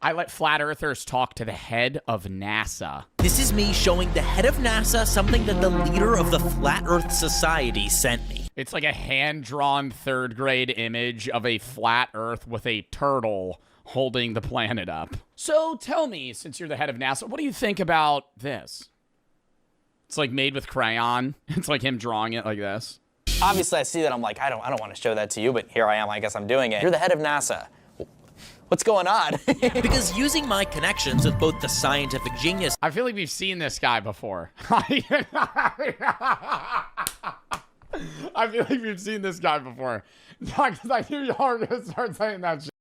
I let flat earthers talk to the head of NASA. This is me showing the head of NASA something that the leader of the Flat Earth Society sent me. It's like a hand-drawn third-grade image of a flat Earth with a turtle holding the planet up. So tell me, since you're the head of NASA, what do you think about this? It's like made with crayon. It's like him drawing it like this. Obviously, I see that. I'm like, I don't want to show that to you, but here I am. I guess I'm doing it. You're the head of NASA. What's going on? Because using my connections with both the scientific genius... I feel like we've seen this guy before. I feel like we've seen this guy before. Because I knew y'all were going to start saying that shit.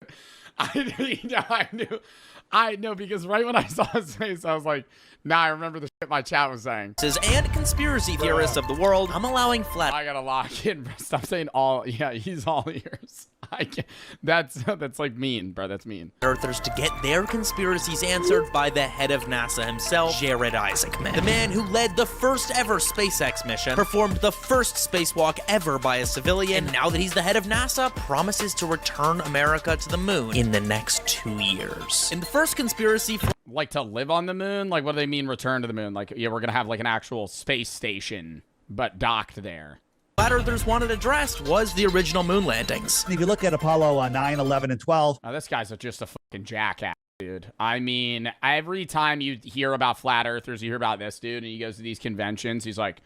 I know, because right when I saw his face, I was like, nah, I remember the shit my chat was saying. ...and conspiracy theorists of the world, I'm allowing flat... I gotta lock in, bro. Stop saying all... Yeah, he's all ears. I can't... That's like mean, bro. That's mean. ...earthers to get their conspiracies answered by the head of NASA himself, Jared Isaacman. The man who led the first ever SpaceX mission, performed the first spacewalk ever by a civilian, and now that he's the head of NASA, promises to return America to the moon in the next 2 years. In the first conspiracy... Like to live on the moon? Like, what do they mean return to the moon? Like, yeah, we're gonna have like an actual space station, but docked there. Flat Earthers wanted addressed was the original moon landings. If you look at Apollo 9, 11, and 12. Oh, this guy's just a fucking jackass, dude. I mean, every time you hear about flat earthers, you hear about this dude, and he goes to these conventions, he's like,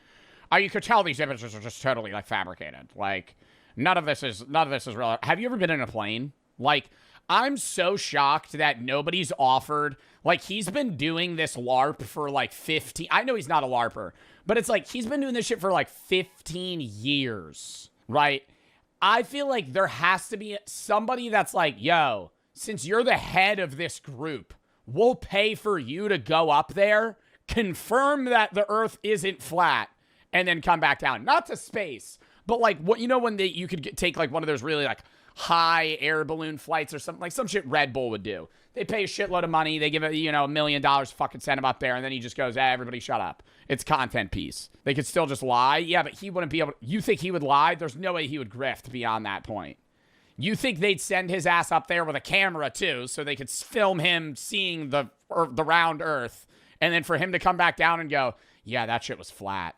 oh, you could tell these images are just totally like fabricated. Like, none of this is real. Have you ever been in a plane? Like, I'm so shocked that nobody's offered, like, he's been doing this LARP for like 15, I know he's not a LARPer, but it's like, he's been doing this shit for like 15 years, right? I feel like there has to be somebody that's like, yo, since you're the head of this group, we'll pay for you to go up there, confirm that the Earth isn't flat, and then come back down. Not to space, but like, what, you know, when you could take like one of those really like high air balloon flights or something, like some shit Red Bull would do. They pay a shitload of money. They give it, you know, $1 million, fucking send him up there. And then he just goes, everybody shut up. It's content piece. They could still just lie. Yeah, but he wouldn't be able to. You think he would lie? There's no way he would grift beyond that point. You think they'd send his ass up there with a camera too, so they could film him seeing the round Earth. And then for him to come back down and go, yeah, that shit was flat.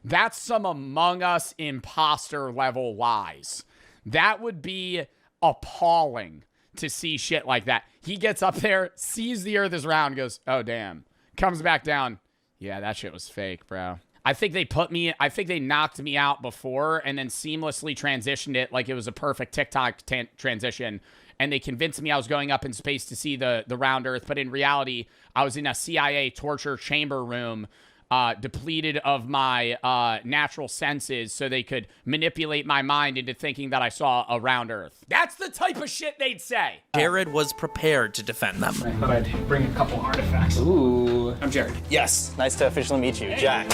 That's some Among Us imposter level lies. That would be appalling to see shit like that. He gets up there, sees the Earth is round, goes, oh, damn. Comes back down. Yeah, that shit was fake, bro. I think they knocked me out before and then seamlessly transitioned it like it was a perfect TikTok transition. And they convinced me I was going up in space to see the round Earth. But in reality, I was in a CIA torture chamber room, depleted of my natural senses so they could manipulate my mind into thinking that I saw a round Earth. That's the type of shit they'd say. Jared was prepared to defend them. I thought I'd bring a couple artifacts. Ooh. I'm Jared. Yes. Nice to officially meet you, Jack.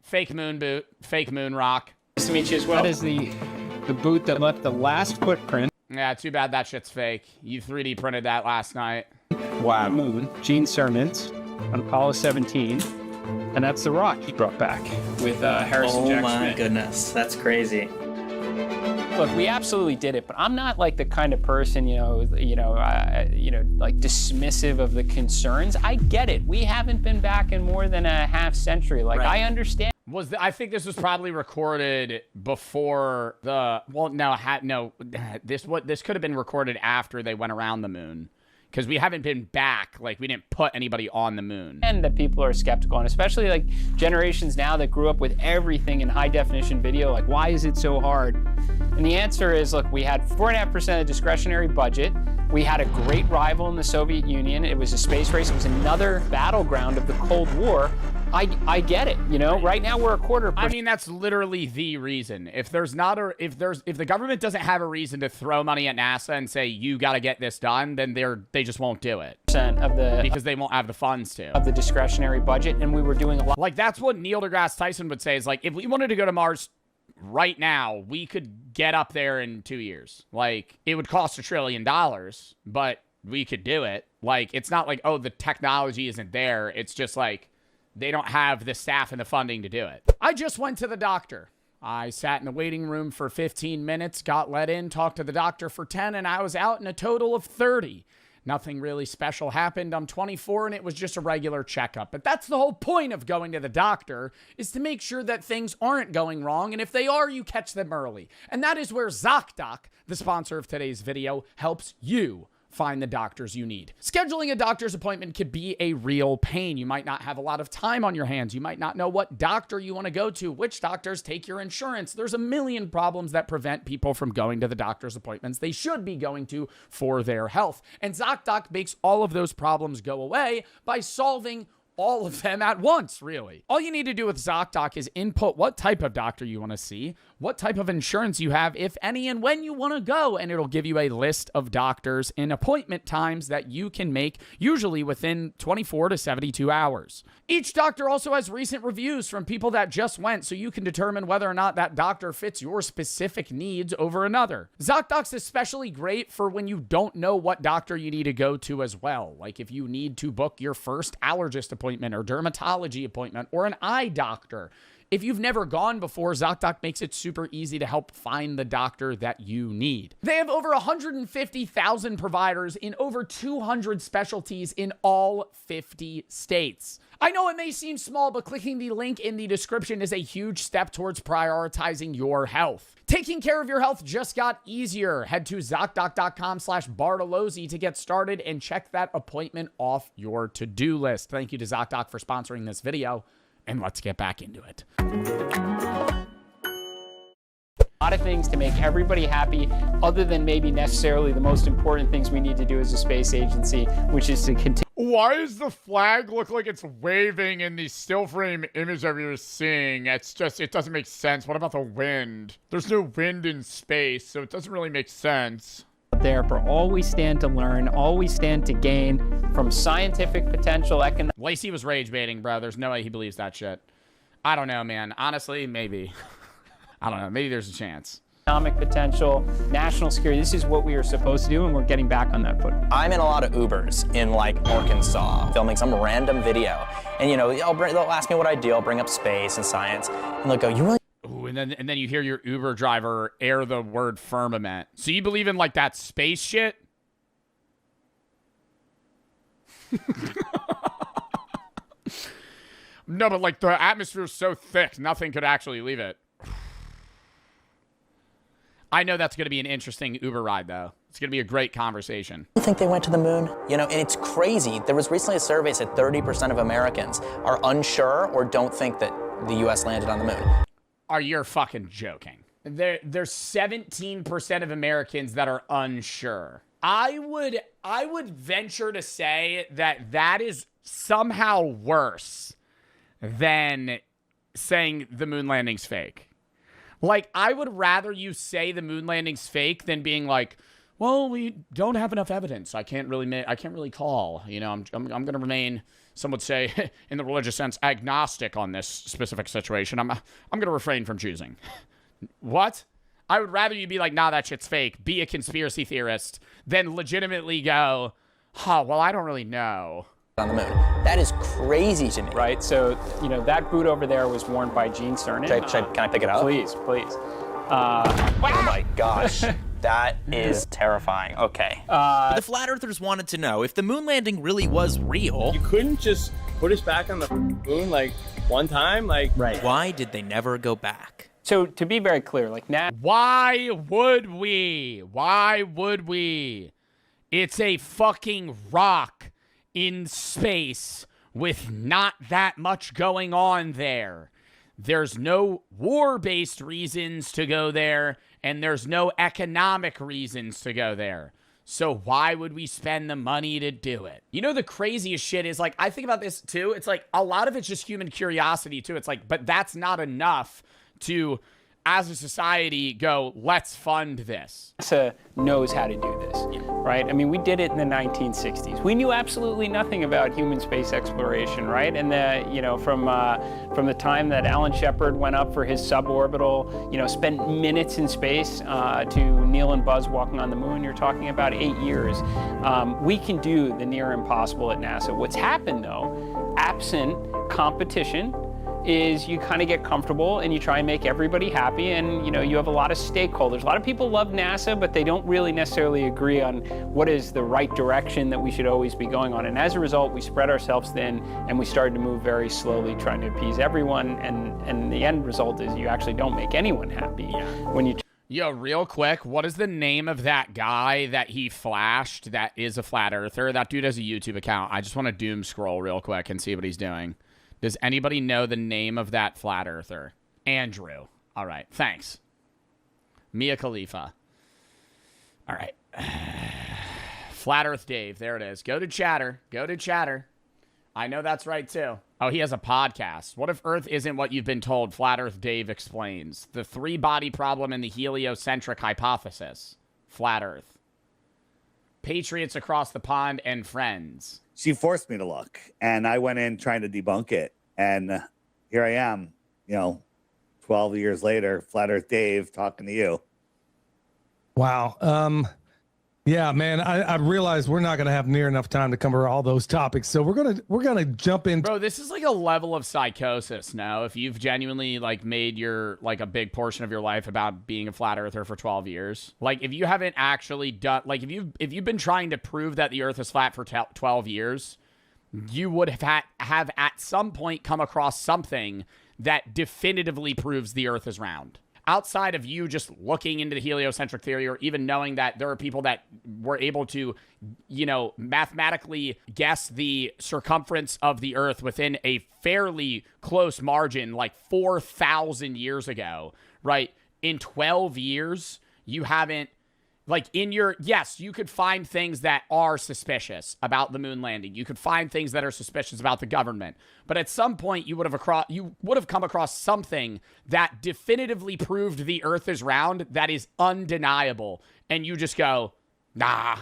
Fake moon boot. Fake moon rock. Nice to meet you as well. That is the boot that left the last footprint. Yeah, too bad that shit's fake. You 3D printed that last night. Wow. Moon. Gene Cernan on Apollo 17. And that's the rock he brought back. With Harrison Jack Smith. Oh my goodness, that's crazy. Look, we absolutely did it, but I'm not like the kind of person, like dismissive of the concerns. I get it. We haven't been back in more than a half century. Like, right. I understand. I think this was probably recorded before the. Well, no. This could have been recorded after they went around the moon. Because we haven't been back, like we didn't put anybody on the moon. And that people are skeptical, and especially like generations now that grew up with everything in high definition video, like why is it so hard? And the answer is, look, we had 4.5% of the discretionary budget. We had a great rival in the Soviet Union. It was a space race. It was another battleground of the Cold War. I get it, Right now we're a quarter. I mean, that's literally the reason. If the government doesn't have a reason to throw money at NASA and say you got to get this done, then they just won't do it. Because they won't have the funds to. Of the discretionary budget, and we were doing a lot. Like that's what Neil deGrasse Tyson would say is like, if we wanted to go to Mars right now, we could get up there in 2 years. Like it would cost $1 trillion, but we could do it. Like it's not like, oh, the technology isn't there. It's just like they don't have the staff and the funding to do it. I just went to the doctor. I sat in the waiting room for 15 minutes, got let in, talked to the doctor for 10, and I was out in a total of 30. Nothing really special happened. I'm 24 and it was just a regular checkup. But that's the whole point of going to the doctor, is to make sure that things aren't going wrong. And if they are, you catch them early. And that is where ZocDoc, the sponsor of today's video, helps you find the doctors you need. Scheduling a doctor's appointment could be a real pain. You might not have a lot of time on your hands. You might not know what doctor you want to go to, which doctors take your insurance. There's a million problems that prevent people from going to the doctor's appointments they should be going to for their health. And ZocDoc makes all of those problems go away by solving all of them at once, really. All you need to do with ZocDoc is input what type of doctor you want to see, what type of insurance you have, if any, and when you want to go, and it'll give you a list of doctors and appointment times that you can make, usually within 24 to 72 hours. Each doctor also has recent reviews from people that just went, so you can determine whether or not that doctor fits your specific needs over another. ZocDoc's especially great for when you don't know what doctor you need to go to as well. Like if you need to book your first allergist appointment or dermatology appointment or an eye doctor. If you've never gone before, ZocDoc makes it super easy to help find the doctor that you need. They have over 150,000 providers in over 200 specialties in all 50 states. I know it may seem small, but clicking the link in the description is a huge step towards prioritizing your health. Taking care of your health just got easier. Head to ZocDoc.com/Bartolozzi to get started and check that appointment off your to-do list. Thank you to ZocDoc for sponsoring this video, and let's get back into it. A lot of things to make everybody happy, other than maybe necessarily the most important things we need to do as a space agency, which is to continue. Why does the flag look like it's waving in the still frame image that we were seeing? It's just, it doesn't make sense. What about the wind? There's no wind in space, so it doesn't really make sense. There for all we stand to learn, all we stand to gain from scientific potential, economic. Lacey was rage baiting, bro. There's no way he believes that shit. I don't know, man. Honestly, maybe. I don't know. Maybe there's a chance. Economic potential, national security. This is what we are supposed to do, and we're getting back on that foot. I'm in a lot of Ubers in like Arkansas, filming some random video. And you know, they'll ask me what I do. I'll bring up space and science. And they'll go, you really? Ooh, and then you hear your Uber driver air the word firmament. So you believe in like that space shit? No, but like the atmosphere is so thick, nothing could actually leave it. I know that's going to be an interesting Uber ride, though. It's going to be a great conversation. You think they went to the moon? You know, and it's crazy. There was recently a survey that said 30% of Americans are unsure or don't think that the U.S. landed on the moon. Are you fucking joking? There's 17% of Americans that are unsure. I would venture to say that is somehow worse than saying the moon landing's fake. Like, I would rather you say the moon landing's fake than being like, well, we don't have enough evidence. I can't really call. You know, I'm going to remain, some would say, in the religious sense, agnostic on this specific situation. I'm going to refrain from choosing. What? I would rather you be like, nah, that shit's fake. Be a conspiracy theorist than legitimately go, well, I don't really know. On the moon. That is crazy to me. Right, so, you know, that boot over there was worn by Gene Cernan. Can I pick it up? Please. Oh my gosh. That is terrifying. Okay. The flat earthers wanted to know if the moon landing really was real. You couldn't just put us back on the moon like one time? Like, right. Why did they never go back? So to be very clear, like now. Why would we? It's a fucking rock in space with not that much going on there. There's no war-based reasons to go there, and there's no economic reasons to go there. So why would we spend the money to do it? You know, the craziest shit is, like, I think about this too. It's like a lot of it's just human curiosity too. It's like, but that's not enough to, as a society, go, let's fund this. NASA knows how to do this, right? I mean, we did it in the 1960s. We knew absolutely nothing about human space exploration, right? And from the time that Alan Shepard went up for his suborbital, spent minutes in space to Neil and Buzz walking on the moon, you're talking about 8 years. We can do the near impossible at NASA. What's happened though, absent competition, is you kind of get comfortable and you try and make everybody happy, and you have a lot of stakeholders. A lot of people love NASA, but they don't really necessarily agree on what is the right direction that we should always be going on. And as a result, we spread ourselves thin and we started to move very slowly, trying to appease everyone. And the end result is you actually don't make anyone happy when you. Yo, real quick, what is the name of that guy that he flashed that is a flat earther? That dude has a YouTube account. I just want to doom scroll real quick and see what he's doing. Does anybody know the name of that flat earther? Andrew. All right, thanks. Mia Khalifa. All right. Flat Earth Dave, there it is. Go to chatter. Go to chatter. I know that's right, too. Oh, he has a podcast. What if Earth isn't what you've been told? Flat Earth Dave explains. The three-body problem and the heliocentric hypothesis. Flat Earth. Patriots across the pond and friends. She forced me to look, and I went in trying to debunk it. And here I am, 12 years later, Flat Earth Dave talking to you. Wow. Yeah, man, I realize we're not going to have near enough time to cover all those topics. So we're gonna jump in. Bro, this is like a level of psychosis now. If you've genuinely made your a big portion of your life about being a flat earther for 12 years. If you haven't actually done if you've been trying to prove that the earth is flat for 12 years, you would have at some point come across something that definitively proves the earth is round. Outside of you just looking into the heliocentric theory, or even knowing that there are people that were able to, mathematically guess the circumference of the Earth within a fairly close margin, 4,000 years ago, right? In 12 years, you haven't, yes, you could find things that are suspicious about the moon landing. You could find things that are suspicious about the government. But at some point, you would have come across something that definitively proved the Earth is round, that is undeniable. And you just go, nah.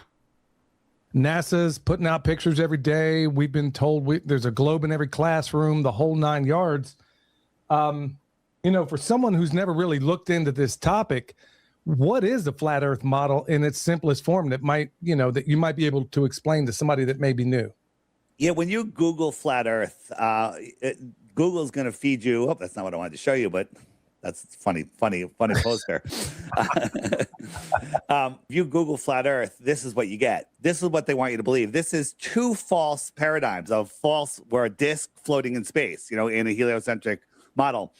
NASA's putting out pictures every day. We've been told there's a globe in every classroom, the whole 9 yards. For someone who's never really looked into this topic, what is the flat Earth model in its simplest form that that you might be able to explain to somebody that may be new? Yeah, when you Google flat Earth, Google's going to feed you. Oh, that's not what I wanted to show you, but that's funny poster. If you Google flat Earth, this is what you get. This is what they want you to believe. This is two false paradigms of where a disk floating in space, in a heliocentric model.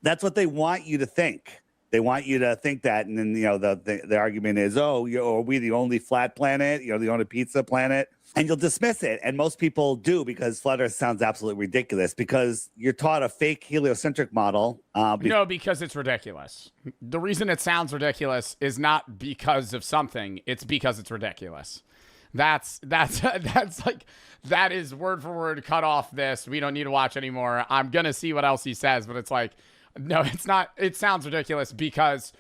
That's what they want you to think. They want you to think that, and then the argument is, are we the only flat planet? The only pizza planet, and you'll dismiss it. And most people do, because flat Earth sounds absolutely ridiculous. Because you're taught a fake heliocentric model. No, because it's ridiculous. The reason it sounds ridiculous is not because of something; it's because it's ridiculous. That is word for word. Cut off this. We don't need to watch anymore. I'm gonna see what else he says, but it's no, it's not. It sounds ridiculous because,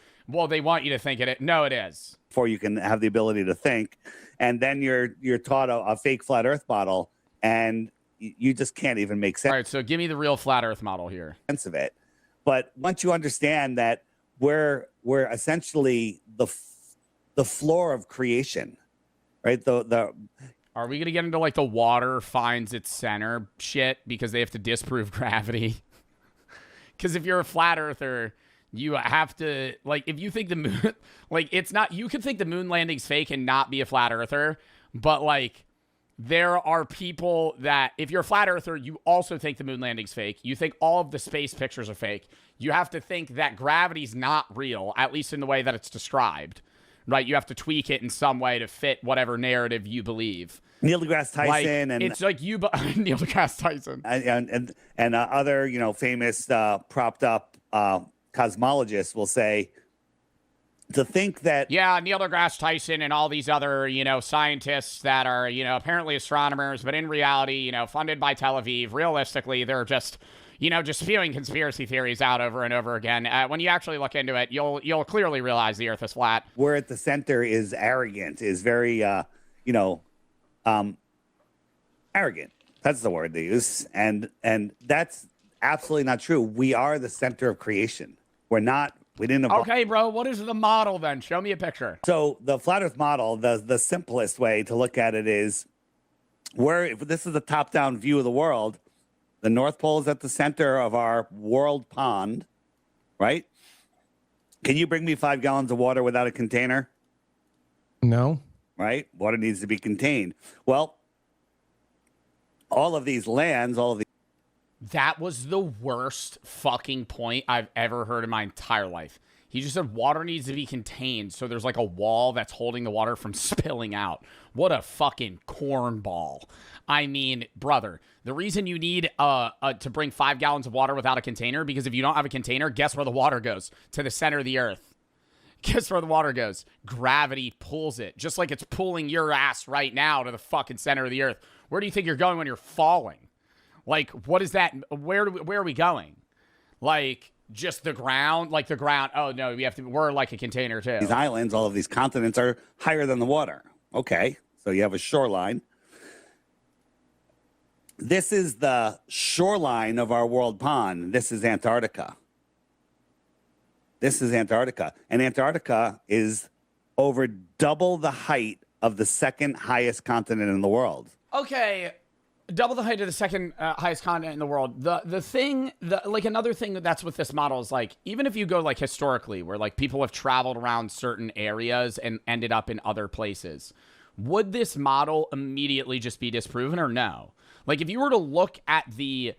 they want you to think it. No, it is. Before you can have the ability to think, and then you're taught a fake flat Earth model, and you just can't even make sense. All right, so give me the real flat Earth model here. Sense of it, but once you understand that we're essentially the floor of creation, right? Are we gonna get into the water finds its center shit because they have to disprove gravity? Because if you're a flat earther, you have to, if you think the moon, it's not, you could think the moon landing's fake and not be a flat earther, but, there are people that, if you're a flat earther, you also think the moon landing's fake. You think all of the space pictures are fake. You have to think that gravity's not real, at least in the way that it's described, right? You have to tweak it in some way to fit whatever narrative you believe. Neil deGrasse Tyson, and it's Neil deGrasse Tyson and other famous propped up cosmologists will say to think that Neil deGrasse Tyson and all these other scientists that are apparently astronomers, but in reality funded by Tel Aviv. Realistically, they're just just spewing conspiracy theories out over and over again. When you actually look into it, you'll clearly realize the Earth is flat. We're at the center is arrogant, is very arrogant. That's the word they use. And that's absolutely not true. We are the center of creation. We didn't evolve. Okay, bro, what is the model then? Show me a picture. So the flat Earth model, the simplest way to look at it is if this is a top-down view of the world, The North Pole is at the center of our world pond, right? Can you bring me 5 gallons of water without a container? No. Right? Water needs to be contained. Well, all of these lands, all of these. That was the worst fucking point I've ever heard in my entire life. He just said water needs to be contained, so there's like a wall that's holding the water from spilling out. What a fucking cornball. I mean, brother, the reason you need to bring 5 gallons of water without a container, because if you don't have a container, guess where the water goes? To the center of the earth. Guess where the water goes? Gravity pulls it, just like it's pulling your ass right now to the fucking center of the earth. Where do you think you're going when you're falling? Like, what is that? Where are we going? Like, just the ground? Like the ground? Oh no, we're like a container too. These islands, all of these continents are higher than the water. Okay, so you have a shoreline. This is the shoreline of our world pond. This is Antarctica. This is Antarctica. And Antarctica is over double the height of the second highest continent in the world. Okay, double the height of the second highest continent in the world. Another thing that's with this model is like, even if you go like historically, where like people have traveled around certain areas and ended up in other places, would this model immediately just be disproven or no? Like if you were to look at the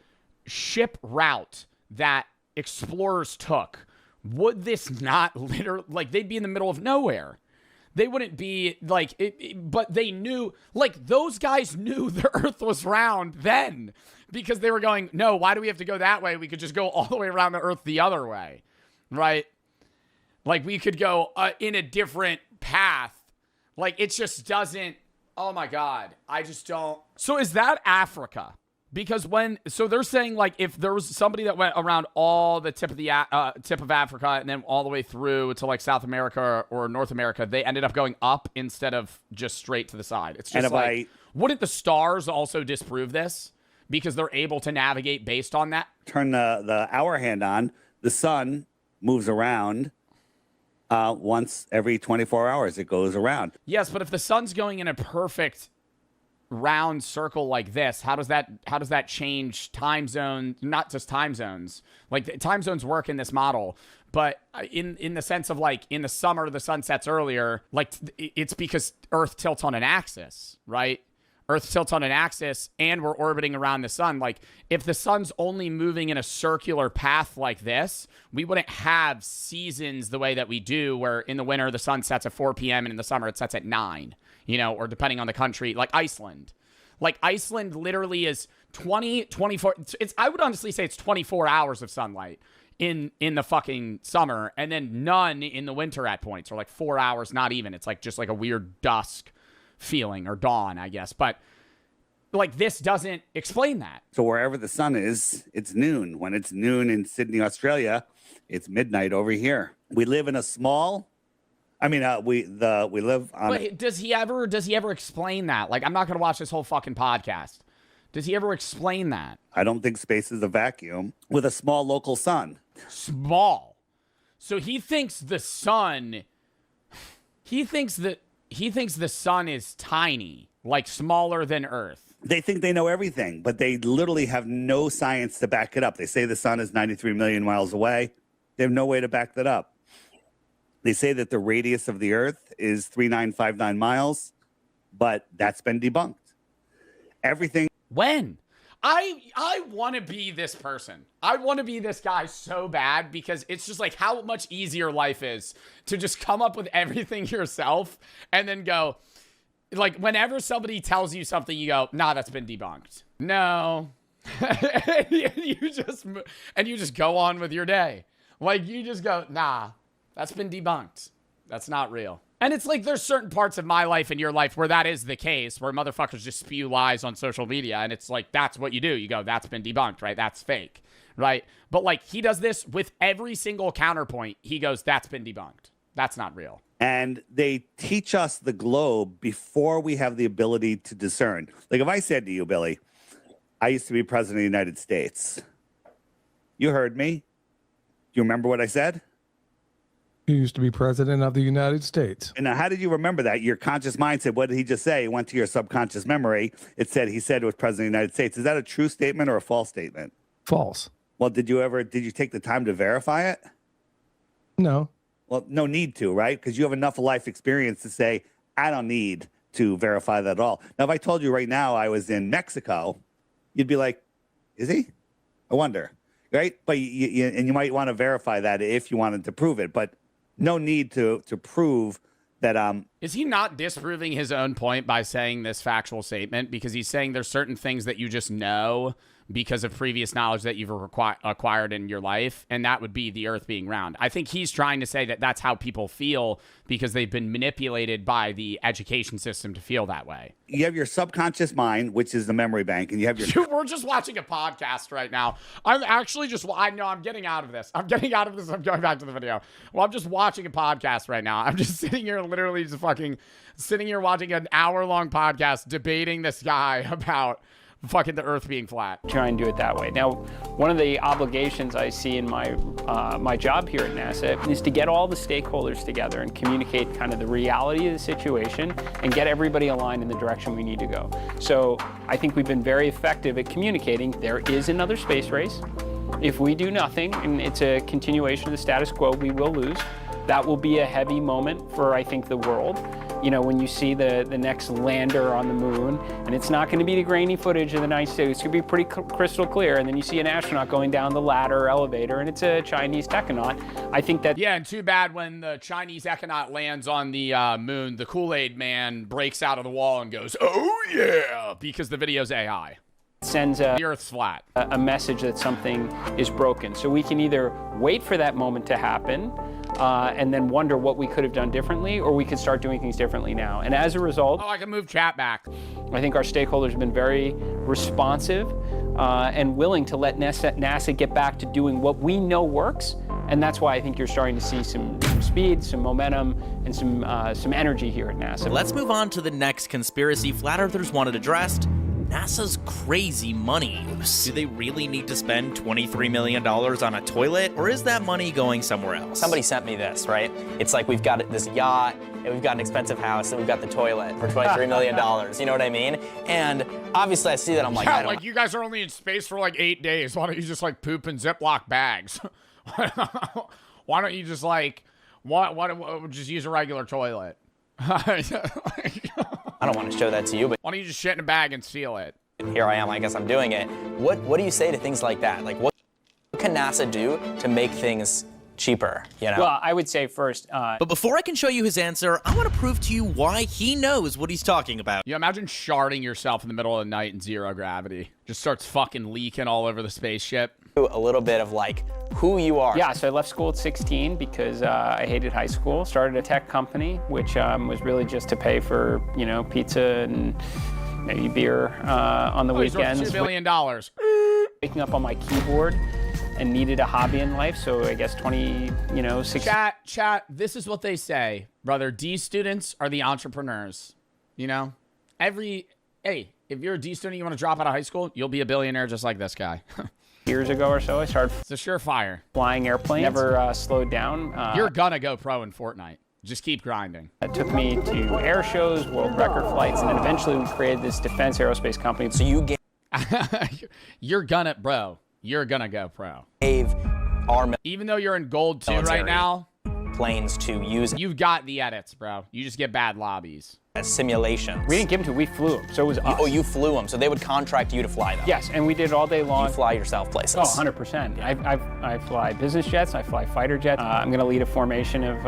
ship route that explorers took, would this not literally, like they'd be in the middle of nowhere. They wouldn't be like, but they knew, like those guys knew the earth was round then because they were going, no, why do we have to go that way? We could just go all the way around the earth the other way, right? Like we could go in a different path. Like it just doesn't, oh my God, I just don't. So is that Africa? Because so they're saying like if there was somebody that went around all the tip of Africa and then all the way through to like South America or North America, they ended up going up instead of just straight to the side. It's just like, wouldn't the stars also disprove this? Because they're able to navigate based on that? Turn the hour hand on, the sun moves around once every 24 hours. It goes around. Yes, but if the sun's going in a perfect round circle like this, how does that change time zone? Not just time zones, like time zones work in this model, but in the sense of like in the summer the sun sets earlier, like it's because Earth tilts on an axis, right? Earth tilts on an axis and we're orbiting around the sun. Like if the sun's only moving in a circular path like this, we wouldn't have seasons the way that we do, where in the winter the sun sets at 4 p.m. and in the summer it sets at 9. You know, or depending on the country, like Iceland. Like Iceland literally is 24. I would honestly say it's 24 hours of sunlight in the fucking summer, and then none in the winter at points, or like 4 hours, not even. It's like just like a weird dusk feeling, or dawn, I guess. But like this doesn't explain that. So wherever the sun is, it's noon. When it's noon in Sydney, Australia, it's midnight over here. We live in a small. I mean, we live on. But does he ever explain that? Like, I'm not gonna watch this whole fucking podcast. Does he ever explain that? I don't think space is a vacuum with a small local sun. Small. So he thinks the sun. He thinks the sun is tiny, like smaller than Earth. They think they know everything, but they literally have no science to back it up. They say the sun is 93 million miles away. They have no way to back that up. They say that the radius of the Earth is 3959 miles, but that's been debunked. Everything. When? I want to be this person. I want to be this guy so bad, because it's just like how much easier life is to just come up with everything yourself and then go, like whenever somebody tells you something, you go, nah, that's been debunked. No. and you just go on with your day. Like you just go, nah. That's been debunked. That's not real. And it's like there's certain parts of my life and your life where that is the case, where motherfuckers just spew lies on social media, and it's like that's what you do. You go, that's been debunked, right? That's fake, right? But like he does this with every single counterpoint. He goes, that's been debunked. That's not real. And they teach us the globe before we have the ability to discern. Like if I said to you, Billy, I used to be president of the United States. You heard me. Do you remember what I said? He used to be president of the United States. And now, how did you remember that? Your conscious mind said, what did he just say? It went to your subconscious memory. It said he said it was president of the United States. Is that a true statement or a false statement? False. Well, did you take the time to verify it? No. Well, no need to, right? Because you have enough life experience to say, I don't need to verify that at all. Now, if I told you right now I was in Mexico, you'd be like, is he? I wonder, right? But you might want to verify that if you wanted to prove it, but no need to prove that. Is he not disproving his own point by saying this factual statement? Because he's saying there's certain things that you just know because of previous knowledge that you've acquired in your life, and that would be the earth being round. I think he's trying to say that that's how people feel because they've been manipulated by the education system to feel that way. You have your subconscious mind, which is the memory bank, and you have your... Dude, we're just watching a podcast right now. I'm actually just... I know I'm getting out of this. I'm going back to the video. Well, I'm just watching a podcast right now. I'm just sitting here literally just fucking... sitting here watching an hour-long podcast debating this guy about... fucking the earth being flat. Try and do it that way. Now, one of the obligations I see in my my job here at NASA is to get all the stakeholders together and communicate kind of the reality of the situation and get everybody aligned in the direction we need to go. So I think we've been very effective at communicating there is another space race. If we do nothing and it's a continuation of the status quo, we will lose. That will be a heavy moment for, I think, the world. You know, when you see the next lander on the moon, and it's not going to be the grainy footage of the night stage, it's going to be pretty crystal clear, and then you see an astronaut going down the ladder or elevator, and it's a Chinese techonaut. I think that... Yeah, and too bad when the Chinese echonaut lands on the moon, the Kool-Aid man breaks out of the wall and goes, oh yeah, because the video's AI. Sends the earth's flat. A message that something is broken. So we can either wait for that moment to happen and then wonder what we could have done differently, or we could start doing things differently now. And as a result... Oh, I can move chat back. I think our stakeholders have been very responsive and willing to let NASA get back to doing what we know works. And that's why I think you're starting to see some speed, some momentum, and some energy here at NASA. Let's move on to the next conspiracy flat earthers wanted addressed. NASA's crazy money use. Do they really need to spend $23 million on a toilet, or is that money going somewhere else? Somebody sent me this, right? It's like we've got this yacht, and we've got an expensive house, and we've got the toilet for $23 million. You know what I mean? And obviously I see that, I'm like, yeah, like you guys are only in space for like 8 days. Why don't you just like poop in Ziploc bags? Why don't you just like, just use a regular toilet? I don't want to show that to you, but why don't you just shit in a bag and seal it? Here I am, I guess I'm doing it. What do you say to things like that? Like, what can NASA do to make things cheaper, you know? Well, I would say first... But before I can show you his answer, I want to prove to you why he knows what he's talking about. You imagine sharding yourself in the middle of the night in zero gravity. Just starts fucking leaking all over the spaceship. A little bit of like who you are. Yeah, so I left school at 16 because I hated high school. Started a tech company, which was really just to pay for, you know, pizza and maybe beer on the weekends. $2 billion. Waking up on my keyboard and needed a hobby in life, so I guess 6... Chat, this is what they say, brother. D students are the entrepreneurs, you know? Hey, if you're a D student, you want to drop out of high school, you'll be a billionaire just like this guy. Years ago or so, I started... It's a surefire. Flying airplanes. Never slowed down. You're gonna go pro in Fortnite. Just keep grinding. It took me to air shows, world record flights, and then eventually we created this defense aerospace company. So you You're gonna go pro. gave our even though you're in gold 2 right now, planes to use you've got the edits, bro. You just get bad lobbies. as simulations. We didn't give them to, we flew them, so it was us. You flew them, so they would contract you to fly them. Yes, and we did it all day long. You fly yourself places. Oh, 100%. I fly business jets, I fly fighter jets. I'm gonna lead a formation of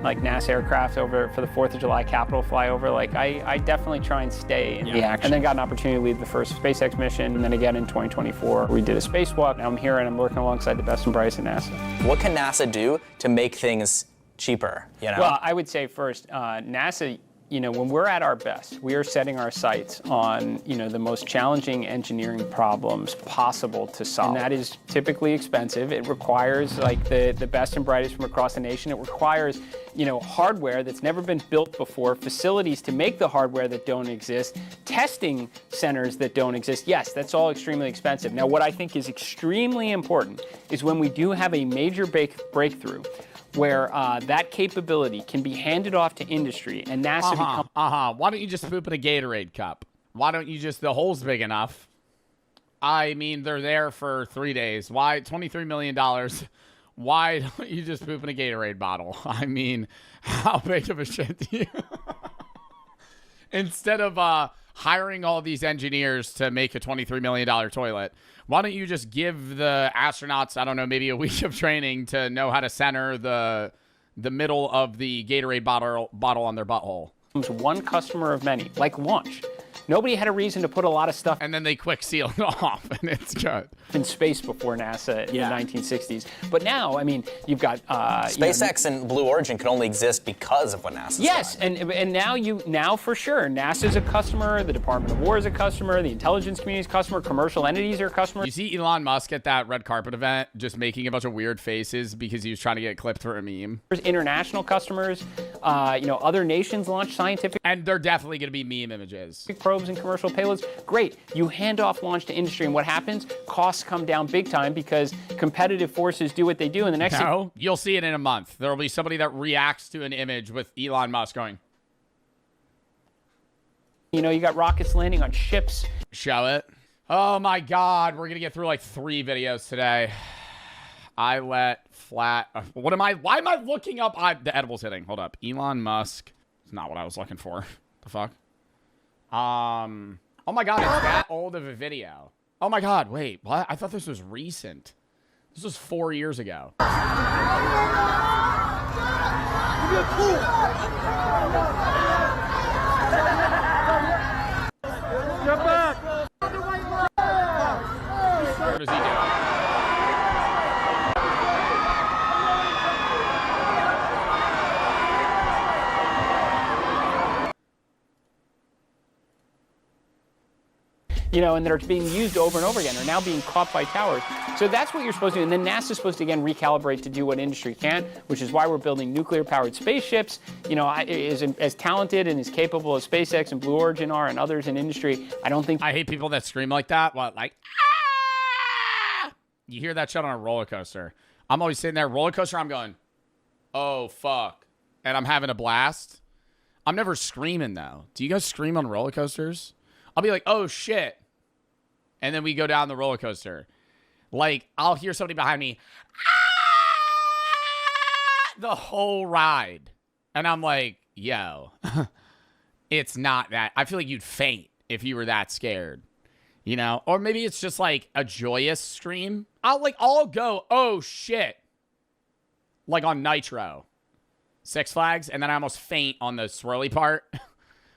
like NASA aircraft over for the 4th of July Capitol flyover. Like I definitely try and stay in the action. And then got an opportunity to lead the first SpaceX mission, and then again in 2024, we did a spacewalk. Now I'm here and I'm working alongside the best and brightest at NASA. What can NASA do to make things cheaper, you know? Well, I would say first, NASA, you know, when we're at our best, we are setting our sights on, you know, the most challenging engineering problems possible to solve. And that is typically expensive. It requires like the best and brightest from across the nation. It requires, you know, hardware that's never been built before, facilities to make the hardware that don't exist, testing centers that don't exist. Yes, that's all extremely expensive. Now, what I think is extremely important is when we do have a major breakthrough, where that capability can be handed off to industry and NASA become... Why don't you just poop in a Gatorade cup? Why don't you just, the hole's big enough. I mean, they're there for 3 days. Why, $23 million. Why don't you just poop in a Gatorade bottle? I mean, how big of a shit do you... Instead of hiring all these engineers to make a $23 million toilet, why don't you just give the astronauts, I don't know, maybe a week of training to know how to center the middle of the Gatorade bottle on their butthole? One customer of many, like launch. Nobody had a reason to put a lot of stuff and then they quick seal it off, and it's good. In space before NASA in the 1960s. But now, I mean, you've got SpaceX and Blue Origin can only exist because of what NASA's done. and now for sure, NASA's a customer, the Department of War is a customer, the intelligence community is a customer, commercial entities are customers. You see Elon Musk at that red carpet event just making a bunch of weird faces because he was trying to get clipped for a meme. There's international customers, other nations launch scientific, and they're definitely going to be meme images. Probes and commercial payloads. Great. You hand off launch to industry, and what happens? Costs come down big time because competitive forces do what they do. And the next thing, you'll see it in a month. There will be somebody that reacts to an image with Elon Musk going. You got rockets landing on ships. Show it. Oh my God, we're gonna get through like 3 videos today. Why am I looking up? The edible's hitting. Hold up. Elon Musk. It's not what I was looking for. The fuck? Oh my God, it's that old of a video. Oh my God, wait, what? I thought this was recent. This was 4 years ago. What is he doing? And that are being used over and over again, are now being caught by towers. So that's what you're supposed to do. And then NASA's supposed to, again, recalibrate to do what industry can, which is why we're building nuclear-powered spaceships. As talented and as capable as SpaceX and Blue Origin are and others in industry, I don't think... I hate people that scream like that. What, like, ah! You hear that shit on a roller coaster. I'm always sitting there, roller coaster, I'm going, oh, fuck. And I'm having a blast. I'm never screaming, though. Do you guys scream on roller coasters? I'll be like, oh, shit. And then we go down the roller coaster. Like, I'll hear somebody behind me, ah! The whole ride. And I'm like, yo, it's not that. I feel like you'd faint if you were that scared, Or maybe it's just like a joyous scream. I'll go, oh, shit. Like on Nitro. Six Flags. And then I almost faint on the swirly part.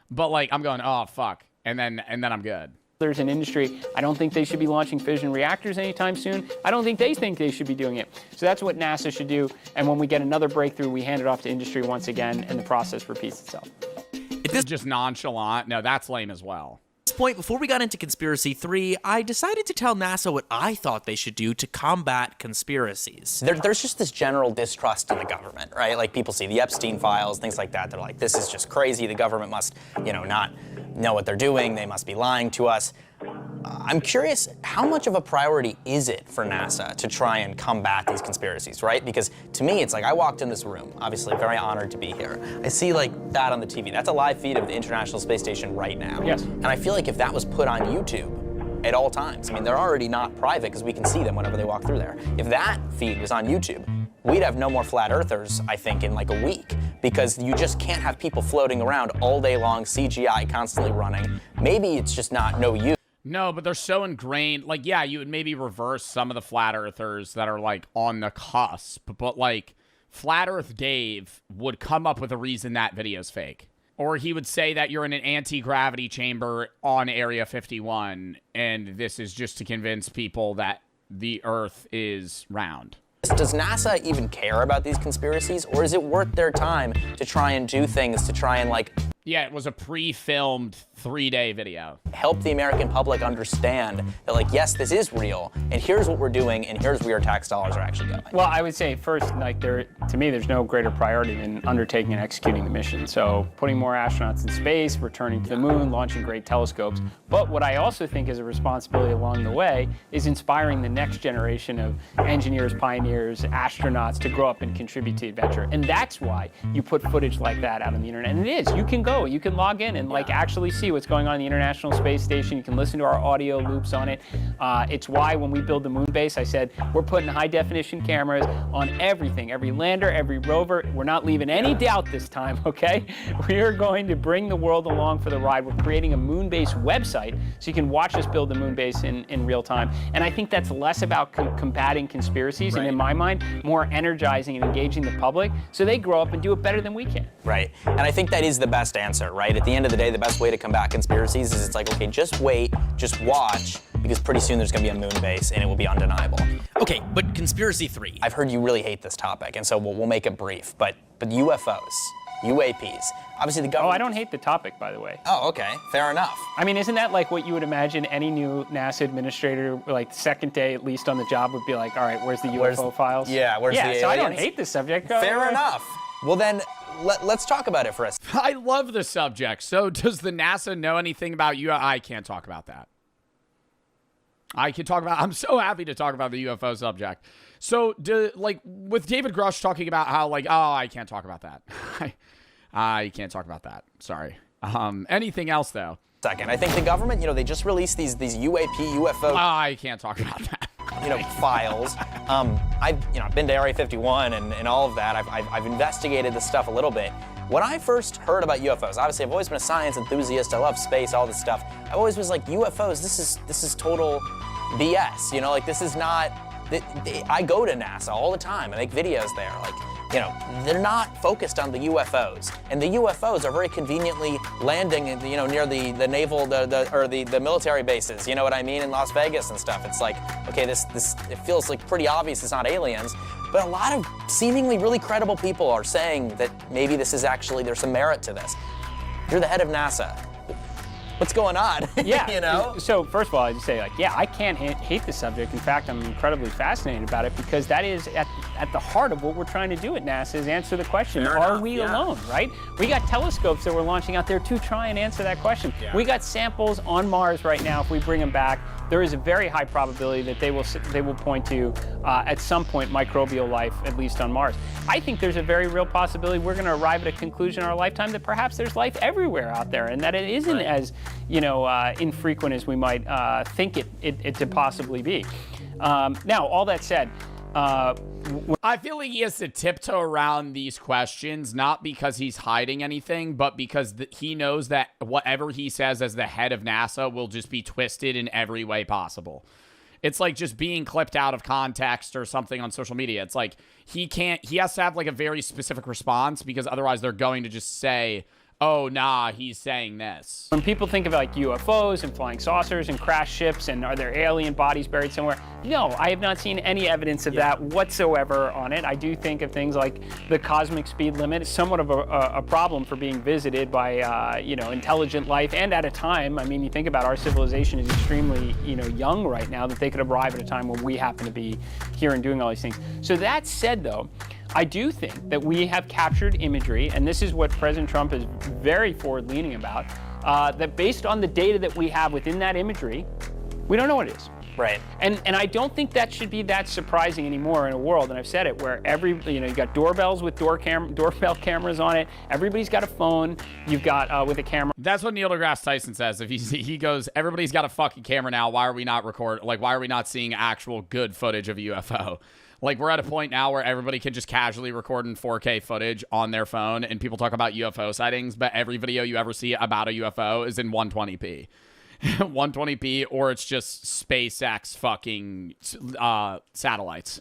But like, I'm going, oh, fuck. And then I'm good. There's an industry. I don't think they should be launching fission reactors anytime soon. I don't think they should be doing it. So that's what NASA should do. And when we get another breakthrough, we hand it off to industry once again, and the process repeats itself. It's just nonchalant. No, that's lame as well. At this point, before we got into Conspiracy 3, I decided to tell NASA what I thought they should do to combat conspiracies. There's just this general distrust in the government, right? Like, people see the Epstein files, things like that. They're like, this is just crazy. The government must, not know what they're doing. They must be lying to us. I'm curious, how much of a priority is it for NASA to try and combat these conspiracies, right? Because to me, it's like I walked in this room, obviously very honored to be here. I see like that on the TV. That's a live feed of the International Space Station right now. Yes. And I feel like if that was put on YouTube at all times, I mean, they're already not private because we can see them whenever they walk through there. If that feed was on YouTube, we'd have no more flat earthers, I think, in like a week, because you just can't have people floating around all day long, CGI constantly running. Maybe it's just no use. No, but they're so ingrained. Like, yeah, you would maybe reverse some of the flat earthers that are like on the cusp, but like Flat Earth Dave would come up with a reason that video's fake. Or he would say that you're in an anti-gravity chamber on Area 51, and this is just to convince people that the Earth is round. Does NASA even care about these conspiracies, or is it worth their time to try and do things to try and like Yeah, it was a pre-filmed 3-day video. Help the American public understand that, like, yes, this is real, and here's what we're doing, and here's where your tax dollars are actually going. Well, I would say first, like, to me, there's no greater priority than undertaking and executing the mission. So putting more astronauts in space, returning to the moon, launching great telescopes. But what I also think is a responsibility along the way is inspiring the next generation of engineers, pioneers, astronauts to grow up and contribute to adventure. And that's why you put footage like that out on the internet. And it is, you can go, you can log in and like actually see what's going on in the International Space Station. You can listen to our audio loops on it. It's why when we build the moon base, I said, we're putting high definition cameras on everything, every lander, every rover. We're not leaving any doubt this time, okay? We are going to bring the world along for the ride. We're creating a moon base website so you can watch us build the moon base in real time. And I think that's less about combating conspiracies and in my mind, more energizing and engaging the public so they grow up and do it better than we can. Right, and I think that is the best answer, right? At the end of the day, the best way to combat conspiracies is it's like, okay, just wait, just watch, because pretty soon there's gonna be a moon base and it will be undeniable. Okay, but conspiracy 3. I've heard you really hate this topic, and so we'll make it brief, but UFOs, UAPs, obviously the Oh, government... I don't hate the topic, by the way. Oh, okay, fair enough. I mean, isn't that like what you would imagine any new NASA administrator, like second day at least on the job, would be like, all right, where's the UFO files? Yeah, where's the so I don't aliens? hate the subject. Fair enough. Well then, let's talk about it for a second. I love the subject. So does the NASA know anything about you? I can't talk about that. I'm so happy to talk about the UFO subject. So like with David Grush talking about how like, oh, I can't talk about that. I can't talk about that. Sorry. Anything else though? Second, I think the government, they just released these UAP, UFO, I can't talk about that. files. I've been to Area 51 and all of that. I've investigated this stuff a little bit. When I first heard about UFOs, obviously I've always been a science enthusiast. I love space, all this stuff. I always was like, UFOs, this is total BS. Like this is not. I go to NASA all the time. I make videos there. Like, they're not focused on the UFOs, and the UFOs are very conveniently landing, near the naval, the military bases. You know what I mean, in Las Vegas and stuff. It's like, okay, this it feels like pretty obvious it's not aliens, but a lot of seemingly really credible people are saying that maybe this is actually there's some merit to this. You're the head of NASA. What's going on? Yeah. So first of all, I'd say I can't hate the subject. In fact, I'm incredibly fascinated about it because that is at the heart of what we're trying to do at NASA is answer the question, are we alone, right? We got telescopes that we're launching out there to try and answer that question. Yeah. We got samples on Mars right now. If we bring them back, there is a very high probability that they will point to, at some point, microbial life, at least on Mars. I think there's a very real possibility we're going to arrive at a conclusion in our lifetime that perhaps there's life everywhere out there and that it isn't as infrequent as we might think it to possibly be. Now, all that said, I feel like he has to tiptoe around these questions, not because he's hiding anything, but because he knows that whatever he says as the head of NASA will just be twisted in every way possible. It's like just being clipped out of context or something on social media. It's like he has to have like a very specific response because otherwise they're going to just say, oh, nah, he's saying this. When people think of like UFOs and flying saucers and crash ships and are there alien bodies buried somewhere? No, I have not seen any evidence of that whatsoever on it. I do think of things like the cosmic speed limit is somewhat of a problem for being visited by, intelligent life and at a time. I mean, you think about our civilization is extremely, young right now that they could arrive at a time when we happen to be here and doing all these things. So that said, though, I do think that we have captured imagery, and this is what President Trump is very forward-leaning about, that based on the data that we have within that imagery, we don't know what it is. Right. And I don't think that should be that surprising anymore in a world, and I've said it, where you got doorbells with doorbell cameras on it, everybody's got a phone, you've got with a camera. That's what Neil deGrasse Tyson says. If he goes, everybody's got a fucking camera now, why are we not seeing actual good footage of a UFO? Like, we're at a point now where everybody can just casually record in 4K footage on their phone, and people talk about UFO sightings, but every video you ever see about a UFO is in 120p. 120p, or it's just SpaceX fucking satellites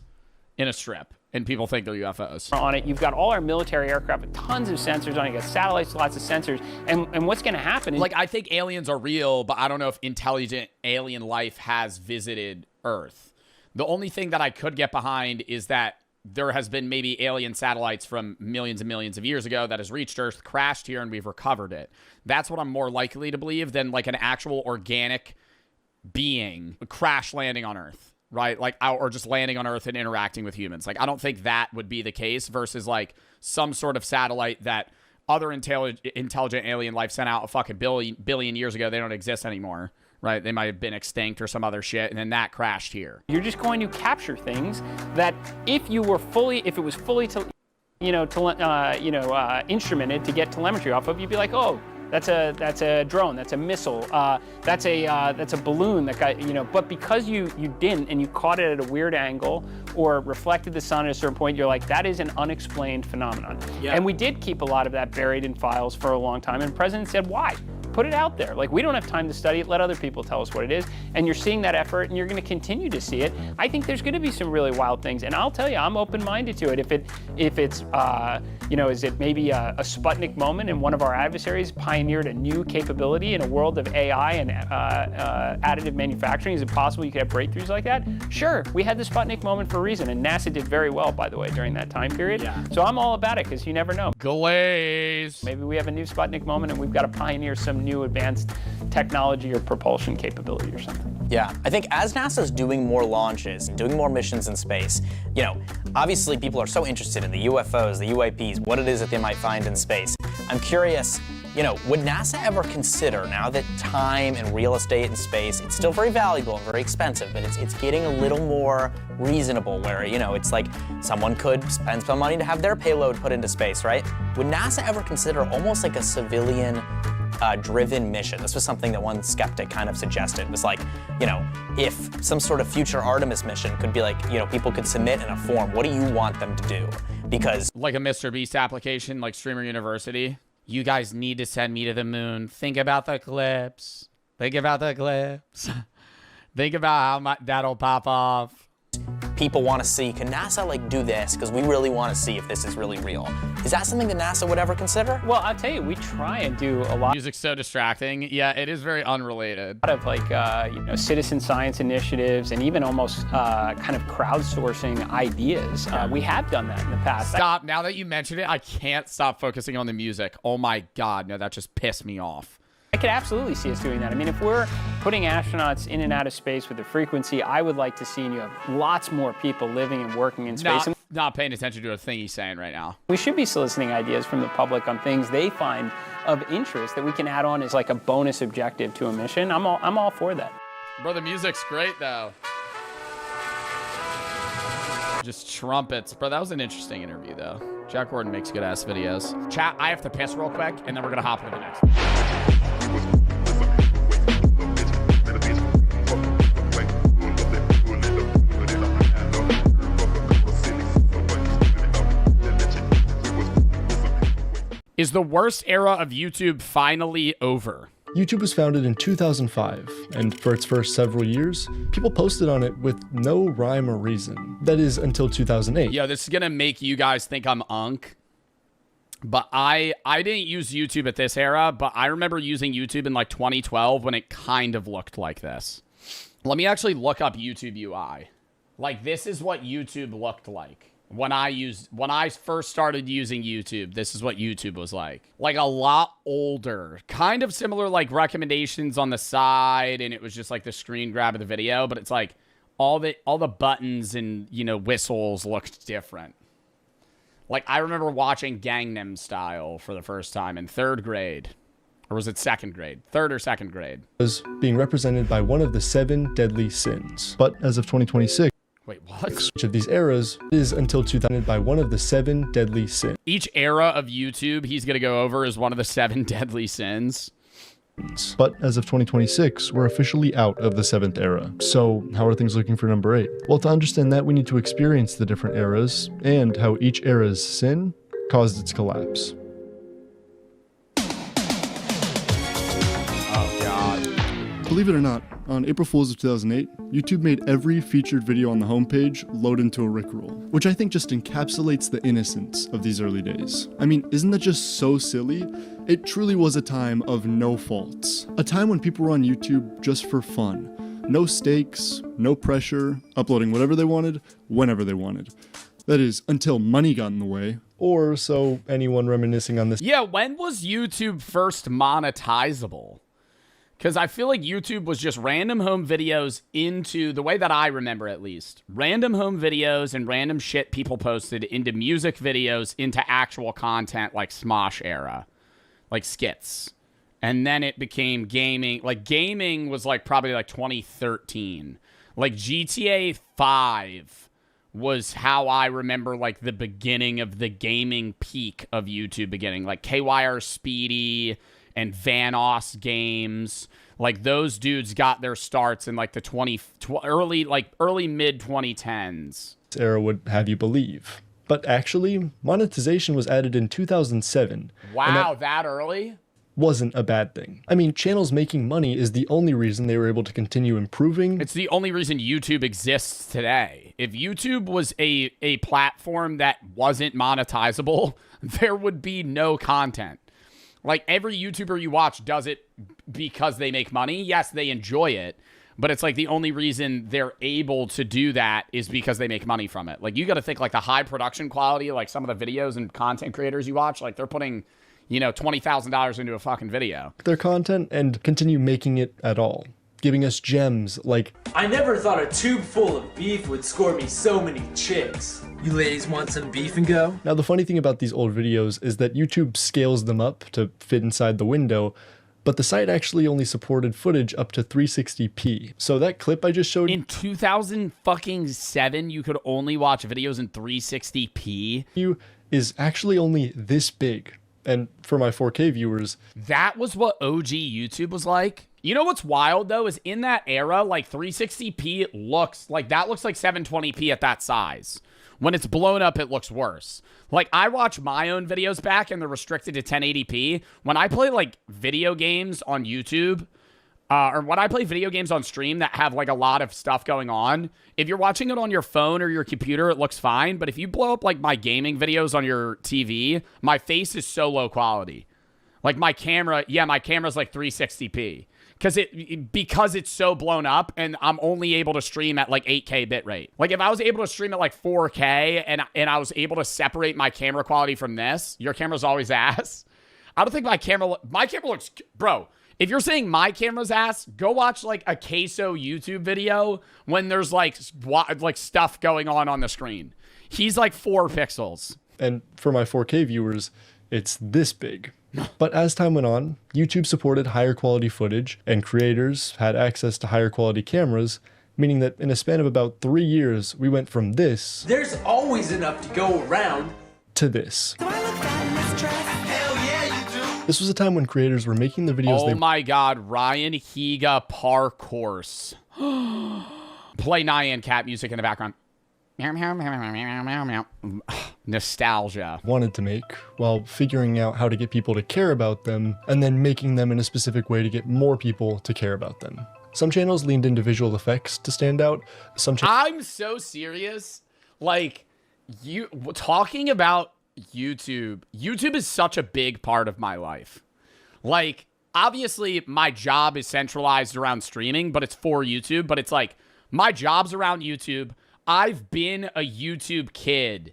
in a strip, and people think they're UFOs. On it, you've got all our military aircraft with tons of sensors on it. You got satellites, lots of sensors, and what's going to happen is... Like, I think aliens are real, but I don't know if intelligent alien life has visited Earth. The only thing that I could get behind is that there has been maybe alien satellites from millions and millions of years ago that has reached Earth, crashed here, and we've recovered it. That's what I'm more likely to believe than like an actual organic being crash landing on Earth, right? Like, or just landing on Earth and interacting with humans. Like, I don't think that would be the case versus like some sort of satellite that other intelligent alien life sent out a fucking billion years ago. They don't exist anymore, right? They might have been extinct or some other shit, and then that crashed here. You're just going to capture things that if it was fully instrumented to get telemetry off of, you'd be like, oh, that's a drone, that's a missile, that's a balloon that got, but because you didn't, and you caught it at a weird angle or reflected the sun at a certain point, you're like, that is an unexplained phenomenon. Yeah. And we did keep a lot of that buried in files for a long time, and the president said, why? Put it out there. Like, we don't have time to study it. Let other people tell us what it is. And you're seeing that effort, and you're going to continue to see it. I think there's going to be some really wild things. And I'll tell you, I'm open-minded to it. If it's, is it maybe a Sputnik moment and one of our adversaries pioneered a new capability in a world of AI and additive manufacturing? Is it possible you could have breakthroughs like that? Sure. We had the Sputnik moment for a reason, and NASA did very well, by the way, during that time period. Yeah. So I'm all about it, because you never know. Glaze. Maybe we have a new Sputnik moment, and we've got to pioneer some new advanced technology or propulsion capability or something. Yeah, I think as NASA's doing more launches and doing more missions in space, obviously people are so interested in the UFOs, the UAPs, what it is that they might find in space. I'm curious, would NASA ever consider, now that time and real estate in space, it's still very valuable and very expensive, but it's getting a little more reasonable where, it's like someone could spend some money to have their payload put into space, right? Would NASA ever consider almost like a civilian driven mission? This was something that one skeptic kind of suggested. It was like, if some sort of future Artemis mission could be like, people could submit in a form, what do you want them to do? Because like a Mr. Beast application, like Streamer University. You guys need to send me to the moon. Think about the clips. Think about the clips. Think about how much that'll pop off. People want to see, can NASA do this? Because we really want to see if this is really real. Is that something that NASA would ever consider? Well, I'll tell you, we try and do a lot. Music's so distracting. Yeah, it is very unrelated. A lot of citizen science initiatives and even almost kind of crowdsourcing ideas. We have done that in the past. Stop. Now that you mention it, I can't stop focusing on the music. Oh my God, no, that just pissed me off. I could absolutely see us doing that. I mean, if we're putting astronauts in and out of space with a frequency I would like to see, and you have lots more people living and working in space. Not paying attention to a thing he's saying right now. We should be soliciting ideas from the public on things they find of interest that we can add on as like a bonus objective to a mission. I'm all for that. Bro, the music's great though. Just trumpets. Bro, that was an interesting interview though. Jack Gordon makes good ass videos. Chat, I have to piss real quick, and then we're gonna hop into the next one. Is the worst era of YouTube finally over? YouTube was founded in 2005, and for its first several years, people posted on it with no rhyme or reason. That is, until 2008. Yo, this is gonna make you guys think I'm unk, but I didn't use YouTube at this era, but I remember using YouTube in like 2012 when it kind of looked like this. Let me actually look up YouTube UI. Like, this is what YouTube looked like. When I first started using YouTube, this is what YouTube was like. Like a lot older, kind of similar like recommendations on the side, and it was just like the screen grab of the video, but it's like all the buttons and, whistles looked different. Like I remember watching Gangnam Style for the first time in 3rd grade. Or was it 2nd grade? 3rd or 2nd grade. Was being represented by one of the 7 deadly sins. But as of 2026, wait, what? Each of these eras is until 2000 by one of the 7 deadly sins. Each era of YouTube he's going to go over is one of the 7 deadly sins. But as of 2026, we're officially out of the 7th era. So how are things looking for number 8? Well, to understand that, we need to experience the different eras and how each era's sin caused its collapse. Oh, God. Believe it or not, on April Fools of 2008, YouTube made every featured video on the homepage load into a Rickroll, which I think just encapsulates the innocence of these early days. I mean, isn't that just so silly? It truly was a time of no faults. A time when people were on YouTube just for fun. No stakes, no pressure, uploading whatever they wanted, whenever they wanted. That is, until money got in the way. Or so anyone reminiscing on this. Yeah, when was YouTube first monetizable? Because I feel like YouTube was just random home videos into, the way that I remember at least, random home videos and random shit people posted into music videos into actual content like Smosh era, like skits. And then it became gaming. Like gaming was like probably like 2013. Like GTA 5 was how I remember like the beginning of the gaming peak of YouTube beginning. Like KYR Speedy and Vanoss Games. Like those dudes got their starts in like the early mid 2010s. Era would have you believe. But actually, monetization was added in 2007. Wow, that early? Wasn't a bad thing. I mean, channels making money is the only reason they were able to continue improving. It's the only reason YouTube exists today. If YouTube was a platform that wasn't monetizable, there would be no content. Like every YouTuber you watch does it because they make money. Yes, they enjoy it, but it's like the only reason they're able to do that is because they make money from it. Like you got to think like the high production quality, like some of the videos and content creators you watch, like they're putting, you know, $20,000 into a fucking video. Their content and continue making it at all, giving us gems like, I never thought a tube full of beef would score me so many chicks. You ladies want some beef and go? Now the funny thing about these old videos is that YouTube scales them up to fit inside the window, but the site actually only supported footage up to 360p. So that clip I just showed in 2007, you could only watch videos in 360p. You is actually only this big. And for my 4K viewers, that was what OG YouTube was like. You know what's wild though is in that era, like 360p looks like 720p at that size. When it's blown up, it looks worse. Like I watch my own videos back and they're restricted to 1080p. When I play like video games on YouTube, or when I play video games on stream that have like a lot of stuff going on, if you're watching it on your phone or your computer, it looks fine. But if you blow up like my gaming videos on your TV, my face is so low quality. Like my camera's like 360p. Because it's so blown up and I'm only able to stream at like 8K bitrate. Like if I was able to stream at like 4K and I was able to separate my camera quality from this, your camera's always ass. I don't think my camera looks, bro, if you're saying my camera's ass, go watch like a Queso YouTube video when there's like stuff going on the screen. He's like 4 pixels. And for my 4K viewers, it's this big. But as time went on, YouTube supported higher quality footage and creators had access to higher quality cameras, meaning that in a span of about 3 years, we went from this. There's always enough to go around. To this. Do I look bad in this dress? Hell yeah, you do. This was a time when creators were making the videos Oh my God, Ryan Higa Parcourse. Play Nyan cat music in the background. Nostalgia. Wanted to make while figuring out how to get people to care about them and then making them in a specific way to get more people to care about them. Some channels leaned into visual effects to stand out. I'm so serious. Like, you talking about YouTube. YouTube is such a big part of my life. Like, obviously, my job is centralized around streaming, but it's for YouTube. But it's like, my job's around YouTube. I've been a YouTube kid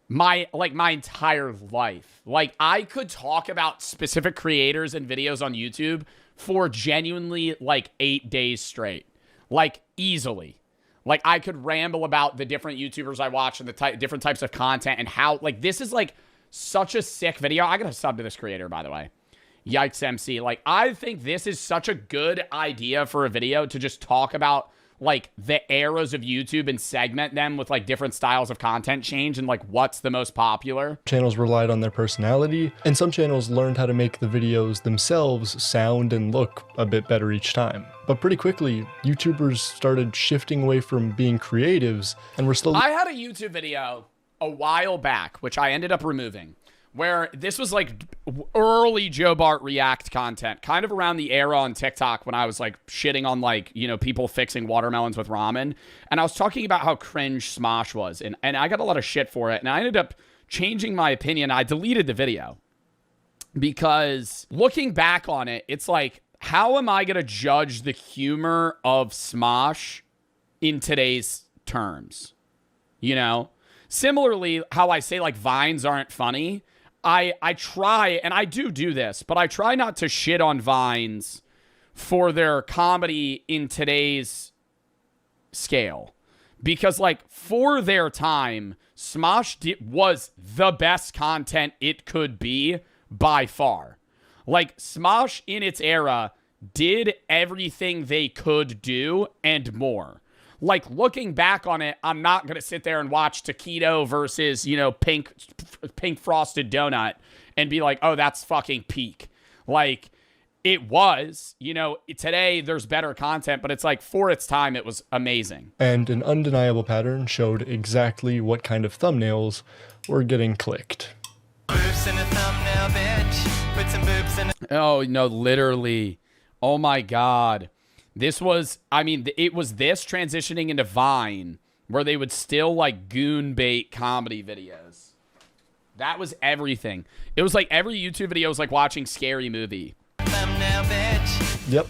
my entire life. Like, I could talk about specific creators and videos on YouTube for genuinely like 8 days straight. Like, easily. Like, I could ramble about the different YouTubers I watch and the different types of content and how, like, this is like such a sick video. I gotta sub to this creator, by the way. Yikes MC. Like, I think this is such a good idea for a video to just talk about like the eras of YouTube and segment them with like different styles of content change and like what's the most popular. Channels relied on their personality, and some channels learned how to make the videos themselves sound and look a bit better each time. But pretty quickly, YouTubers started shifting away from being creatives and were slowly— I had a YouTube video a while back, which I ended up removing, where this was like early Joe Bart React content, kind of around the era on TikTok when I was like shitting on like, you know, people fixing watermelons with ramen. And I was talking about how cringe Smosh was. And I got a lot of shit for it. And I ended up changing my opinion. I deleted the video because looking back on it, it's like, how am I going to judge the humor of Smosh in today's terms? You know? Similarly, how I say like Vines aren't funny, I try, and I do this, but I try not to shit on Vines for their comedy in today's scale. Because, like, for their time, Smosh was the best content it could be by far. Like, Smosh in its era did everything they could do and more. Like, looking back on it, I'm not going to sit there and watch Taquito versus, you know, pink frosted donut and be like, oh, that's fucking peak. Like, it was, you know, today there's better content, but it's like for its time, it was amazing. And an undeniable pattern showed exactly what kind of thumbnails were getting clicked. Boobs in a thumbnail, bitch. Put some boobs in a... Oh, no, literally. Oh, my God. This was, I mean, it was this transitioning into Vine where they would still, like, goon bait comedy videos. That was everything. It was like every YouTube video was like watching Scary Movie. Thumbnail, bitch. Yep.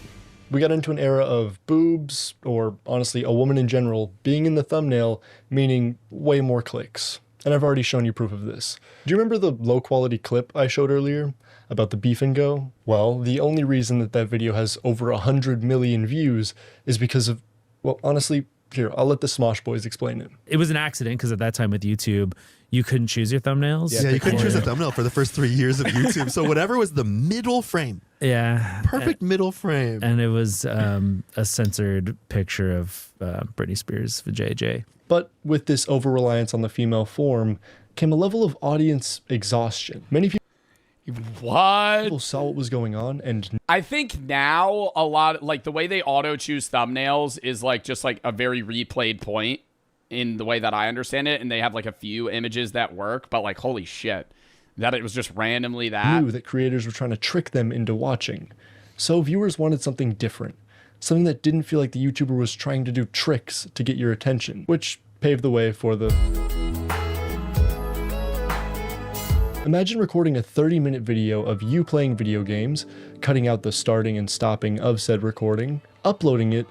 We got into an era of boobs, or honestly, a woman in general, being in the thumbnail, meaning way more clicks. And I've already shown you proof of this. Do you remember the low-quality clip I showed earlier about the beef and go? Well, the only reason that video has over 100 million views is because of, well, honestly, here, I'll let the Smosh Boys explain it. It was an accident because at that time with YouTube, you couldn't choose your thumbnails. Yeah, you couldn't choose a thumbnail for the first 3 years of YouTube. So whatever was the middle frame. Yeah. Perfect middle frame. And it was a censored picture of Britney Spears for JJ. But with this over-reliance on the female form came a level of audience exhaustion. Many people saw what was going on, and I think now a lot, like the way they auto-choose thumbnails is like just like a very replayed point in the way that I understand it, and they have like a few images that work, but like holy shit, that it was just randomly that. Knew that creators were trying to trick them into watching. So viewers wanted something different. Something that didn't feel like the YouTuber was trying to do tricks to get your attention, which paved the way for the... Imagine recording a 30-minute video of you playing video games, cutting out the starting and stopping of said recording, uploading it,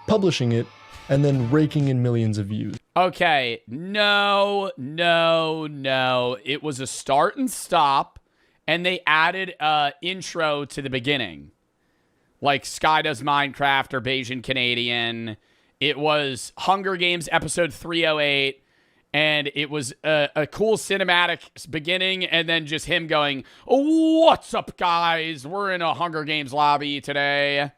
publishing it, and then raking in millions of views. Okay, no. It was a start and stop, and they added an intro to the beginning. Like Sky Does Minecraft or Bayesian Canadian. It was Hunger Games episode 308, and it was a cool cinematic beginning, and then just him going, "What's up, guys? We're in a Hunger Games lobby today."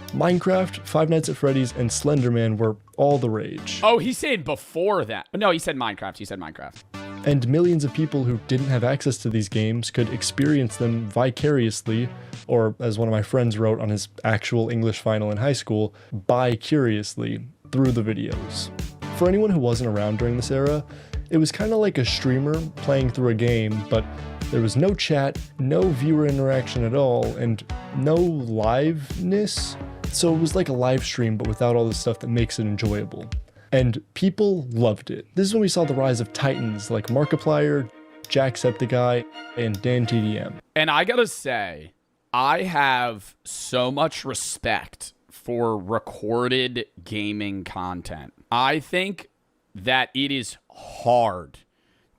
Minecraft, Five Nights at Freddy's, and Slender Man were all the rage. Oh, he said before that. No, he said Minecraft. And millions of people who didn't have access to these games could experience them vicariously, or as one of my friends wrote on his actual English final in high school, bi-curiously through the videos. For anyone who wasn't around during this era, it was kind of like a streamer playing through a game, but there was no chat, no viewer interaction at all, and no liveness. So it was like a live stream, but without all the stuff that makes it enjoyable. And people loved it. This is when we saw the rise of titans like Markiplier, Jacksepticeye, and DanTDM. And I gotta say, I have so much respect for recorded gaming content. I think that it is hard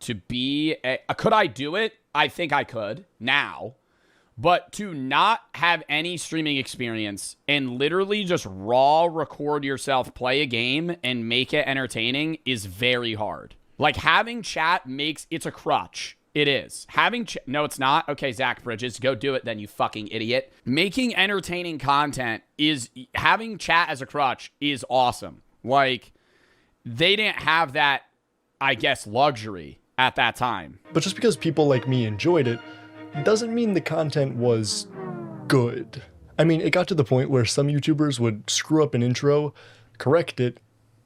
to be could I do it? I think I could now. But to not have any streaming experience and literally just raw record yourself play a game and make it entertaining is very hard. Like having chat it's a crutch. It is. No, it's not. Okay, Zach Bridges, go do it then, you fucking idiot. Making entertaining content having chat as a crutch is awesome. Like, they didn't have that, I guess, luxury at that time. But just because people like me enjoyed it, doesn't mean the content was good. I mean, it got to the point where some YouTubers would screw up an intro, correct it,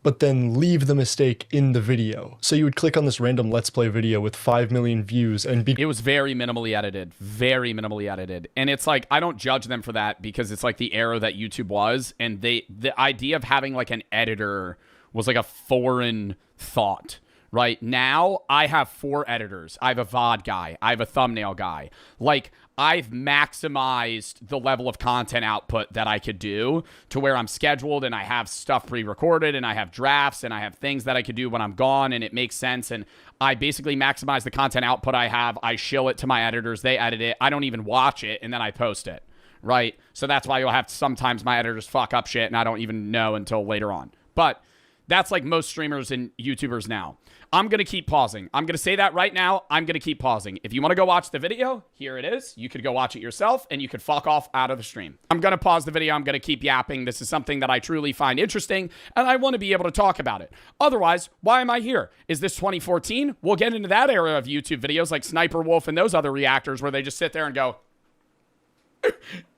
but then leave the mistake in the video. So you would click on this random Let's Play video with 5 million views and it was very minimally edited. And it's like, I don't judge them for that because it's like the era that YouTube was, and the idea of having like an editor was like a foreign thought. Right now, I have 4 editors. I have a VOD guy. I have a thumbnail guy. Like, I've maximized the level of content output that I could do to where I'm scheduled and I have stuff pre-recorded and I have drafts and I have things that I could do when I'm gone and it makes sense. And I basically maximize the content output I have. I shill it to my editors. They edit it. I don't even watch it and then I post it, right? So that's why you'll have sometimes my editors fuck up shit and I don't even know until later on. But that's like most streamers and YouTubers now. I'm going to keep pausing. I'm going to say that right now. I'm going to keep pausing. If you want to go watch the video, here it is. You could go watch it yourself and you could fuck off out of the stream. I'm going to pause the video. I'm going to keep yapping. This is something that I truly find interesting and I want to be able to talk about it. Otherwise, why am I here? Is this 2014? We'll get into that era of YouTube videos like Sniper Wolf and those other reactors where they just sit there and go,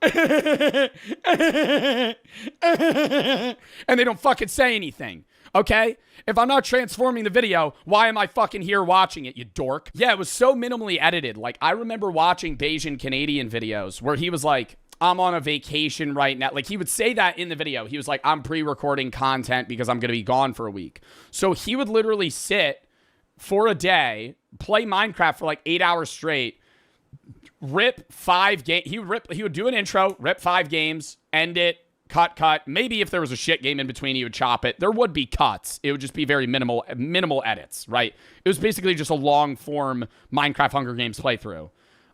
and they don't fucking say anything. Okay? If I'm not transforming the video, why am I fucking here watching it, you dork? Yeah, it was so minimally edited. Like, I remember watching Bayesian Canadian videos where he was like, I'm on a vacation right now. Like, he would say that in the video. He was like, I'm pre-recording content because I'm going to be gone for a week. So he would literally sit for a day, play Minecraft for like 8 hours straight, rip 5 games. He would do an intro, rip 5 games, end it, cut. Maybe if there was a shit game in between, he would chop it. There would be cuts. It would just be very minimal edits, right? It was basically just a long form Minecraft Hunger Games playthrough.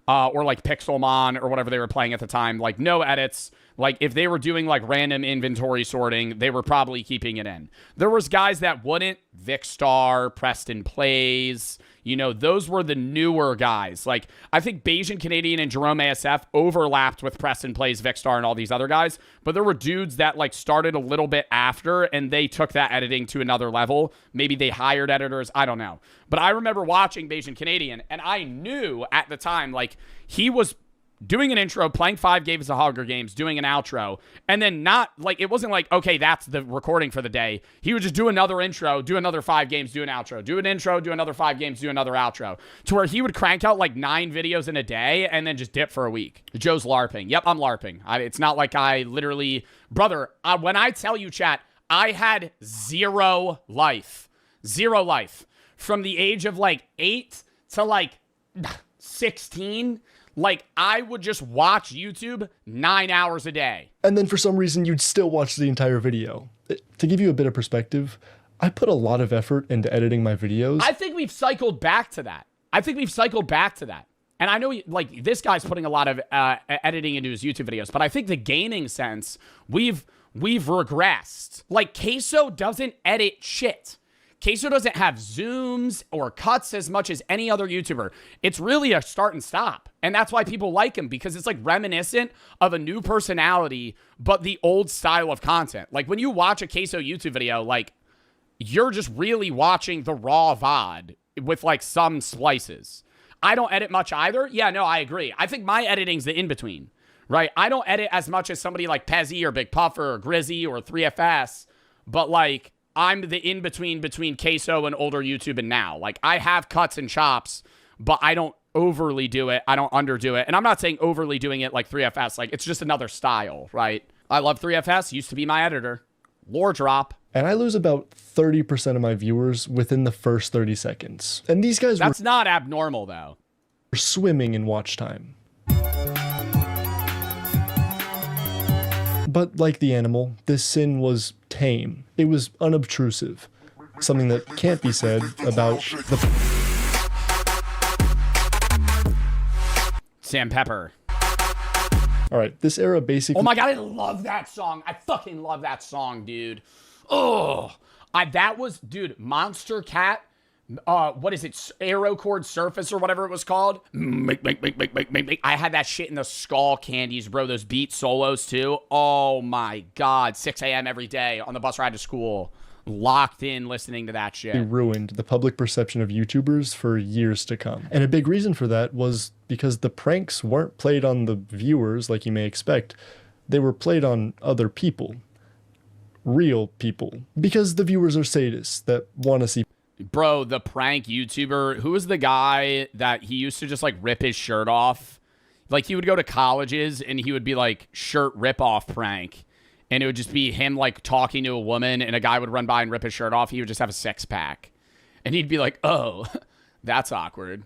Or like Pixelmon or whatever they were playing at the time. Like no edits. Like if they were doing like random inventory sorting, they were probably keeping it in. There was guys that wouldn't. Vicstar, Preston Plays, you know, those were the newer guys. Like I think Bayesian Canadian and Jerome ASF overlapped with Preston Plays, Vicstar, and all these other guys. But there were dudes that like started a little bit after and they took that editing to another level. Maybe they hired editors. I don't know. But I remember watching Bayesian Canadian and I knew at the time, like he was doing an intro, playing 5 games of Hunger Games, doing an outro, and then not, like, it wasn't like, okay, that's the recording for the day. He would just do another intro, do another 5 games, do an outro, do an intro, do another 5 games, do another outro, to where he would crank out, like, 9 videos in a day and then just dip for a week. Joe's LARPing. Yep, I'm LARPing. It's not like I literally, brother, when I tell you, chat, I had 0 life. 0 life. From the age of, like, 8 to, like, 16, like, I would just watch YouTube 9 hours a day. And then for some reason, you'd still watch the entire video. To give you a bit of perspective, I put a lot of effort into editing my videos. I think we've cycled back to that. And I know, like, this guy's putting a lot of editing into his YouTube videos, but I think the gaming sense, we've regressed. Like, Queso doesn't edit shit. Queso doesn't have zooms or cuts as much as any other YouTuber. It's really a start and stop. And that's why people like him, because it's like reminiscent of a new personality, but the old style of content. Like when you watch a Queso YouTube video, like you're just really watching the raw VOD with like some splices. I don't edit much either. Yeah, no, I agree. I think my editing's the in-between, right? I don't edit as much as somebody like Pezzy or Big Puffer or Grizzy or 3FS, but like I'm the in-between between Queso and older YouTube and now. Like, I have cuts and chops, but I don't overly do it. I don't underdo it. And I'm not saying overly doing it like 3FS. Like, it's just another style, right? I love 3FS. Used to be my editor. Lore drop. And I lose about 30% of my viewers within the first 30 seconds. And these guys That's not abnormal, though. Were swimming in watch time. But like the animal, this sin was tame. It was unobtrusive. Something that can't be said about the... Sam Pepper. All right, this era basically... Oh my God, I love that song. I fucking love that song, dude. Oh, that was, dude, Monster Cat. What is it? Arrow Cord Surface or whatever it was called. Make. I had that shit in the skull candies, bro. Those beat solos too. Oh my God. 6 a.m. every day on the bus ride to school. Locked in listening to that shit. It ruined the public perception of YouTubers for years to come. And a big reason for that was because the pranks weren't played on the viewers like you may expect. They were played on other people. Real people. Because the viewers are sadists that want to see... Bro, the prank YouTuber, who was the guy that he used to just like rip his shirt off? Like he would go to colleges and he would be like shirt rip off prank. And it would just be him like talking to a woman and a guy would run by and rip his shirt off. He would just have a 6-pack. And he'd be like, oh, that's awkward.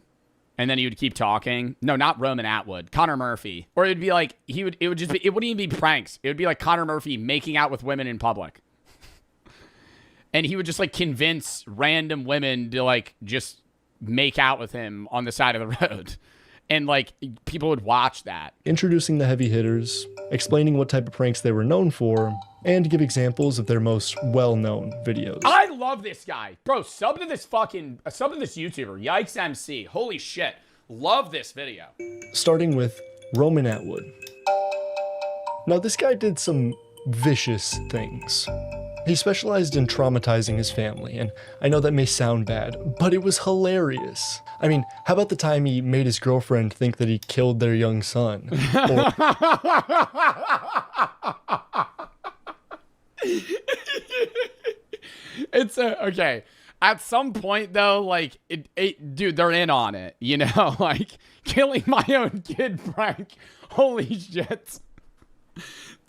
And then he would keep talking. No, not Roman Atwood. Connor Murphy. Or it'd be like, it wouldn't even be pranks. It would be like Connor Murphy making out with women in public. And he would just like convince random women to like just make out with him on the side of the road. And like people would watch that. Introducing the heavy hitters, explaining what type of pranks they were known for, and give examples of their most well-known videos. I love this guy. Bro, sub to this YouTuber. Yikes MC. Holy shit. Love this video. Starting with Roman Atwood. Now this guy did some vicious things. He specialized in traumatizing his family, and I know that may sound bad, but it was hilarious. I mean, how about the time he made his girlfriend think that he killed their young son? Or it's okay. At some point though, like dude, they're in on it, you know, like killing my own kid prank. Holy shit.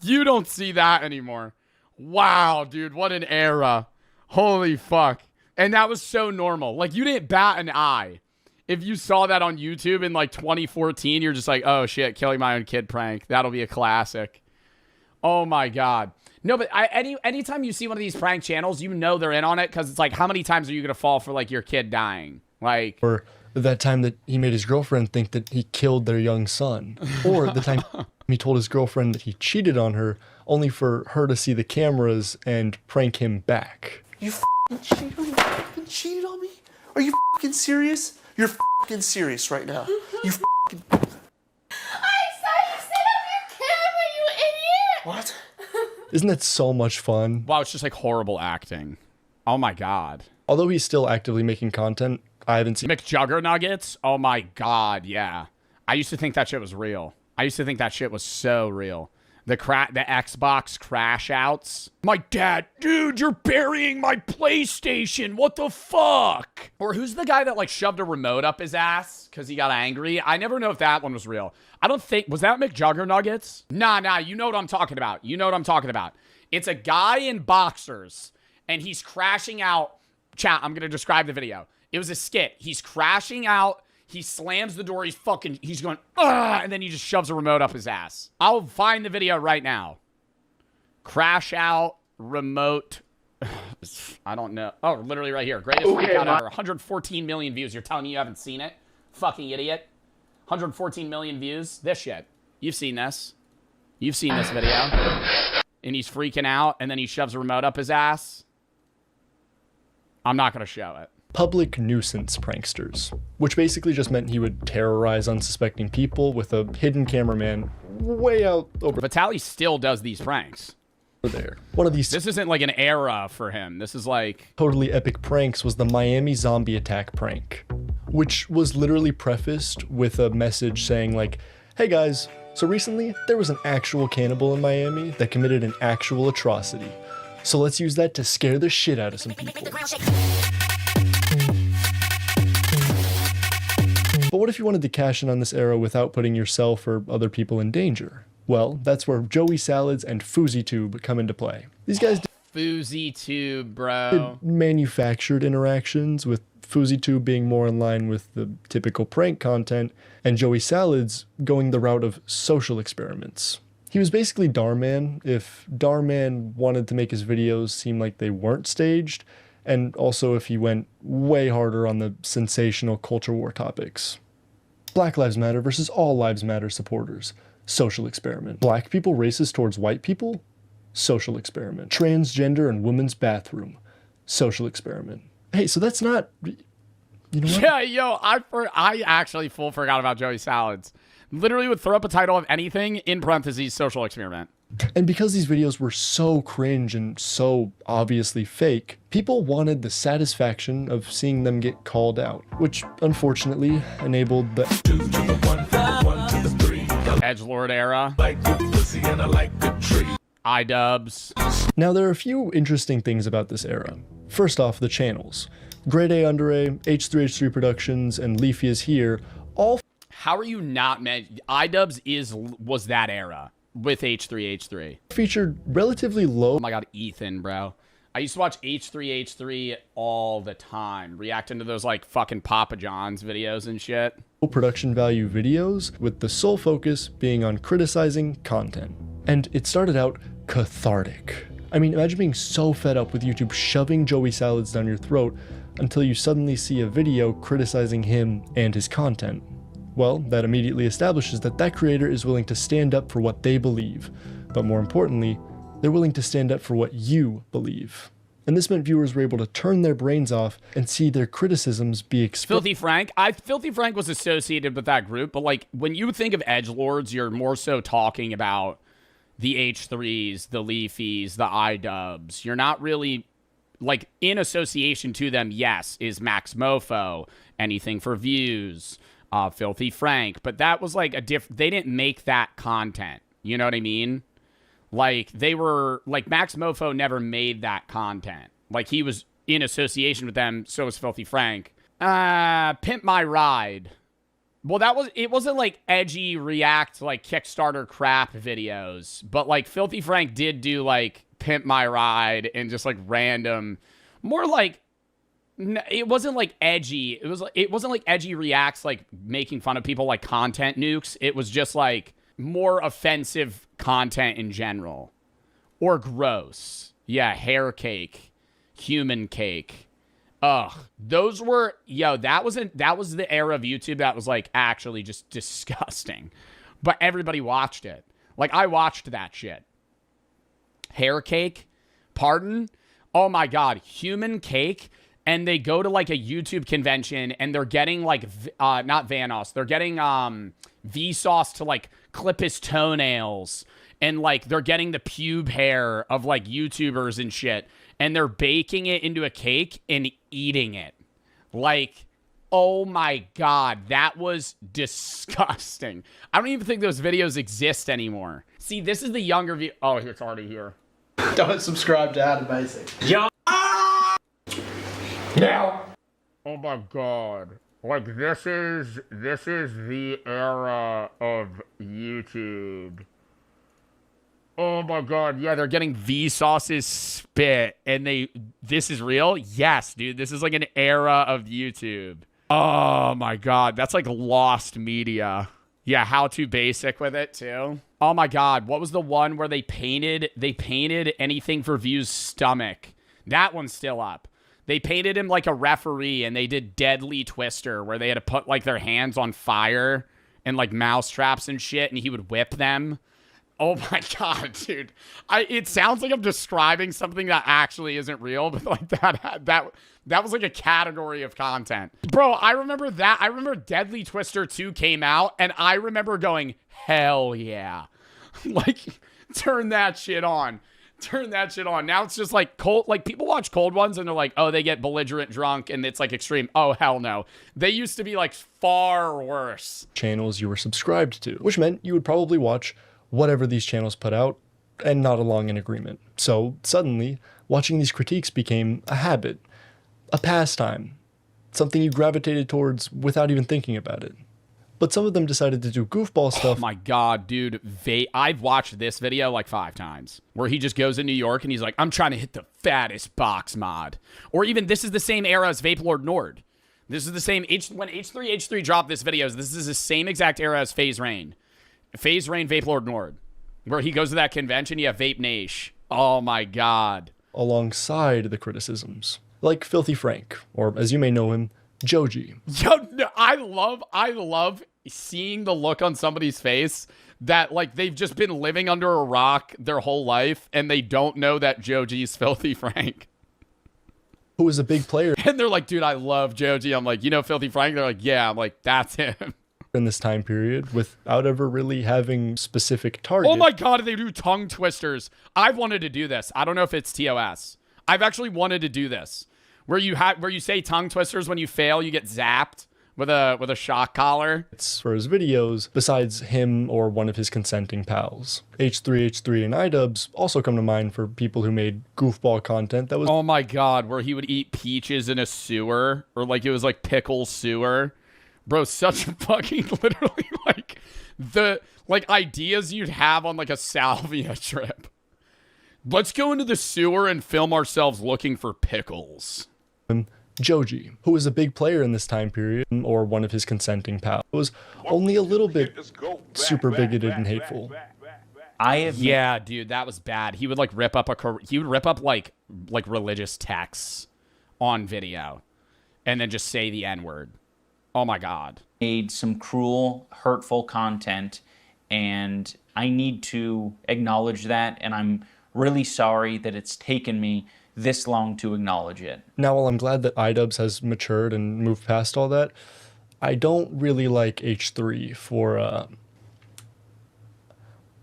You don't see that anymore. Wow, dude, what an era. Holy fuck. And that was so normal. Like you didn't bat an eye. If you saw that on YouTube in like 2014, you're just like, oh shit, killing my own kid prank. That'll be a classic. Oh my God. No, but anytime you see one of these prank channels, you know they're in on it because it's like, how many times are you going to fall for like your kid dying? Like, or that time that he made his girlfriend think that he killed their young son. Or the time he told his girlfriend that he cheated on her only for her to see the cameras and prank him back. You f***ing cheated on me? Are you f***ing serious? You're f***ing serious right now. You f***ing... I saw you sit on your camera, you idiot! What? Isn't that so much fun? Wow, it's just like horrible acting. Oh my God. Although he's still actively making content, I haven't seen McJuggernuggets. Oh my God, yeah. I used to think that shit was real. I used to think that shit was so real. The Xbox crash outs. My dad, dude, you're burying my PlayStation. What the fuck? Or who's the guy that like shoved a remote up his ass because he got angry? I never know if that one was real. I don't think, was that McJuggernuggets? Nah, you know what I'm talking about. You know what I'm talking about. It's a guy in boxers and he's crashing out. Chat, I'm going to describe the video. It was a skit. He's crashing out. He slams the door. He's going, and then he just shoves a remote up his ass. I'll find the video right now. Crash out, remote. I don't know. Oh, literally right here. Greatest freak out ever. 114 million views. You're telling me you haven't seen it? Fucking idiot. 114 million views. This shit. You've seen this. You've seen this video. And he's freaking out, and then he shoves a remote up his ass. I'm not going to show it. Public nuisance pranksters, which basically just meant he would terrorize unsuspecting people with a hidden cameraman way out over. Vitaly still does these pranks. There. One of these. This isn't like an era for him. This is like totally epic pranks was the Miami zombie attack prank, which was literally prefaced with a message saying like, hey guys, so recently there was an actual cannibal in Miami that committed an actual atrocity. So let's use that to scare the shit out of some people. But what if you wanted to cash in on this era without putting yourself or other people in danger? Well, that's where Joey Salads and FouseyTube come into play. These guys FouseyTube, bro. did manufactured interactions, with FouseyTube being more in line with the typical prank content, and Joey Salads going the route of social experiments. He was basically Darman if Darman wanted to make his videos seem like they weren't staged, and also if he went way harder on the sensational culture war topics. Black Lives Matter versus All Lives Matter supporters. Social experiment. Black people racist towards white people? Social experiment. Transgender and women's bathroom? Social experiment. Hey, so that's not... You know what? Yeah, yo, I actually full forgot about Joey Salads. Literally would throw up a title of anything in parentheses social experiment. And because these videos were so cringe and so obviously fake, people wanted the satisfaction of seeing them get called out, which unfortunately enabled the Edgelord era. iDubbbz. Now there are a few interesting things about this era. First off, the channels. Grade A Under A, H3H3 Productions, and Leafy is Here, all... How are you not iDubbbz was that era. With H3H3. Featured relatively low. Oh my God, Ethan, bro. I used to watch H3H3 all the time. Reacting to those like fucking Papa John's videos and shit. production value videos, with the sole focus being on criticizing content. And it started out cathartic. I mean, imagine being so fed up with YouTube shoving Joey salads down your throat until you suddenly see a video criticizing him and his content. Well, that immediately establishes that that creator is willing to stand up for what they believe, but more importantly, they're willing to stand up for what you believe. And this meant viewers were able to turn their brains off and see their criticisms be expressed. Filthy Frank. Filthy Frank was associated with that group, but like when you think of edgelords, you're more so talking about the H3s, the Leafies, the iDubbbz. You're not really like in association to them. Yes, is Max Mofo, Anything for Views, Filthy Frank, but that was like they didn't make that content. You know what I mean? Like, they were, like, Max Mofo never made that content. Like, he was in association with them, so was Filthy Frank. Pimp My Ride. Well, it wasn't, like, edgy React, like, Kickstarter crap videos. But, like, Filthy Frank did do, like, Pimp My Ride and just, like, random, more like, it wasn't, like, edgy. It wasn't, like, edgy Reacts, like, making fun of people, like, content nukes. It was just, like, more offensive content in general. Or gross. Yeah, hair cake. Human cake. Ugh. Those were... Yo, that was the era of YouTube that was, like, actually just disgusting. But everybody watched it. Like, I watched that shit. Hair cake? Pardon? Oh my god. Human cake? And they go to, like, a YouTube convention, and they're getting, like... not Vanoss. They're getting, Vsauce to, like, clip his toenails, and like they're getting the pube hair of like YouTubers and shit, and they're baking it into a cake and eating it. Like, oh my god, that was disgusting. I don't even think those videos exist anymore. See, this is the younger view. Oh, it's already here. Don't subscribe to Adam Basic. Yo. Now. Oh my god. Like, this is the era of YouTube. Oh my god, yeah, they're getting Vsauce's spit, and this is real? Yes, dude, this is like an era of YouTube. Oh my god, that's like lost media. Yeah, How To Basic with it, too. Oh my god, what was the one where they painted Anything for Views' stomach? That one's still up. They painted him like a referee, and they did Deadly Twister, where they had to put, like, their hands on fire and, like, mouse traps and shit, and he would whip them. Oh, my God, dude. It sounds like I'm describing something that actually isn't real, but, like, that was, like, a category of content. Bro, I remember that. I remember Deadly Twister 2 came out, and I remember going, hell yeah. Like, turn that shit on. Turn that shit on. Now it's just like cold. Like, people watch cold ones and they're like, oh, they get belligerent drunk and it's like extreme. Oh, hell no. They used to be like far worse. Channels you were subscribed to, which meant you would probably watch whatever these channels put out and nod along in agreement. So suddenly, watching these critiques became a habit, a pastime, something you gravitated towards without even thinking about it. But some of them decided to do goofball stuff. Oh my god, dude. I've watched this video like 5 times. Where he just goes in New York and he's like, I'm trying to hit the fattest box mod. Or even, this is the same era as Vape Lord Nord. This is the same, when H3 dropped this video, this is the same exact era as FaZe Rain. FaZe Rain, Vape Lord Nord. Where he goes to that convention, you have Vape Nash. Oh my god. Alongside the criticisms. Like Filthy Frank, or as you may know him, Joji. Yo, no, I love seeing the look on somebody's face that, like, they've just been living under a rock their whole life and they don't know that Joji's Filthy Frank. Who is a big player. And they're like, dude, I love Joji. I'm like, you know Filthy Frank? They're like, yeah. I'm like, that's him. In this time period without ever really having specific targets. Oh my god, they do tongue twisters. I've wanted to do this. I don't know if it's TOS. I've actually wanted to do this. Where you say tongue twisters when you fail, you get zapped with a shock collar. It's for his videos, besides him or one of his consenting pals. H3, and iDubbbz also come to mind for people who made goofball content that was... Oh my god, where he would eat peaches in a sewer, or like it was like pickle sewer. Bro, such a fucking, literally, like, the, like, ideas you'd have on, like, a salvia trip. Let's go into the sewer and film ourselves looking for pickles. Joji, who was a big player in this time period, or one of his consenting pals, was only a little bit super bigoted and hateful. Yeah, dude, that was bad. He would like rip up like religious texts on video and then just say the N-word. Oh my God. Made some cruel, hurtful content, and I need to acknowledge that, and I'm really sorry that it's taken me this long to acknowledge it. Now, while I'm glad that iDubbbz has matured and moved past all that, I don't really like H3 for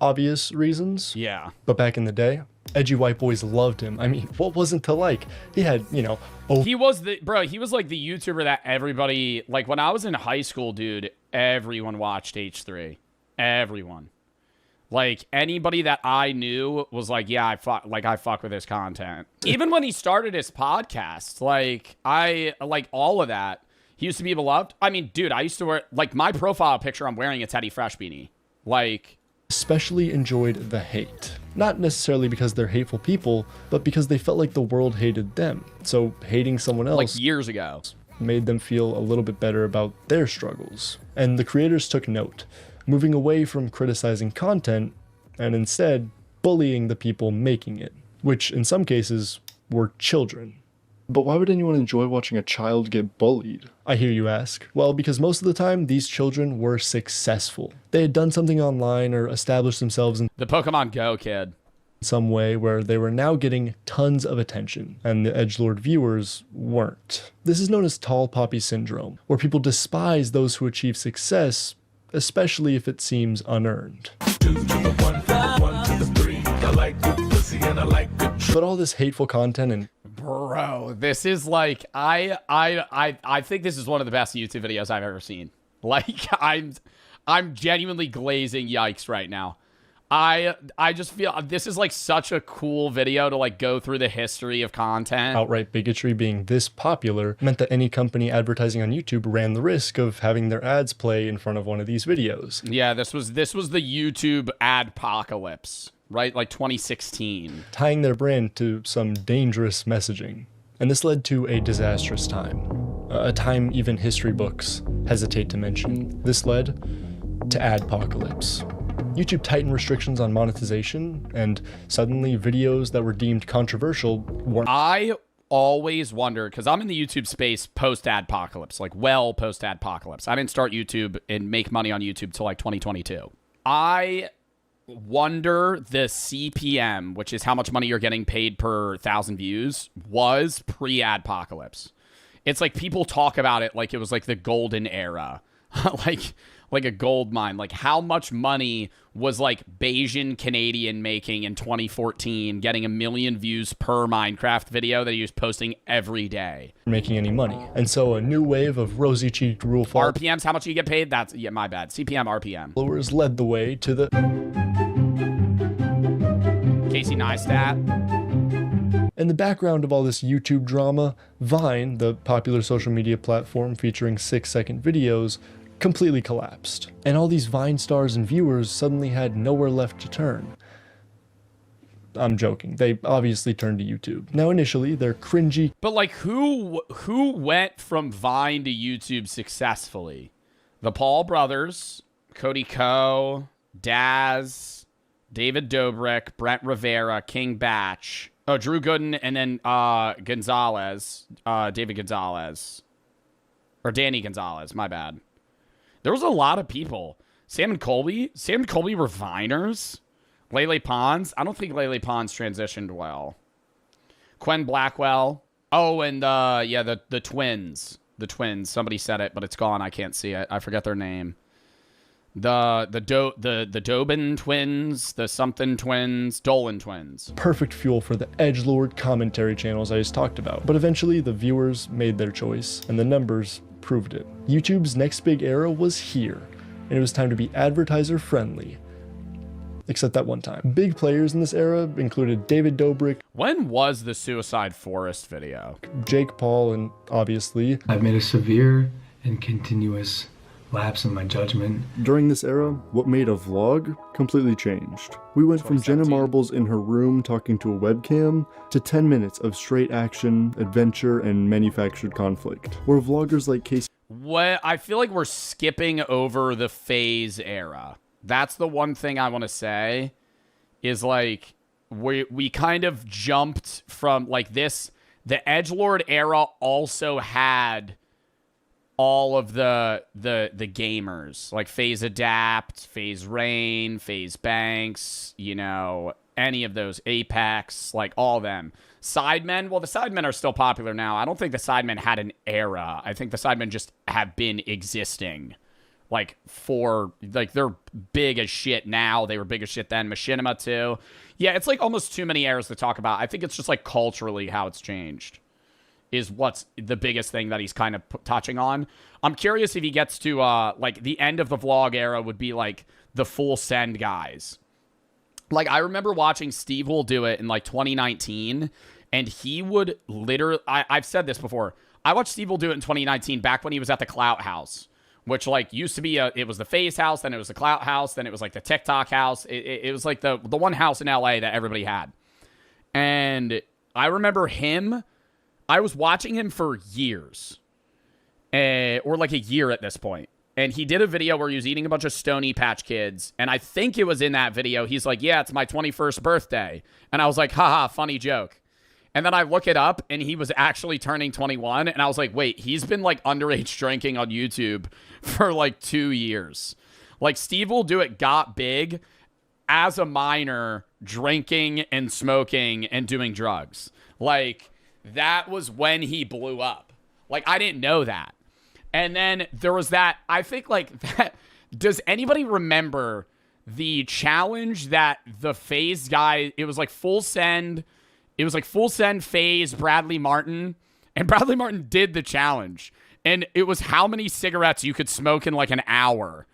obvious reasons. Yeah. But back in the day, edgy white boys loved him. I mean, what wasn't to like? He had, He was like the YouTuber that everybody, like when I was in high school, dude, everyone watched H3. Everyone. Like anybody that I knew was like, yeah, I fuck with his content. Even when he started his podcast, I like all of that. He used to be beloved. I mean, dude, I used to wear, like, my profile picture I'm wearing a Teddy Fresh beanie. Like, especially enjoyed the hate. Not necessarily because they're hateful people, but because they felt like the world hated them. So hating someone else, like years ago, made them feel a little bit better about their struggles. And the creators took note, moving away from criticizing content and instead bullying the people making it, which in some cases were children. But why would anyone enjoy watching a child get bullied? I hear you ask. Well, because most of the time, these children were successful. They had done something online or established themselves in the Pokemon Go kid some way where they were now getting tons of attention, and the edgelord viewers weren't. This is known as tall poppy syndrome, where people despise those who achieve success, especially if it seems unearned. But all this hateful content and bro, this is like I think this is one of the best YouTube videos I've ever seen. Like I'm genuinely glazing yikes right now. I just feel this is like such a cool video to like go through the history of content. Outright bigotry being this popular meant that any company advertising on YouTube ran the risk of having their ads play in front of one of these videos. Yeah, this was the YouTube adpocalypse, right? Like 2016. Tying their brand to some dangerous messaging. And this led to a disastrous time. A time even history books hesitate to mention. This led to adpocalypse. YouTube tightened restrictions on monetization, and suddenly videos that were deemed controversial weren't. I always wonder, because I'm in the YouTube space post-adpocalypse, like well post-adpocalypse. I didn't start YouTube and make money on YouTube till like 2022. I wonder the CPM, which is how much money you're getting paid per 1,000 views, was pre-adpocalypse. It's like people talk about it like it was like the golden era. like a gold mine. Like how much money was like Bayesian Canadian making in 2014, getting 1 million views per Minecraft video that he was posting every day. Making any money. And so a new wave of rosy-cheeked rule RPMs, how much you get paid? That's, yeah, my bad. CPM, RPM. Followers led the way to the Casey Neistat. In the background of all this YouTube drama, Vine, the popular social media platform featuring 6-second videos, completely collapsed. And all these Vine stars and viewers suddenly had nowhere left to turn. I'm joking. They obviously turned to YouTube. Now, initially, they're cringy. But like, who went from Vine to YouTube successfully? The Paul brothers, Cody Ko, Daz, David Dobrik, Brent Rivera, King Batch. Oh, Drew Gooden, and then Gonzalez, David Gonzalez. Or Danny Gonzalez, my bad. There was a lot of people. Sam and Colby were Viners. Lele Pons. I don't think Lele Pons transitioned well. Quen Blackwell. Oh, and the twins. The twins. Somebody said it, but it's gone. I can't see it. I forget their name. The Dobin twins, the something twins, Dolan twins. Perfect fuel for the edgelord commentary channels I just talked about. But eventually the viewers made their choice, and the numbers proved it. YouTube's next big era was here, and it was time to be advertiser friendly. Except that one time. Big players in this era included David Dobrik. When was the Suicide Forest video? Jake Paul, and obviously, I've made a severe and continuous lapse in my judgment. During this era, what made a vlog completely changed. We went from Jenna Marbles in her room talking to a webcam to 10 minutes of straight action, adventure, and manufactured conflict, where vloggers like Casey... What I feel like we're skipping over the phase era. That's the one thing I want to say is like we kind of jumped from like this. The edgelord era also had all of the gamers like FaZe Adapt, FaZe Rain, FaZe Banks, you know, any of those, Apex, like all of them. Sidemen, well, the Sidemen are still popular now. I don't think the Sidemen had an era. I think the Sidemen just have been existing. Like, they're big as shit now. They were big as shit then. Machinima, too. Yeah, it's like almost too many eras to talk about. I think it's just like culturally how it's changed is what's the biggest thing that he's kind of touching on. I'm curious if he gets to, like, the end of the vlog era would be, like, the full send guys. Like, I remember watching Steve will do it in, like, 2019, and he would literally... I've said this before. I watched Steve will do it in 2019 back when he was at the Clout House, which, like, used to be it was the FaZe house, then it was the Clout House, then it was, like, the TikTok house. It was, like, the one house in LA that everybody had. And I remember him... I was watching him for years, or like a year at this point. And he did a video where he was eating a bunch of Stony Patch Kids. And I think it was in that video. He's like, yeah, it's my 21st birthday. And I was like, haha, funny joke. And then I look it up and he was actually turning 21. And I was like, wait, he's been like underage drinking on YouTube for like 2 years. Like Steve will do it got big as a minor drinking and smoking and doing drugs. Like... that was when he blew up. Like, I didn't know that. And then there was that, I think, like, that. Does anybody remember the challenge that the FaZe guy, it was like full send, FaZe, Bradley Martin, and Bradley Martin did the challenge. And it was how many cigarettes you could smoke in like an hour.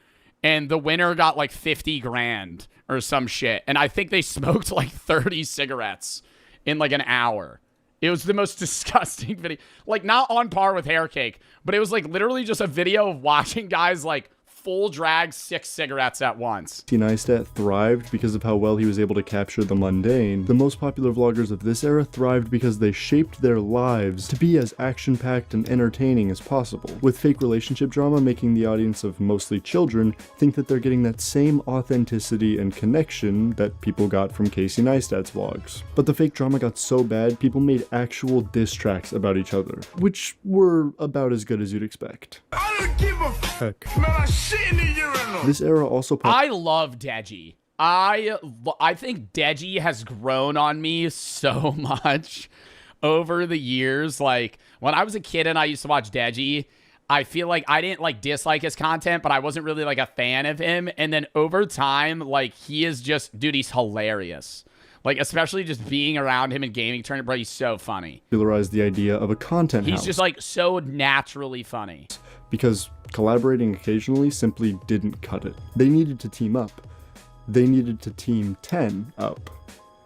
And the winner got like 50 grand or some shit. And I think they smoked like 30 cigarettes in like an hour. It was the most disgusting video. Like, not on par with Hair Cake, but it was, like, literally just a video of watching guys, like, full drag 6 cigarettes at once. Neistat thrived because of how well he was able to capture the mundane. The most popular vloggers of this era thrived because they shaped their lives to be as action-packed and entertaining as possible, with fake relationship drama making the audience of mostly children think that they're getting that same authenticity and connection that people got from Casey Neistat's vlogs. But the fake drama got so bad, people made actual diss tracks about each other, which were about as good as you'd expect. I don't give a Heck. man, I shit in the urinal. This era also... I love Deji. I think Deji has grown on me so much over the years. Like, when I was a kid and I used to watch Deji, I feel like I didn't, like, dislike his content, but I wasn't really, like, a fan of him. And then over time, like, he is just... dude, he's hilarious. Like, especially just being around him in gaming tournament, bro, he's so funny. Popularized the idea of a content house. He's just, like, so naturally funny. Because collaborating occasionally simply didn't cut it. They needed to team up. They needed to team 10 up.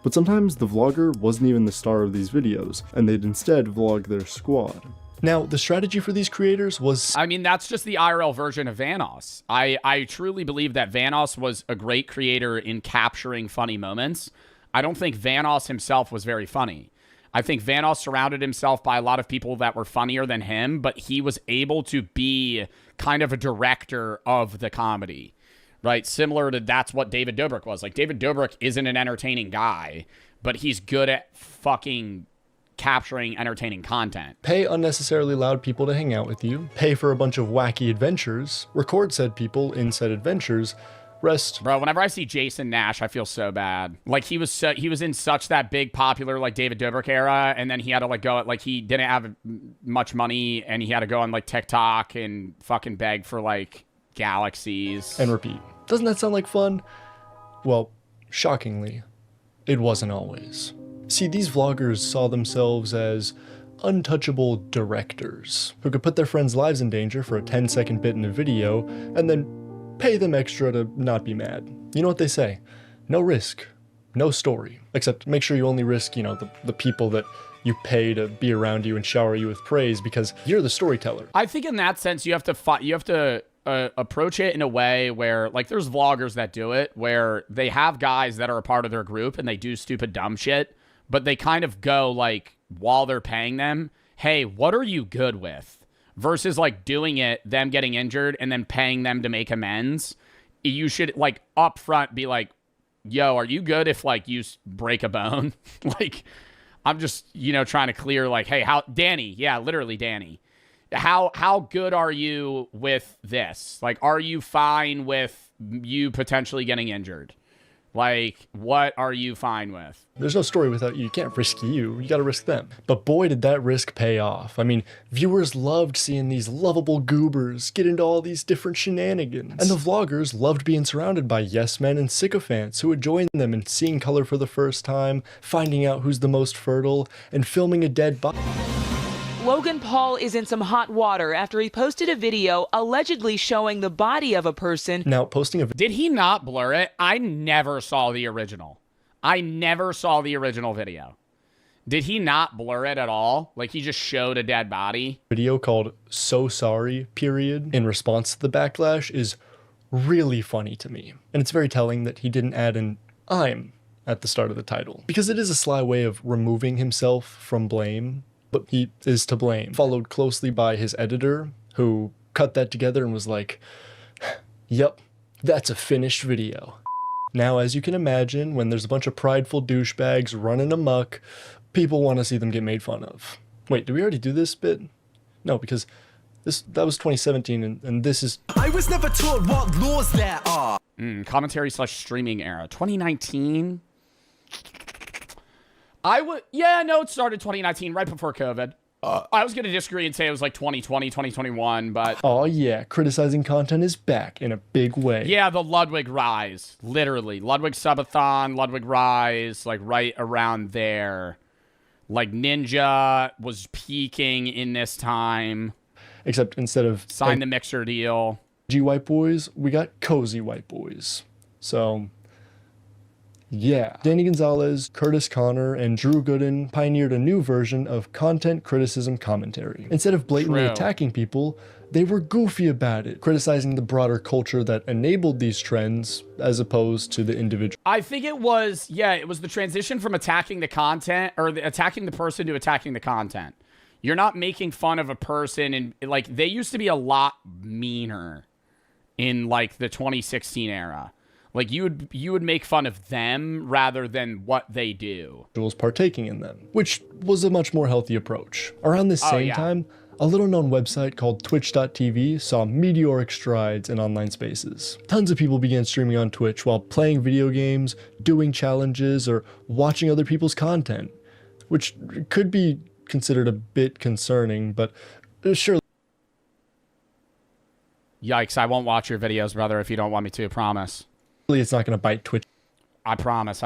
But sometimes the vlogger wasn't even the star of these videos, and they'd instead vlog their squad. Now, the strategy for these creators was... I mean, that's just the IRL version of Vanoss. I truly believe that Vanoss was a great creator in capturing funny moments. I don't think Vanoss himself was very funny. I think Vanoss surrounded himself by a lot of people that were funnier than him, but he was able to be kind of a director of the comedy, right? Similar to that's what David Dobrik was. Like, David Dobrik isn't an entertaining guy, but he's good at fucking capturing entertaining content. Pay unnecessarily loud people to hang out with you, pay for a bunch of wacky adventures, record said people in said adventures, rest. Bro, whenever I see Jason Nash, I feel so bad. Like, he was in such that big popular like David Dobrik era, and then he had to like go, like, he didn't have much money and he had to go on like TikTok and fucking beg for like galaxies and repeat. Doesn't that sound like fun? Well, shockingly, it wasn't always. See, these vloggers saw themselves as untouchable directors who could put their friends' lives in danger for a 10-second bit in a video and then pay them extra to not be mad. You know what they say? No risk, no story. Except make sure you only risk, you know, the people that you pay to be around you and shower you with praise because you're the storyteller. I think in that sense, you have to approach it in a way where, like, there's vloggers that do it where they have guys that are a part of their group and they do stupid dumb shit, but they kind of go, like, while they're paying them, hey, what are you good with? Versus, like, doing it, them getting injured, and then paying them to make amends. You should, like, up front be like, yo, are you good if, like, you break a bone? Like, I'm just, you know, trying to clear, like, hey, Danny, yeah, literally Danny. How good are you with this? Like, are you fine with you potentially getting injured? Like, what are you fine with? There's no story without you. You can't risk you. You got to risk them. But boy, did that risk pay off. I mean, viewers loved seeing these lovable goobers get into all these different shenanigans. And the vloggers loved being surrounded by yes men and sycophants who would join them in seeing color for the first time, finding out who's the most fertile, and filming a dead body. Logan Paul is in some hot water after he posted a video allegedly showing the body of a person. Now, posting a Did he not blur it? I never saw the original. I never saw the original video. Did he not blur it at all? Like, he just showed a dead body? Video called So Sorry, period, in response to the backlash is really funny to me. And it's very telling that he didn't add an I'm at the start of the title, because it is a sly way of removing himself from blame. But he is to blame. Followed closely by his editor, who cut that together and was like, yep, that's a finished video. Now, as you can imagine, when there's a bunch of prideful douchebags running amok, people want to see them get made fun of. Wait, did we already do this bit? No, because that was 2017, and this is... I was never taught what laws there are. Commentary / streaming era. 2019? It started 2019, right before COVID. I was going to disagree and say it was like 2020, 2021, but... Oh yeah, criticizing content is back in a big way. Yeah, the Ludwig Rise, literally. Ludwig Subathon, Ludwig Rise, like right around there. Like Ninja was peaking in this time. Except instead of... Signed the Mixer deal. G White Boys, we got Cozy White Boys. So... yeah. Danny Gonzalez, Curtis Connor, and Drew Gooden pioneered a new version of content criticism commentary. Instead of blatantly attacking people, they were goofy about it, criticizing the broader culture that enabled these trends as opposed to the individual. I think it was the transition from attacking the content or attacking the person to attacking the content. You're not making fun of a person, and like they used to be a lot meaner in like the 2016 era. Like, you would make fun of them rather than what they do. Partaking in them, which was a much more healthy approach. Around this same time, a little-known website called Twitch.tv saw meteoric strides in online spaces. Tons of people began streaming on Twitch while playing video games, doing challenges, or watching other people's content, which could be considered a bit concerning, but sure. Yikes, I won't watch your videos, brother, if you don't want me to, promise. It's not going to bite Twitch. I promise.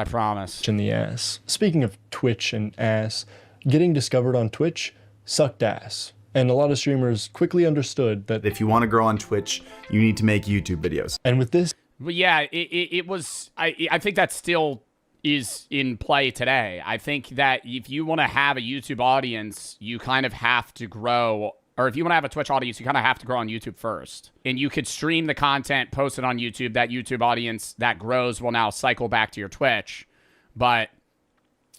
In the ass. Speaking of Twitch and ass, getting discovered on Twitch sucked ass. And a lot of streamers quickly understood that if you want to grow on Twitch, you need to make YouTube videos. And with this... But yeah, it was... I think that still is in play today. I think that if you want to have a YouTube audience, you kind of have to grow... Or if you want to have a Twitch audience, you kind of have to grow on YouTube first. And you could stream the content, post it on YouTube. That YouTube audience that grows will now cycle back to your Twitch. But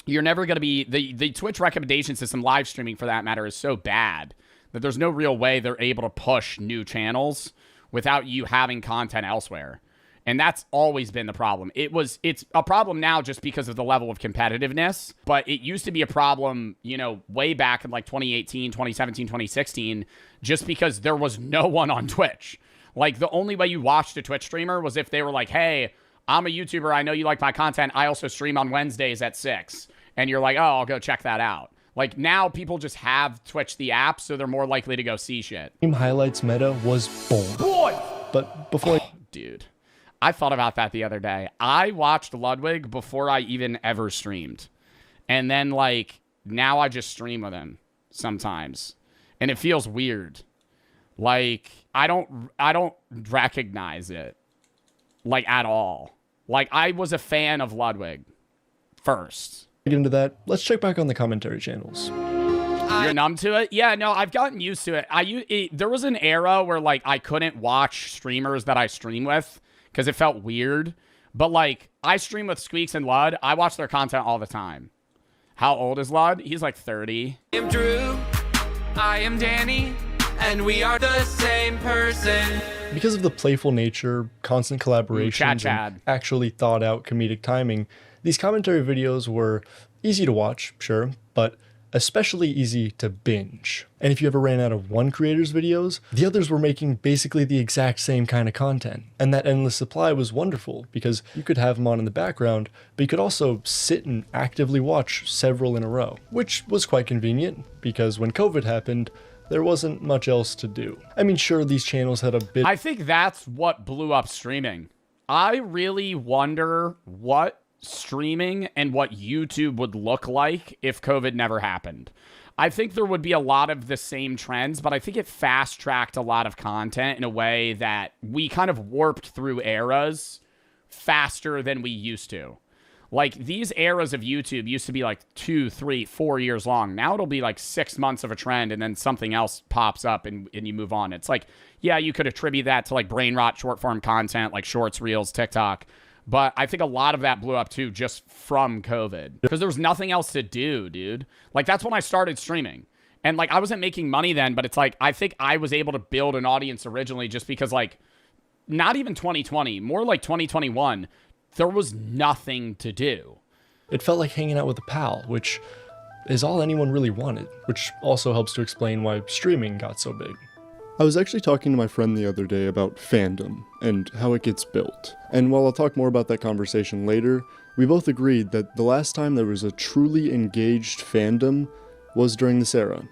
you're never going to be... The Twitch recommendation system, live streaming for that matter, is so bad that there's no real way they're able to push new channels without you having content elsewhere. And that's always been the problem. It's a problem now just because of the level of competitiveness, but it used to be a problem, you know, way back in like 2018, 2017, 2016, just because there was no one on Twitch. Like, the only way you watched a Twitch streamer was if they were like, hey, I'm a YouTuber, I know you like my content, I also stream on Wednesdays at 6. And you're like, oh, I'll go check that out. Like, now people just have Twitch the app, so they're more likely to go see shit. Highlights meta was born. Boy! But before... Dude. I thought about that the other day. I watched Ludwig before I even ever streamed. And then, like, now I just stream with him sometimes. And it feels weird. Like, I don't recognize it. Like, at all. Like, I was a fan of Ludwig first. Get into that, let's check back on the commentary channels. You're numb to it? Yeah, no, I've gotten used to it. There was an era where, like, I couldn't watch streamers that I stream with because it felt weird. But, like, I stream with Squeaks and Lud. I watch their content all the time. How old is Lud? He's like 30. I am Drew. I am Danny. And we are the same person. Because of the playful nature, constant collaborations, and actually thought out comedic timing, these commentary videos were easy to watch, sure, but especially easy to binge. And if you ever ran out of one creator's videos, the others were making basically the exact same kind of content. And that endless supply was wonderful because you could have them on in the background, but you could also sit and actively watch several in a row, which was quite convenient because when COVID happened, there wasn't much else to do. I mean, sure, these channels had a bit... I think that's what blew up streaming. I really wonder what streaming and what YouTube would look like if COVID never happened. I think there would be a lot of the same trends, but I think it fast-tracked a lot of content in a way that we kind of warped through eras faster than we used to. Like, these eras of YouTube used to be like 2, 3, 4 years long. Now it'll be like 6 months of a trend and then something else pops up and you move on. It's like, yeah, you could attribute that to like brain rot, short form content, like shorts, reels, TikTok. But I think a lot of that blew up too just from COVID because there was nothing else to do, dude. Like, that's when I started streaming. And like, I wasn't making money then, but it's like, I think I was able to build an audience originally just because, like, not even 2020, more like 2021, there was nothing to do. It felt like hanging out with a pal, which is all anyone really wanted, which also helps to explain why streaming got so big. I was actually talking to my friend the other day about fandom and how it gets built. And while I'll talk more about that conversation later, we both agreed that the last time there was a truly engaged fandom was during this era,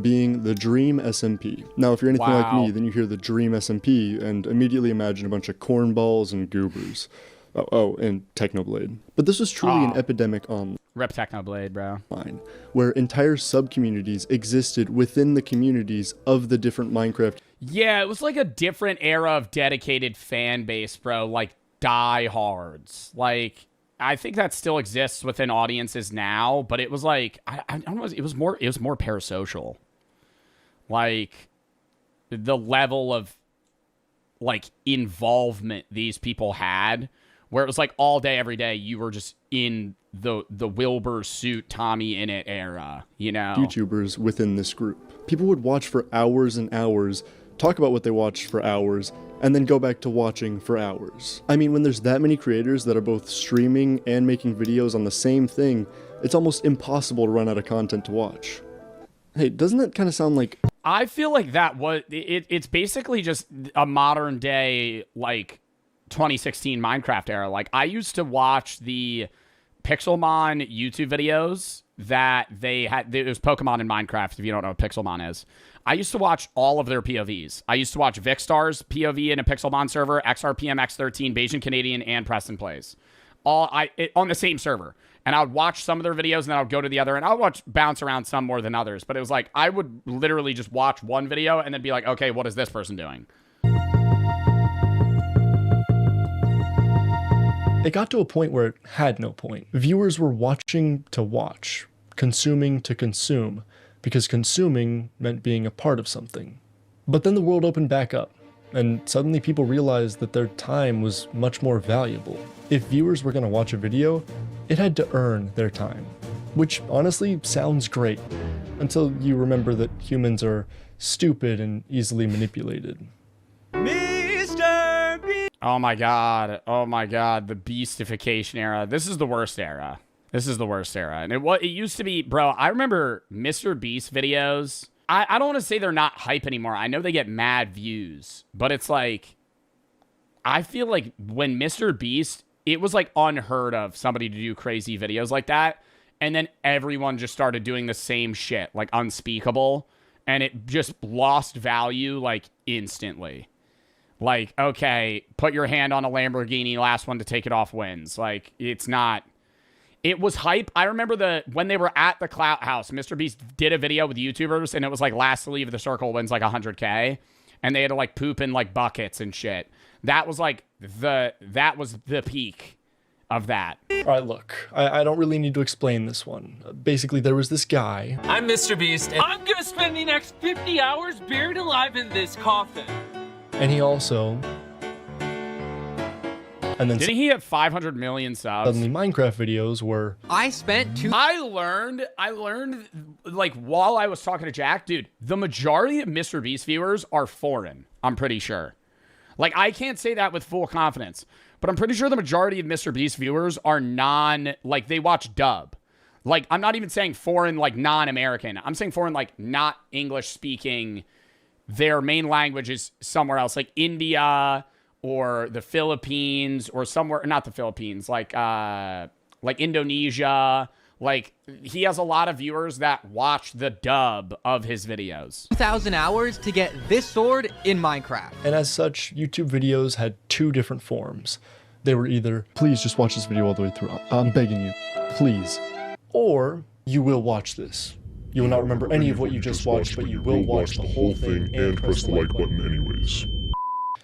being the Dream SMP. Now, if you're anything like me, then you hear the Dream SMP and immediately imagine a bunch of cornballs and goobers. Oh, and Technoblade. But this was truly an epidemic online. Rep Technoblade, bro. Where entire sub-communities existed within the communities of the different Minecraft. Yeah, it was like a different era of dedicated fan base, bro. Like, diehards. Like, I think that still exists within audiences now, but it was like, I don't know, it was more parasocial. Like, the level of, like, involvement these people had, where it was like all day, every day, you were just in the Wilbur suit, Tommy in it era, you know? YouTubers within this group. People would watch for hours and hours, talk about what they watched for hours, and then go back to watching for hours. I mean, when there's that many creators that are both streaming and making videos on the same thing, it's almost impossible to run out of content to watch. Hey, doesn't that kind of sound like... I feel like that was... It's basically just a modern day, like, 2016 Minecraft era. Like, I used to watch the Pixelmon YouTube videos that they had. It was Pokemon in Minecraft, if you don't know what Pixelmon is. I used to watch all of their POVs. I used to watch Vicstar's POV in a Pixelmon server, XRPM X13, Bayesian Canadian, and Preston Plays. On the same server. And I would watch some of their videos, and then I would go to the other, and I would watch bounce around some more than others. But it was like, I would literally just watch one video and then be like, okay, what is this person doing? It got to a point where it had no point. Viewers were watching to watch, consuming to consume, because consuming meant being a part of something. But then the world opened back up, and suddenly people realized that their time was much more valuable. If viewers were going to watch a video, it had to earn their time, which honestly sounds great, until you remember that humans are stupid and easily manipulated. Oh my god. Oh my god. The beastification era. This is the worst era. This is the worst era. And it used to be, bro, I remember Mr. Beast videos. I don't want to say they're not hype anymore. I know they get mad views, but it's like, I feel like when Mr. Beast, it was like unheard of somebody to do crazy videos like that. And then everyone just started doing the same shit, like unspeakable. And it just lost value like instantly. Like, okay, put your hand on a Lamborghini, last one to take it off wins. Like, it's not... It was hype. I remember when they were at the Clout House, Mr. Beast did a video with YouTubers, and it was like, last to leave the circle wins like 100K. And they had to, like, poop in, like, buckets and shit. That was, like, that was the peak. of that. All right, look, I don't really need to explain this one. Basically, there was this guy. I'm Mr. Beast, and I'm gonna spend the next 50 hours buried alive in this coffin. And he also... And then Didn't he have 500 million subs? suddenly Minecraft videos were... I learned, like, while I was talking to Jack, dude, the majority of Mr. Beast viewers are foreign, I'm pretty sure. Like, I can't say that with full confidence, but I'm pretty sure the majority of Mr. Beast viewers are like, they watch dub. Like, I'm not even saying foreign, like, non-American. I'm saying foreign, like, not English-speaking. Their main language is somewhere else, like India or the Philippines or somewhere, not the Philippines, like Indonesia. Like, he has a lot of viewers that watch the dub of his videos. 2,000 hours to get this sword in Minecraft. And as such, YouTube videos had two different forms. They were either, please just watch this video all the way through. I'm begging you, please. Or, you will watch this. You will not remember any of what you just watched, but you will watch the whole thing and press the like button anyways.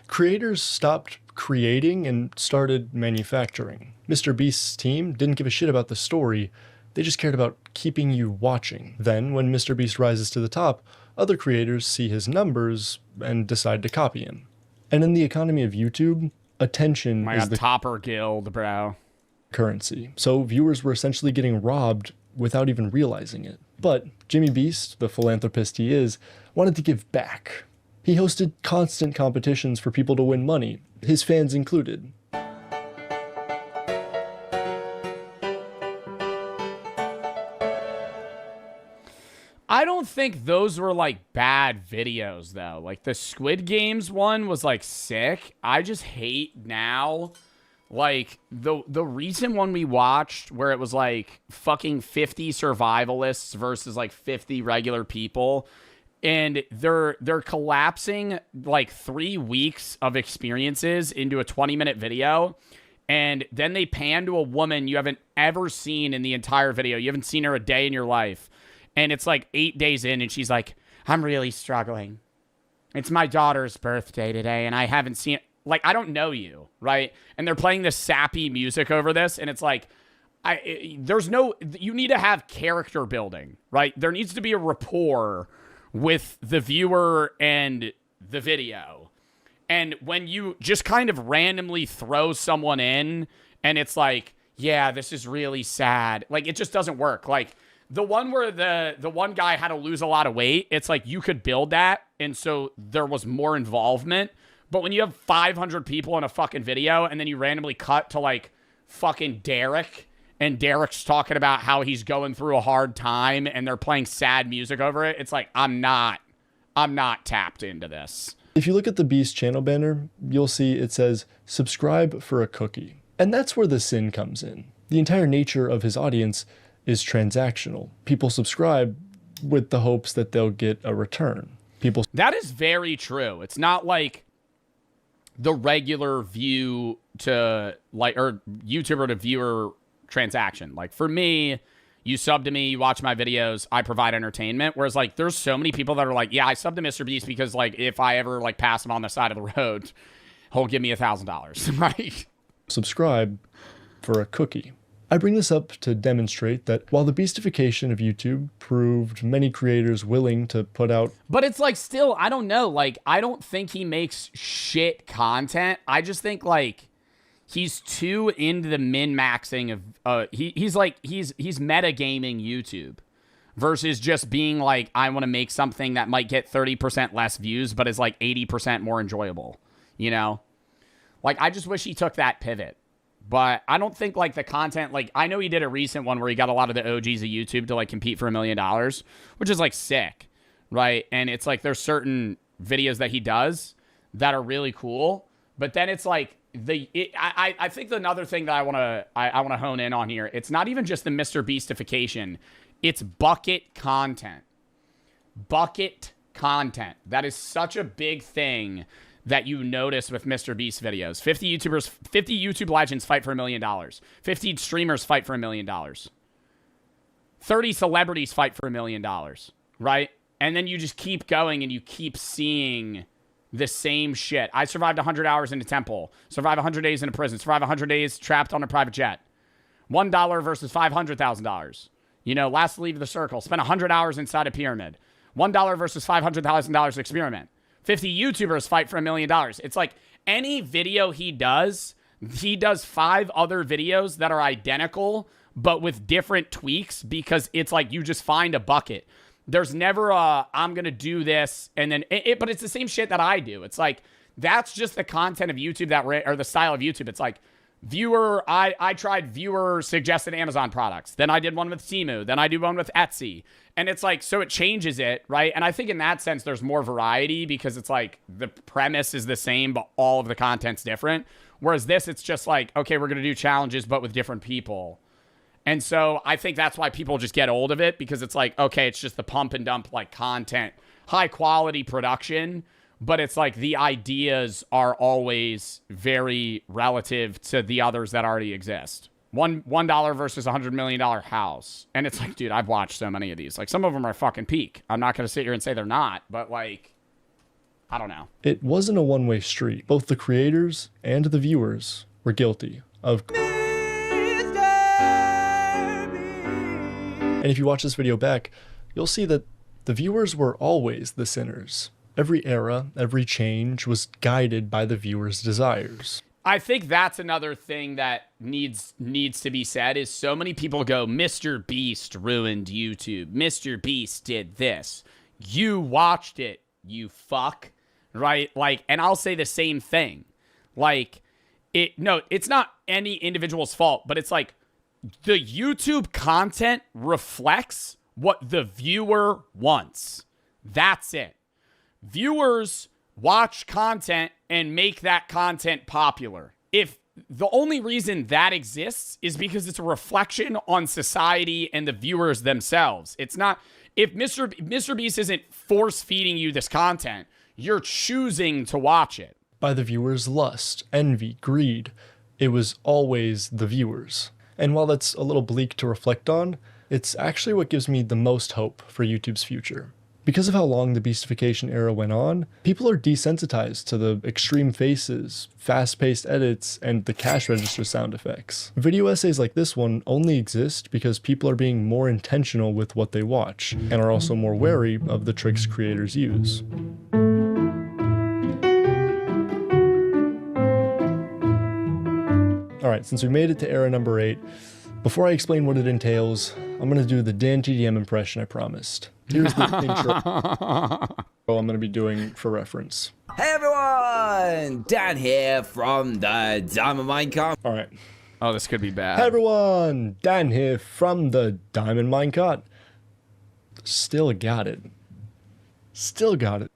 Creators stopped creating and started manufacturing. Mr. Beast's team didn't give a shit about the story. They just cared about keeping you watching. Then, when Mr. Beast rises to the top, other creators see his numbers and decide to copy him. And in the economy of YouTube, attention is the Topper Guild, bro. currency. So viewers were essentially getting robbed without even realizing it. But Jimmy Beast, the philanthropist he is, wanted to give back. He hosted constant competitions for people to win money, his fans included. I don't think those were, like, bad videos, though. Like, the Squid Games one was, like, sick. I just hate now, like, the recent one we watched where it was, like, fucking 50 survivalists versus, like, 50 regular people. And they're collapsing, like, 3 weeks of experiences into a 20-minute video. And then they pan to a woman you haven't ever seen in the entire video. You haven't seen her a day in your life. And it's like 8 days in, and she's like, I'm really struggling. It's my daughter's birthday today, and I haven't seen... Like, I don't know you, right? And they're playing this sappy music over this, and it's like, there's no... You need to have character building, right? There needs to be a rapport with the viewer and the video. And when you just kind of randomly throw someone in, and it's like, yeah, this is really sad. Like, it just doesn't work. Like... The one where the one guy had to lose a lot of weight, it's like you could build that, and so there was more involvement. But when you have 500 people in a fucking video, and then you randomly cut to, like, fucking Derek, and Derek's talking about how he's going through a hard time, and they're playing sad music over it, it's like, I'm not tapped into this. If you look at the Beast channel banner, you'll see it says, subscribe for a cookie. And that's where the sin comes in. The entire nature of his audience is transactional. People subscribe with the hopes that they'll get a return. That is very true. It's not like the regular view to, like, or YouTuber to viewer transaction. Like, for me, you sub to me, you watch my videos, I provide entertainment. Whereas, like, there's so many people that are like, yeah, I sub to Mr. Beast because, like, if I ever, like, pass him on the side of the road, he'll give me $1,000. Right? Subscribe for a cookie. I bring this up to demonstrate that while the beastification of YouTube proved many creators willing to put out... But it's like, still, I don't know. Like, I don't think he makes shit content. I just think, like, he's too into the min-maxing of... he's metagaming YouTube versus just being like, I want to make something that might get 30% less views, but is, like, 80% more enjoyable. You know? Like, I just wish he took that pivot. But I don't think, like, the content, like, I know he did a recent one where he got a lot of the OGs of YouTube to, like, compete for $1 million, which is, like, sick, right? And it's, like, there's certain videos that he does that are really cool. But then it's, like, I think another thing that I want to hone in on here, it's not even just the Mr. Beastification. It's bucket content. Bucket content. That is such a big thing that you notice with Mr. Beast videos. 50 YouTube legends fight for $1 million. 50 streamers fight for $1 million. 30 celebrities fight for $1 million, right? And then you just keep going and you keep seeing the same shit. I survived 100 hours in a temple, survived 100 days in a prison, survived 100 days trapped on a private jet. $1 versus $500,000. You know, last to leave the circle. Spent 100 hours inside a pyramid. $1 versus $500,000 experiment. 50 YouTubers fight for $1 million. It's like any video he does 5 other videos that are identical, but with different tweaks, because it's like you just find a bucket. There's never a, I'm going to do this, and then, but it's the same shit that I do. It's like, that's just the content of YouTube or the style of YouTube. It's like, I tried viewer suggested Amazon products. Then I did one with Temu. Then I do one with Etsy. And it's like, so it changes it, right? And I think in that sense, there's more variety because it's like the premise is the same, but all of the content's different. Whereas this, it's just like, okay, we're going to do challenges, but with different people. And so I think that's why people just get old of it, because it's like, okay, it's just the pump and dump like content, high quality production. But it's like the ideas are always very relative to the others that already exist. $1 versus $100 million house. And it's like, dude, I've watched so many of these. Like, some of them are fucking peak. I'm not going to sit here and say they're not, but like, I don't know. It wasn't a one-way street. Both the creators and the viewers were guilty of... And if you watch this video back, you'll see that the viewers were always the sinners. Every era, every change was guided by the viewer's desires. I think that's another thing that needs to be said is so many people go, Mr. Beast ruined YouTube. Mr. Beast did this. You watched it, you fuck. Right? Like, and I'll say the same thing. Like, it's not any individual's fault, but it's like the YouTube content reflects what the viewer wants. That's it. Viewers watch content and make that content popular. If the only reason that exists is because it's a reflection on society and the viewers themselves. It's not, if Mr. Beast isn't force feeding you this content, you're choosing to watch it. By the viewers' lust, envy, greed, it was always the viewers. And while that's a little bleak to reflect on, it's actually what gives me the most hope for YouTube's future. Because of how long the beastification era went on, people are desensitized to the extreme faces, fast-paced edits, and the cash register sound effects. Video essays like this one only exist because people are being more intentional with what they watch, and are also more wary of the tricks creators use. Alright, since we made it to era number 8, before I explain what it entails, I'm going to do the Dan TDM impression I promised. Here's the intro I'm going to be doing for reference. Hey everyone! Dan here from the Diamond Minecart. Alright. Oh, this could be bad. Hey everyone! Dan here from the Diamond Minecart. Still got it. Still got it.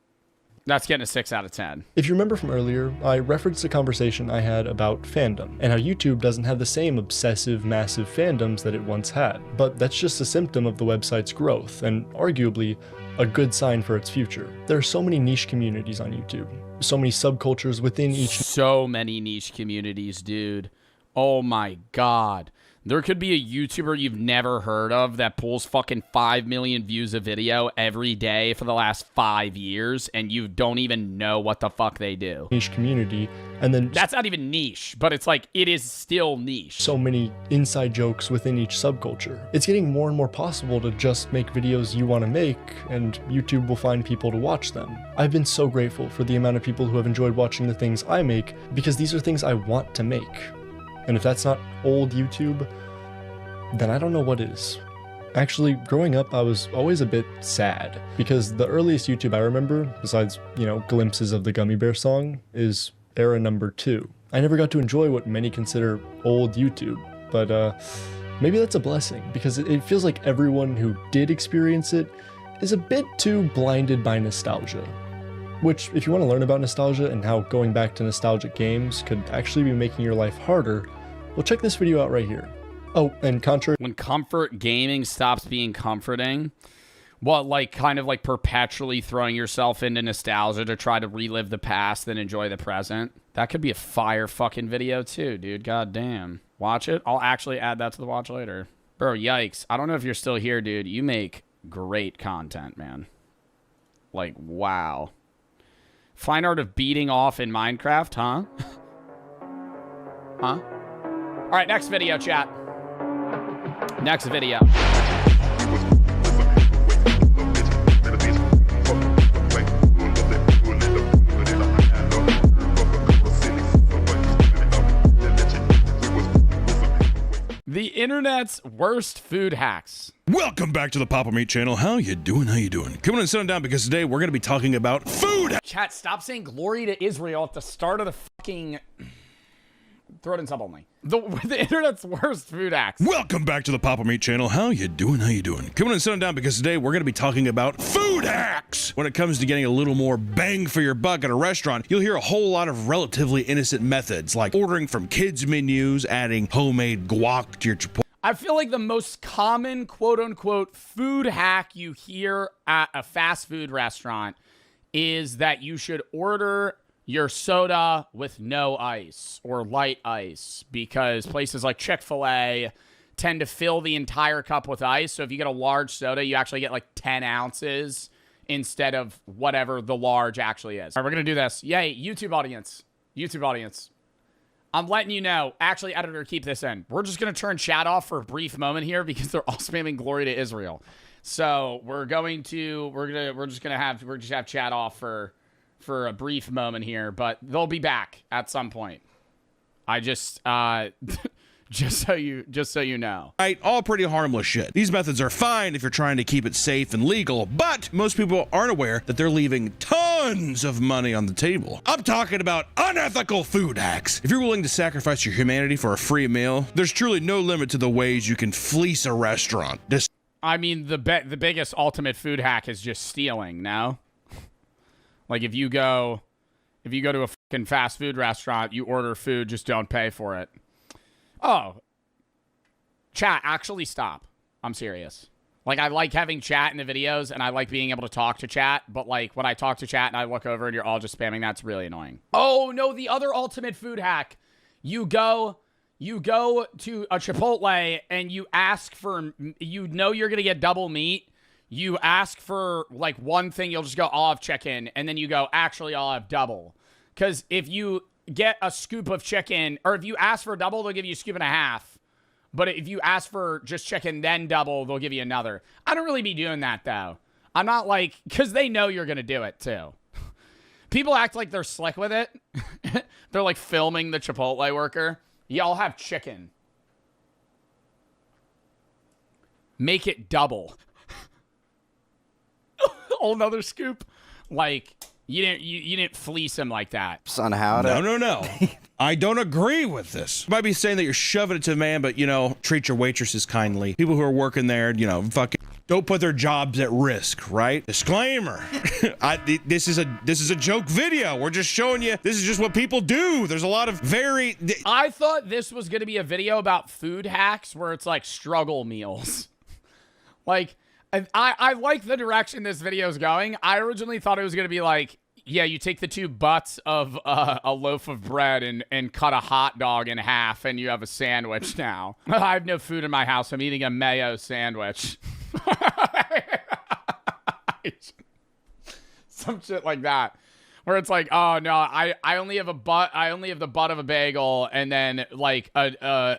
That's getting a 6 out of 10. If you remember from earlier, I referenced a conversation I had about fandom, and how YouTube doesn't have the same obsessive, massive fandoms that it once had. But that's just a symptom of the website's growth, and arguably, a good sign for its future. There are so many niche communities on YouTube, so many subcultures within each... So many niche communities, dude. Oh my god. There could be a YouTuber you've never heard of that pulls fucking 5 million views a video every day for the last 5 years, and you don't even know what the fuck they do. Niche community, and then... That's not even niche, but it's like, it is still niche. So many inside jokes within each subculture. It's getting more and more possible to just make videos you want to make, and YouTube will find people to watch them. I've been so grateful for the amount of people who have enjoyed watching the things I make, because these are things I want to make. And if that's not old YouTube, then I don't know what is. Actually, growing up, I was always a bit sad, because the earliest YouTube I remember, besides, glimpses of the Gummy Bear song, is era number 2. I never got to enjoy what many consider old YouTube, but maybe that's a blessing, because it feels like everyone who did experience it is a bit too blinded by nostalgia. Which, if you want to learn about nostalgia and how going back to nostalgic games could actually be making your life harder, well, check this video out right here. Oh, and contrary... When comfort gaming stops being comforting, what, like, kind of like perpetually throwing yourself into nostalgia to try to relive the past and enjoy the present? That could be a fire fucking video too, dude. God damn. Watch it. I'll actually add that to the watch later. Bro, yikes. I don't know if you're still here, dude. You make great content, man. Like, wow. Fine art of beating off in Minecraft, huh? Huh? All right, next video, chat. Next video. The internet's worst food hacks. Welcome back to the Papa Meat channel. How you doing? How you doing? Come on and sit down because today we're going to be talking about food. Chat, stop saying glory to Israel at the start of the fucking... Throw it in sub only. The internet's worst food hacks. Welcome back to the Papa Meat channel. How you doing? How you doing? Come on and sit down because today we're going to be talking about food hacks. When it comes to getting a little more bang for your buck at a restaurant, you'll hear a whole lot of relatively innocent methods like ordering from kids menus, adding homemade guac to your Chipotle. I feel like the most common quote-unquote food hack you hear at a fast food restaurant is that you should order your soda with no ice or light ice, because places like Chick-fil-A tend to fill the entire cup with ice. So if you get a large soda, you actually get like 10 ounces instead of whatever the large actually is. All right, we're going to do this. Yay, YouTube audience. YouTube audience. I'm letting you know. Actually, editor, keep this in. We're just going to turn chat off for a brief moment here because they're all spamming glory to Israel. So we're just have chat off for a brief moment here, but they'll be back at some point. I just just so you know. Right, all pretty harmless shit. These methods are fine if you're trying to keep it safe and legal, but most people aren't aware that they're leaving tons of money on the table. I'm talking about unethical food hacks. If you're willing to sacrifice your humanity for a free meal, there's truly no limit to the ways you can fleece a restaurant. I mean, the biggest ultimate food hack is just stealing, no? Like if you go to a fucking fast food restaurant, you order food, just don't pay for it. Oh. Chat, actually stop. I'm serious. Like, I like having chat in the videos, and I like being able to talk to chat, but, like, when I talk to chat and I look over and you're all just spamming, that's really annoying. Oh, no, the other ultimate food hack. You go to a Chipotle, and you ask for, you know you're going to get double meat. You ask for, like, one thing, you'll just go, I'll have chicken, and then you go, actually, I'll have double. Because if you get a scoop of chicken, or if you ask for a double, they'll give you a scoop and a half. But if you ask for just chicken, then double, they'll give you another. I don't really be doing that, though. I'm not like, because they know you're going to do it, too. People act like they're slick with it. They're, like, filming the Chipotle worker. Y'all have chicken. Make it double. Whole nother scoop. Like, you didn't fleece him like that. Son, how to... No. I don't agree with this. You might be saying that you're shoving it to the man, but, you know, treat your waitresses kindly. People who are working there, you know, fucking don't put their jobs at risk, right? Disclaimer. This is a joke video. We're just showing you, this is just what people do. There's a lot of I thought this was going to be a video about food hacks where it's like struggle meals. Like, I like the direction this video is going. I originally thought it was going to be like, yeah, you take the two butts of a loaf of bread and cut a hot dog in half, and you have a sandwich now. I have no food in my house. I'm eating a mayo sandwich. Some shit like that. Where it's like, oh, no, I only have a butt. I only have the butt of a bagel, and then, like, I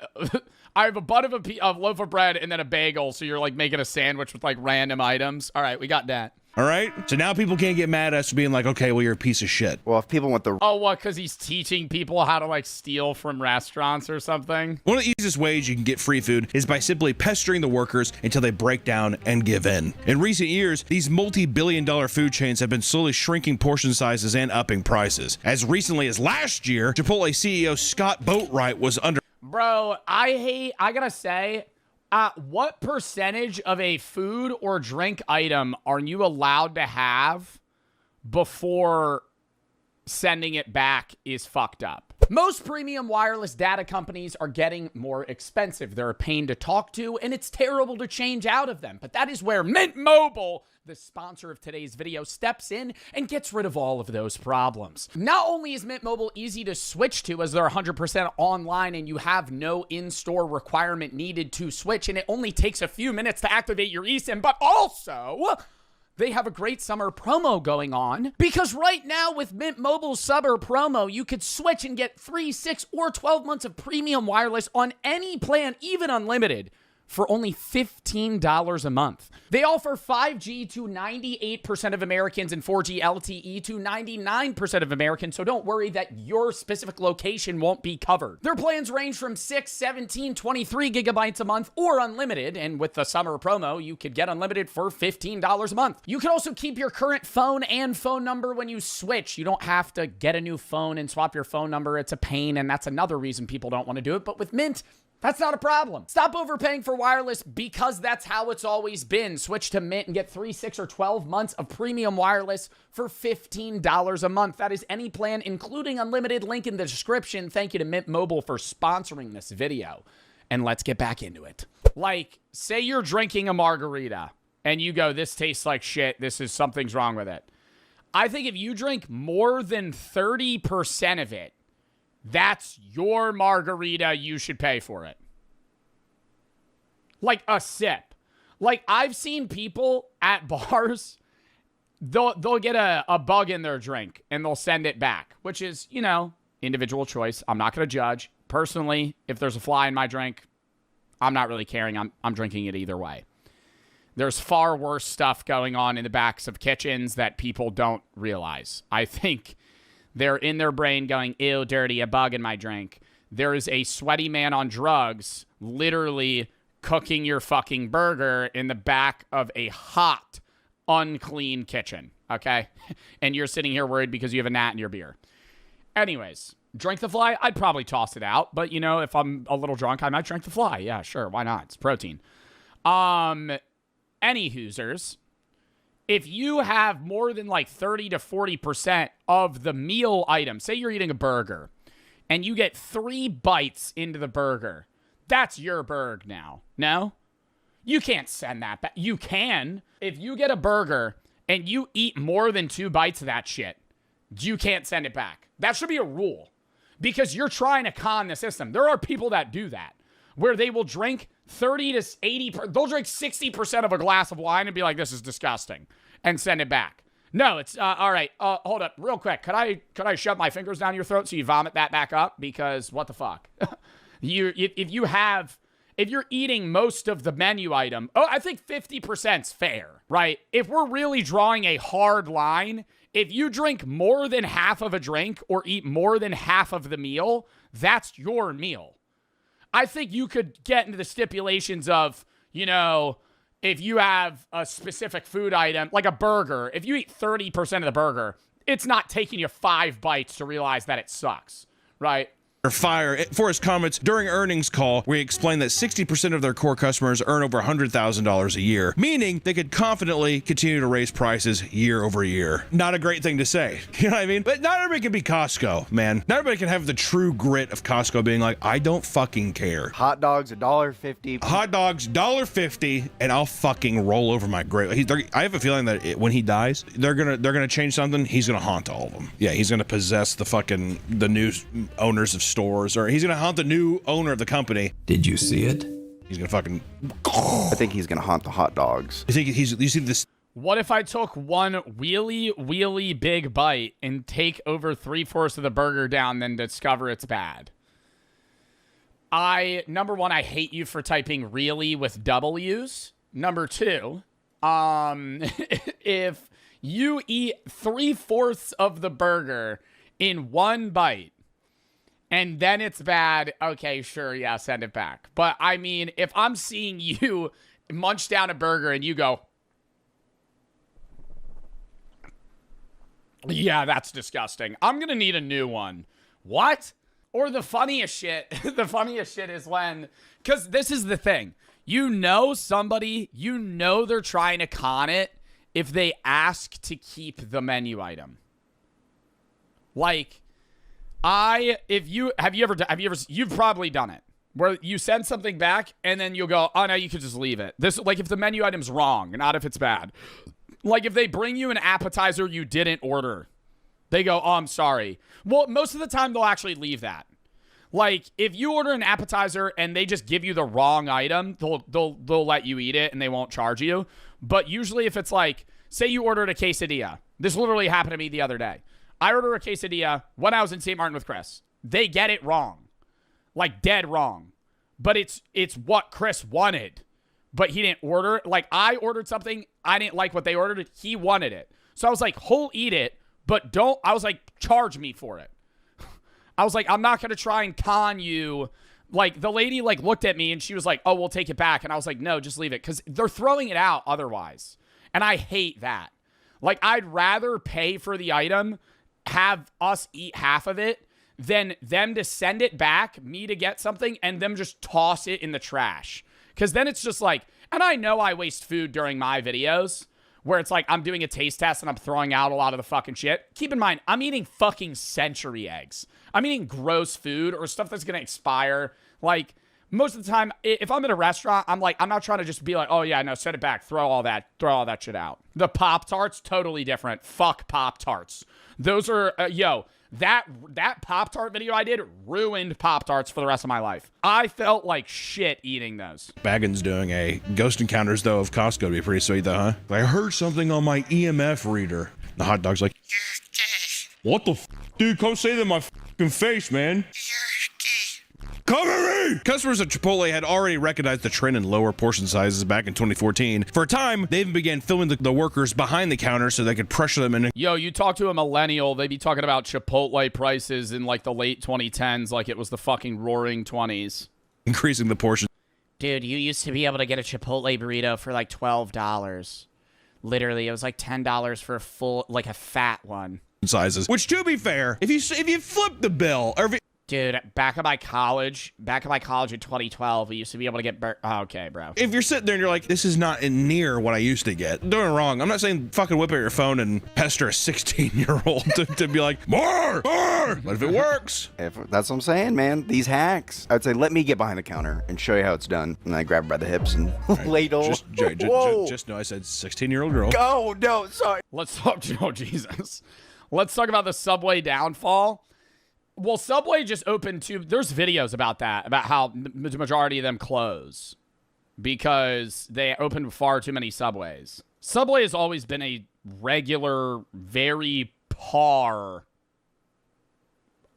have a butt of a loaf of bread and then a bagel, so you're, like, making a sandwich with, like, random items. All right, we got that. All right? So now people can't get mad at us for being like, okay, well, you're a piece of shit. Well, if people want the... Oh, what, because he's teaching people how to, like, steal from restaurants or something? One of the easiest ways you can get free food is by simply pestering the workers until they break down and give in. In recent years, these multi-billion-dollar food chains have been slowly shrinking portion sizes and upping prices. As recently as last year, Chipotle CEO Scott Boatwright was under... Bro, I gotta say, what percentage of a food or drink item are you allowed to have before sending it back is fucked up? Most premium wireless data companies are getting more expensive. They're a pain to talk to, and it's terrible to change out of them. But that is where Mint Mobile, the sponsor of today's video, steps in and gets rid of all of those problems. Not only is Mint Mobile easy to switch to, as they're 100% online and you have no in-store requirement needed to switch, and it only takes a few minutes to activate your eSIM, but also they have a great summer promo going on, because right now with Mint Mobile's summer promo, you could switch and get 3, 6, or 12 months of premium wireless on any plan, even unlimited, for only $15 a month. They offer 5G to 98% of Americans and 4G LTE to 99% of Americans, so don't worry that your specific location won't be covered. Their plans range from 6, 17, 23 gigabytes a month or unlimited, and with the summer promo, you could get unlimited for $15 a month. You can also keep your current phone and phone number when you switch. You don't have to get a new phone and swap your phone number. It's a pain, and that's another reason people don't want to do it, but with Mint, that's not a problem. Stop overpaying for wireless, because that's how it's always been. Switch to Mint and get 3, 6, or 12 months of premium wireless for $15 a month. That is any plan, including unlimited. Link in the description. Thank you to Mint Mobile for sponsoring this video. And let's get back into it. Like, say you're drinking a margarita and you go, this tastes like shit. Something's wrong with it. I think if you drink more than 30% of it, that's your margarita. You should pay for it. Like a sip. Like, I've seen people at bars, they'll get a bug in their drink and they'll send it back, which is, you know, individual choice. I'm not going to judge. Personally, if there's a fly in my drink, I'm not really caring. I'm drinking it either way. There's far worse stuff going on in the backs of kitchens that people don't realize. I think they're in their brain going, ew, dirty, a bug in my drink. There is a sweaty man on drugs literally cooking your fucking burger in the back of a hot, unclean kitchen, okay? And you're sitting here worried because you have a gnat in your beer. Anyways, drink the fly? I'd probably toss it out. But, you know, if I'm a little drunk, I might drink the fly. Yeah, sure, why not? It's protein. Any Hoosers, if you have more than like 30 to 40% of the meal item, say you're eating a burger, and you get 3 bites into the burger, that's your burg now. No? You can't send that back. You can. If you get a burger and you eat more than 2 bites of that shit, you can't send it back. That should be a rule, because you're trying to con the system. There are people that do that, where they will drink 30 to 80%, they'll drink 60% of a glass of wine and be like, this is disgusting, and send it back. No, it's, all right, hold up, real quick. Could I shove my fingers down your throat so you vomit that back up? Because what the fuck? If you're eating most of the menu item, I think 50%'s fair, right? If we're really drawing a hard line, if you drink more than half of a drink or eat more than half of the meal, that's your meal. I think you could get into the stipulations of, you know, if you have a specific food item, like a burger, if you eat 30% of the burger, it's not taking you 5 bites to realize that it sucks, right? Fire for his comments during earnings call, where he explained that 60% of their core customers earn over $100,000 a year, meaning they could confidently continue to raise prices year over year. Not a great thing to say, you know what I mean? But not everybody can be Costco, man. Not everybody can have the true grit of Costco being like, I don't fucking care. Hot dogs $1.50. Hot dogs $1.50, and I'll fucking roll over my grave. I have a feeling that when he dies, they're gonna change something. He's gonna haunt all of them. Yeah, he's gonna possess the new owners of stores, or he's gonna haunt the new owner of the company. Did you see it? He's gonna fucking. I think he's gonna haunt the hot dogs. You think you see this? What if I took one wheelie big bite and take over 3/4 of the burger down, then discover it's bad? Number one, I hate you for typing really with W's. Number two, if you eat 3/4 of the burger in one bite, and then it's bad, okay, sure, yeah, send it back. But, I mean, if I'm seeing you munch down a burger and you go, yeah, that's disgusting, I'm going to need a new one. What? Or the funniest shit is when, because this is the thing. You know somebody, you know they're trying to con it if they ask to keep the menu item. Like, you've probably done it, where you send something back and then you'll go, oh no, you could just leave it. This, like, if the menu item's wrong, not if it's bad. Like, if they bring you an appetizer you didn't order, they go, oh, I'm sorry. Well, most of the time they'll actually leave that. Like, if you order an appetizer and they just give you the wrong item, they'll let you eat it and they won't charge you. But usually if it's like, say you ordered a quesadilla. This literally happened to me the other day. I ordered a quesadilla when I was in St. Martin with Chris. They get it wrong. Like dead wrong. But it's what Chris wanted. But he didn't order it. Like I ordered something. I didn't like what they ordered. He wanted it. So I was like, whole eat it. But don't, I was like, charge me for it. I was like, I'm not going to try and con you. Like the lady like looked at me and she was like, oh, we'll take it back. And I was like, no, just leave it. Because they're throwing it out otherwise. And I hate that. Like I'd rather pay for the item, have us eat half of it, than them to send it back, me to get something, and them just toss it in the trash. Because then it's just like, and I know I waste food during my videos, where it's like I'm doing a taste test and I'm throwing out a lot of the fucking shit. Keep in mind, I'm eating fucking century eggs. I'm eating gross food or stuff that's going to expire. Like, most of the time, if I'm in a restaurant, I'm like, I'm not trying to just be like, oh yeah, no, send it back. Throw all that shit out. The Pop-Tarts, totally different. Fuck Pop-Tarts. Those are, that Pop-Tart video I did ruined Pop-Tarts for the rest of my life. I felt like shit eating those. Baggins doing a ghost encounters, though, of Costco would be pretty sweet, though, huh? I heard something on my EMF reader. The hot dog's like, what the f? Dude, come say that in my fucking face, man. Cover me! Customers at Chipotle had already recognized the trend in lower portion sizes back in 2014. For a time, they even began filming the workers behind the counter so they could pressure them into. Yo, you talk to a millennial, they'd be talking about Chipotle prices in like the late 2010s like it was the fucking roaring 20s. Increasing the portion. Dude, you used to be able to get a Chipotle burrito for like $12. Literally, it was like $10 for a full, like a fat one. Sizes. Which, to be fair, if you flip the bill, or if dude, back in my college in 2012, we used to be able to get okay, bro. If you're sitting there and you're like, this is not near what I used to get, doing it wrong. I'm not saying fucking whip out your phone and pester a 16-year-old to be like, more! But if it works. That's what I'm saying, man. These hacks. I would say, let me get behind the counter and show you how it's done. And I grab her by the hips and ladle. Just know I said 16-year-old girl. Oh, no, sorry. Let's talk, oh, Jesus. Let's talk about the Subway downfall. Well, Subway just opened there's videos about that, about how the majority of them close because they opened far too many Subways. Subway has always been a regular, very par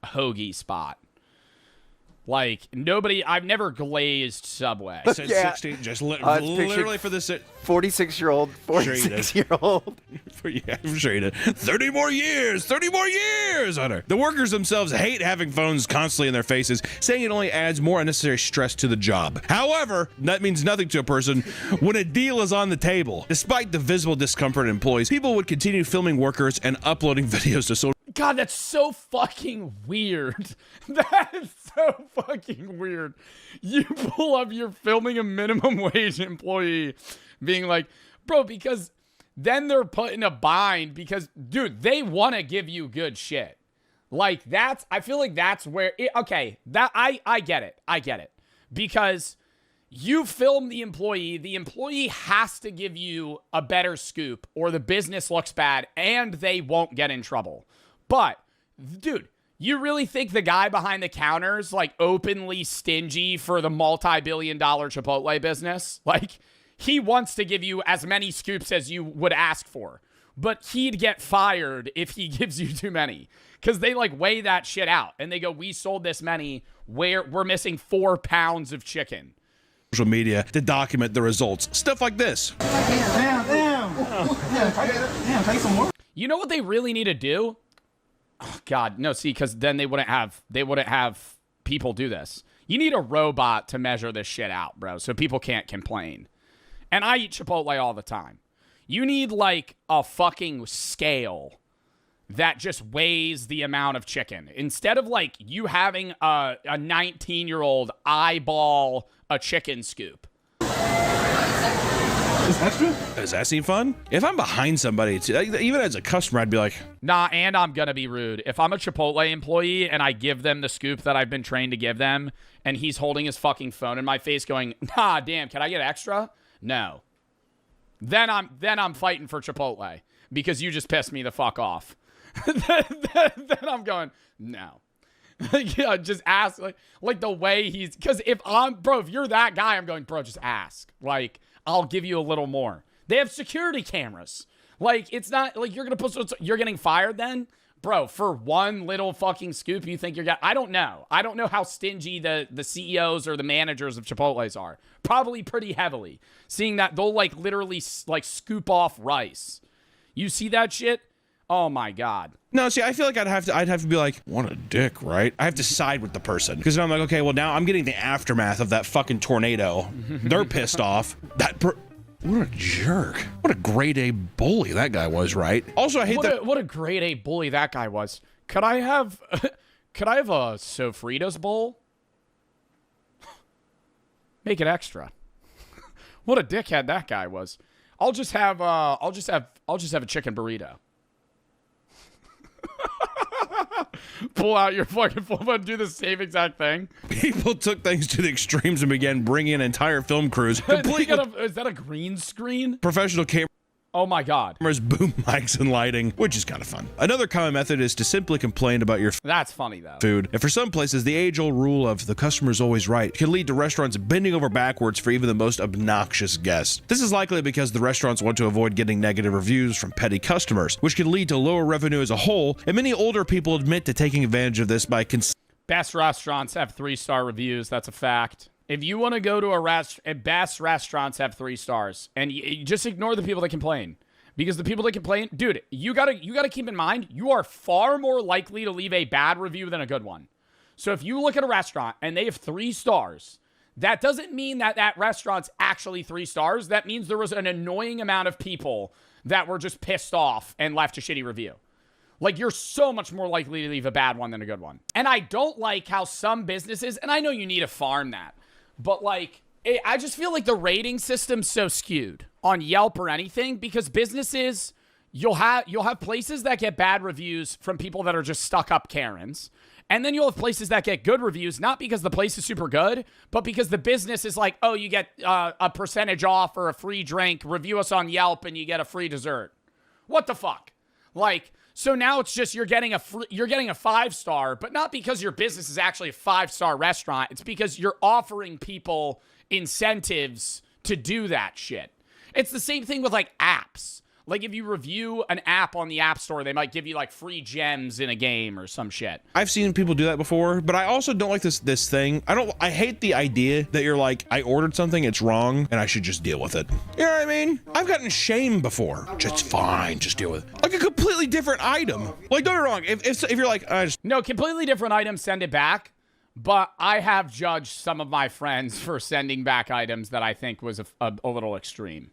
hoagie spot. Like, I've never glazed Subway. I said 16, just literally for this 46-year-old. Yeah, I'm sure you did. 30 more years on her. The workers themselves hate having phones constantly in their faces, saying it only adds more unnecessary stress to the job. However, that means nothing to a person when a deal is on the table. Despite the visible discomfort of employees, people would continue filming workers and uploading videos to social. God, that's so fucking weird. That is so fucking weird. You pull up, you're filming a minimum wage employee being like, bro, because then they're put in a bind because, dude, they want to give you good shit. Like, I feel like that's where, I get it. Because you film the employee has to give you a better scoop or the business looks bad and they won't get in trouble. But, dude, you really think the guy behind the counter is like openly stingy for the multi-billion-dollar Chipotle business? Like, he wants to give you as many scoops as you would ask for. But he'd get fired if he gives you too many. Because they like weigh that shit out. And they go, we sold this many, where we're missing 4 pounds of chicken. Social media to document the results. Stuff like this. Damn, take some more. You know what they really need to do? Oh, God, no, see, because then they wouldn't have people do this. You need a robot to measure this shit out, bro, so people can't complain. And I eat Chipotle all the time. You need, like, a fucking scale that just weighs the amount of chicken. Instead of, like, you having a 19-year-old eyeball a chicken scoop. Is extra? Does that seem fun? If I'm behind somebody, even as a customer, I'd be like, nah, and I'm gonna be rude. If I'm a Chipotle employee and I give them the scoop that I've been trained to give them, and he's holding his fucking phone in my face going, nah, damn, can I get extra? No. Then I'm fighting for Chipotle because you just pissed me the fuck off. then I'm going, no. Yeah, just ask, like the way he's, because if you're that guy, I'm going, bro, just ask. Like, I'll give you a little more. They have security cameras. Like, it's not like you're you're getting fired then? Bro, for one little fucking scoop, you think you're getting... I don't know. I don't know how stingy the CEOs or the managers of Chipotle's are. Probably pretty heavily. Seeing that they'll, like, literally, like, scoop off rice. You see that shit? Oh, my God. No, see, I feel like I'd have to be like, what a dick, right? I have to side with the person. Because I'm like, okay, well, now I'm getting the aftermath of that fucking tornado. They're pissed off. What a jerk. What a grade A bully that guy was, right? Also, I hate what a grade A bully that guy was. Could I have a Sofritas bowl? Make it extra. What a dickhead that guy was. I'll just have a chicken burrito. Pull out your fucking phone and do the same exact thing. People took things to the extremes and began bringing in entire film crews. Is that a green screen? Professional cameras. Oh my God. Boom mics and lighting, which is kind of fun. Another common method is to simply complain about your That's funny though. food. And for some places, the age-old rule of the customer's always right can lead to restaurants bending over backwards for even the most obnoxious guests. This is likely because the restaurants want to avoid getting negative reviews from petty customers, which can lead to lower revenue as a whole, and many older people admit to taking advantage of this by Best restaurants have 3-star reviews. That's a fact. If you want to go to best restaurants have 3 stars, and you just ignore the people that complain, because the people that complain, dude, you gotta keep in mind, you are far more likely to leave a bad review than a good one. So if you look at a restaurant and they have 3 stars, that doesn't mean that that restaurant's actually 3 stars. That means there was an annoying amount of people that were just pissed off and left a shitty review. Like, you're so much more likely to leave a bad one than a good one. And I don't like how some businesses, and I know you need to farm that, but like, I just feel like the rating system's so skewed on Yelp or anything, because businesses, you'll have places that get bad reviews from people that are just stuck up Karens. And then you'll have places that get good reviews, not because the place is super good, but because the business is like, oh, you get a percentage off or a free drink, review us on Yelp and you get a free dessert. What the fuck? Like, so now it's just you're getting a 5-star, but not because your business is actually a 5-star restaurant. It's because you're offering people incentives to do that shit. It's the same thing with like apps. Like if you review an app on the App Store, they might give you like free gems in a game or some shit. I've seen people do that before, but I also don't like this thing. I hate the idea that you're like, I ordered something, it's wrong, and I should just deal with it. You know what I mean? I've gotten shamed before. Just fine, just deal with it. Like a completely different item. Like, don't get me wrong. If you're like, No, completely different item, send it back. But I have judged some of my friends for sending back items that I think was a little extreme.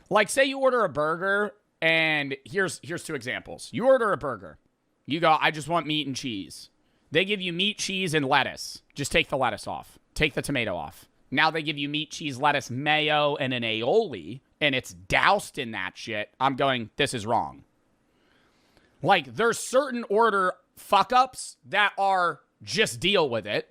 Like, say you order a burger, and here's 2 examples. You order a burger. You go, I just want meat and cheese. They give you meat, cheese, and lettuce. Just take the lettuce off. Take the tomato off. Now they give you meat, cheese, lettuce, mayo, and an aioli, and it's doused in that shit. I'm going, this is wrong. Like, there's certain order fuck-ups that are just deal with it.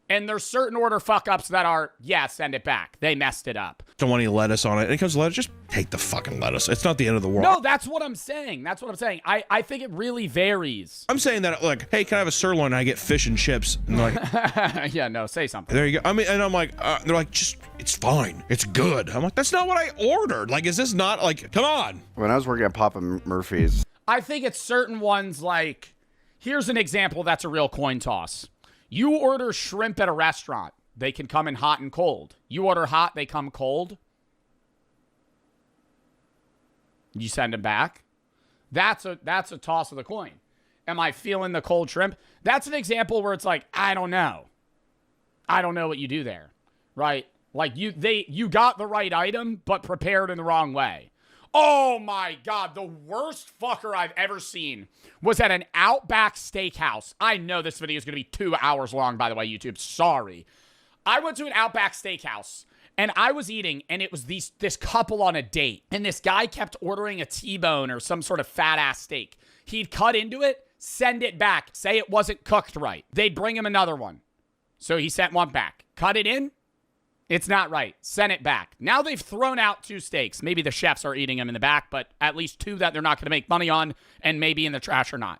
And there's certain order fuck-ups that are, yeah, send it back. They messed it up. don't want any lettuce on it. And it comes to lettuce, just take the fucking lettuce. It's not the end of the world. No, that's what I'm saying. That's what I'm saying. I think it really varies. I'm saying that, like, hey, can I have a sirloin? And I get fish and chips. And they're like, yeah, no, say something. There you go. I mean, and I'm like, they're like, just, it's fine. It's good. I'm like, that's not what I ordered. Like, is this not, like, come on. When I was working at Papa Murphy's. I think it's certain ones, like, here's an example that's a real coin toss. You order shrimp at a restaurant. They can come in hot and cold. You order hot, they come cold. You send them back. That's a toss of the coin. Am I feeling the cold shrimp? That's an example where it's like, I don't know. I don't know what you do there, right? Like you got the right item, but prepared in the wrong way. Oh my God, the worst fucker I've ever seen was at an Outback Steakhouse. I know this video is going to be 2 hours long, by the way, YouTube. Sorry. I went to an Outback Steakhouse, and I was eating, and it was this couple on a date. And this guy kept ordering a T-bone or some sort of fat-ass steak. He'd cut into it, send it back, say it wasn't cooked right. They'd bring him another one. So he sent one back. Cut it in. It's not right. Send it back. Now they've thrown out 2 steaks. Maybe the chefs are eating them in the back, but at least 2 that they're not going to make money on, and maybe in the trash or not.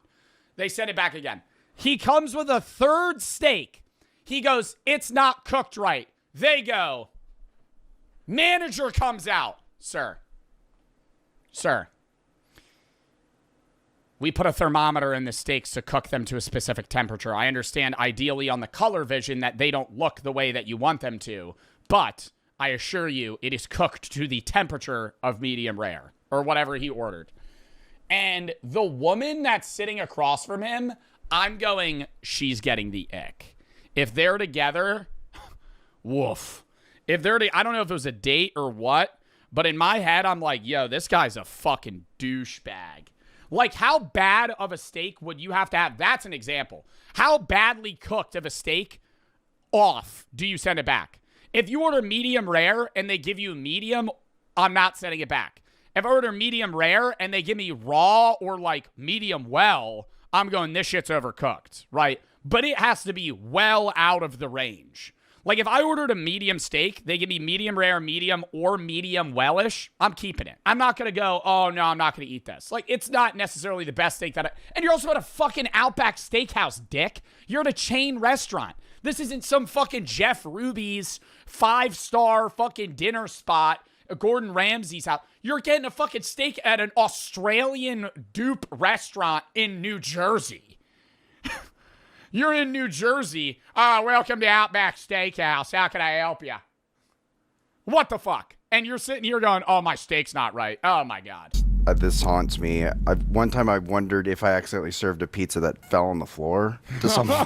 They send it back again. He comes with a 3rd steak. He goes, it's not cooked right. They go. Manager comes out. Sir, Sir, we put a thermometer in the steaks to cook them to a specific temperature. I understand ideally on the color vision that they don't look the way that you want them to, but I assure you it is cooked to the temperature of medium rare or whatever he ordered. And the woman that's sitting across from him, I'm going, she's getting the ick. If they're together, woof. If they're, I don't know if it was a date or what, but in my head, I'm like, yo, this guy's a fucking douchebag. Like, how bad of a steak would you have to have? That's an example. How badly cooked of a steak off do you send it back? If you order medium rare and they give you medium, I'm not sending it back. If I order medium rare and they give me raw or like medium well, I'm going, this shit's overcooked, right? But it has to be well out of the range. Like if I ordered a medium steak, they give me medium rare, medium, or medium wellish, I'm keeping it. I'm not going to go, oh no, I'm not going to eat this. Like it's not necessarily the best steak and you're also at a fucking Outback Steakhouse, dick. You're at a chain restaurant. This isn't some fucking Jeff Ruby's 5-star fucking dinner spot, Gordon Ramsay's house. You're getting a fucking steak at an Australian dupe restaurant in New Jersey. You're in New Jersey. Welcome to Outback Steakhouse. How can I help you? What the fuck? And you're sitting here going, oh, my steak's not right. Oh, my God. This haunts me. One time I wondered if I accidentally served a pizza that fell on the floor to someone.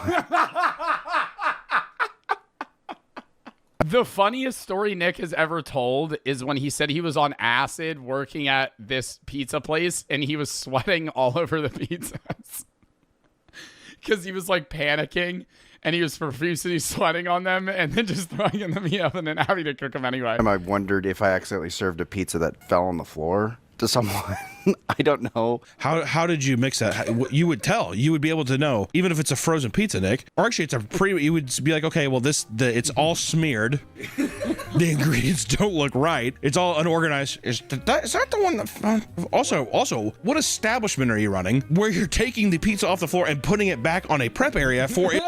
The funniest story Nick has ever told is when he said he was on acid working at this pizza place and he was sweating all over the pizzas. Because he was like panicking and he was profusely sweating on them and then just throwing them in the oven and having to cook them anyway. I wondered if I accidentally served a pizza that fell on the floor to someone. I don't know. How did you mix that? You would tell. You would be able to know, even if it's a frozen pizza, Nick. Or actually, it's a you would be like, okay, well, it's all smeared. The ingredients don't look right. It's all unorganized. Is that the one that? Also, what establishment are you running where you're taking the pizza off the floor and putting it back on a prep area for it?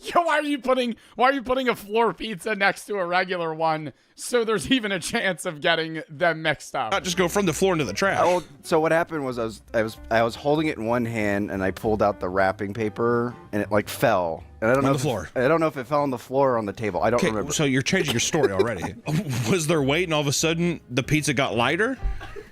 Yo, why are you putting a floor pizza next to a regular one so there's even a chance of getting them mixed up? Not just go from the floor into the trash. So what happened was I was holding it in one hand and I pulled out the wrapping paper and it like fell. And I don't know on the floor. I don't know if it fell on the floor or on the table. I don't remember. So you're changing your story already. Was there weight and all of a sudden the pizza got lighter?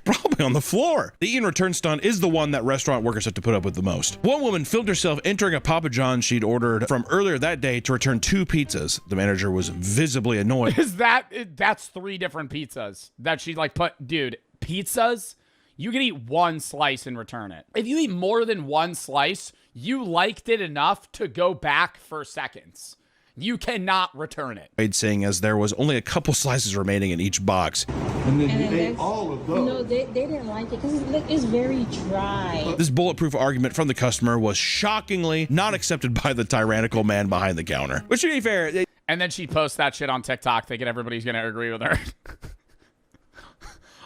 Probably on the floor. The Ian return stunt is the one that restaurant workers have to put up with the most. One woman filmed herself entering a Papa John's she'd ordered from earlier that day to return 2 pizzas. The manager was visibly annoyed. That's 3 different pizzas that she like put, dude, pizzas? You can eat 1 slice and return it. If you eat more than 1 slice, you liked it enough to go back for seconds. You cannot return it. Saying as there was only a couple slices remaining in each box. And then you ate all of those. No, they didn't like it because it's very dry. This bulletproof argument from the customer was shockingly not accepted by the tyrannical man behind the counter. Which, to be fair, and then she posts that shit on TikTok thinking everybody's going to agree with her.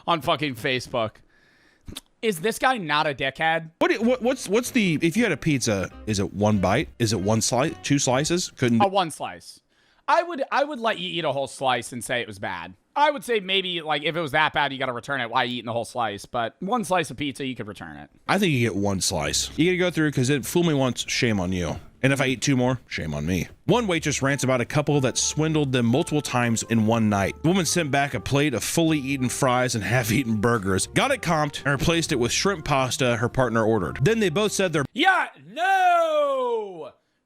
On fucking Facebook. Is this guy not a dickhead? What's the, if you had a pizza, is it 1 bite? Is it 1 slice, 2 slices? Couldn't 1 slice. I would let you eat a whole slice and say it was bad. I would say maybe like if it was that bad, you got to return it. Why are you eating the whole slice? But 1 slice of pizza, you could return it. I think you get 1 slice. You got to go through because it fooled me once. Shame on you. And if I eat 2 more, shame on me. One waitress rants about a couple that swindled them multiple times in one night. The woman sent back a plate of fully eaten fries and half-eaten burgers, got it comped, and replaced it with shrimp pasta her partner ordered. Then they both said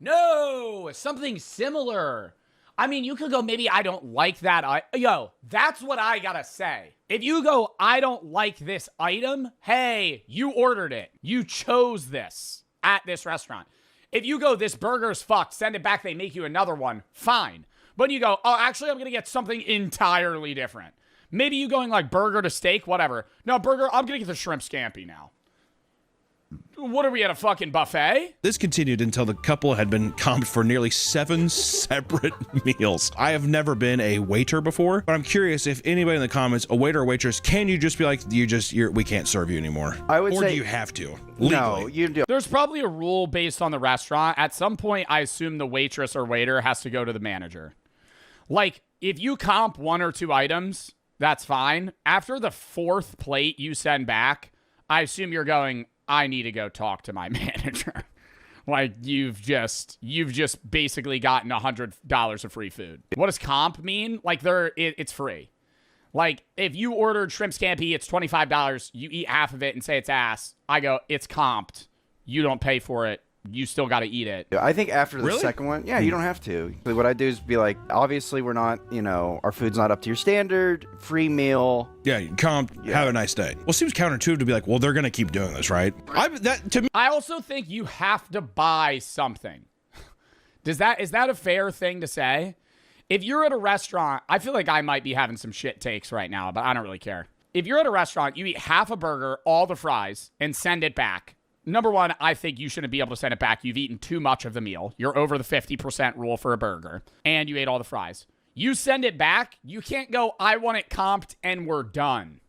no, something similar. I mean, you could go, maybe I don't like that. Yo, that's what I gotta say. If you go, I don't like this item, hey, you ordered it. You chose this at this restaurant. If you go, this burger's fucked, send it back, they make you another one, fine. But you go, oh, actually, I'm going to get something entirely different. Maybe you going like burger to steak, whatever. No, burger, I'm going to get the shrimp scampi now. What are we at, a fucking buffet? This continued until the couple had been comped for nearly 7 separate meals. I have never been a waiter before, but I'm curious if anybody in the comments, a waiter or waitress, can you just be like, we can't serve you anymore? I would or say, do you have to? No, legally? you do. There's probably a rule based on the restaurant. At some point, I assume the waitress or waiter has to go to the manager. Like, if you comp 1 or 2 items, That's fine. After the fourth plate you send back, I assume you're going, I need to go talk to my manager. Like, you've just basically gotten $100 of free food. What does comp mean? Like, it's free. Like, if you ordered shrimp scampi, it's $25. You eat half of it and say it's ass. I go, it's comped. You don't pay for it. You still got to eat it. I think after the Really? second one, yeah, you don't have to. What I do is be like, obviously we're not, our food's not up to your standard, free meal. Yeah, comp, have a nice day. Well, it seems counterintuitive to be like, well, they're going to keep doing this, right? I also think you have to buy something. Is that a fair thing to say? If you're at a restaurant, I feel like I might be having some shit takes right now, but I don't really care. If you're at a restaurant, you eat half a burger, all the fries, and send it back. Number one, I think you shouldn't be able to send it back. You've eaten too much of the meal. You're over the 50% rule for a burger, and you ate all the fries. You send it back, you can't go, I want it comped, and we're done.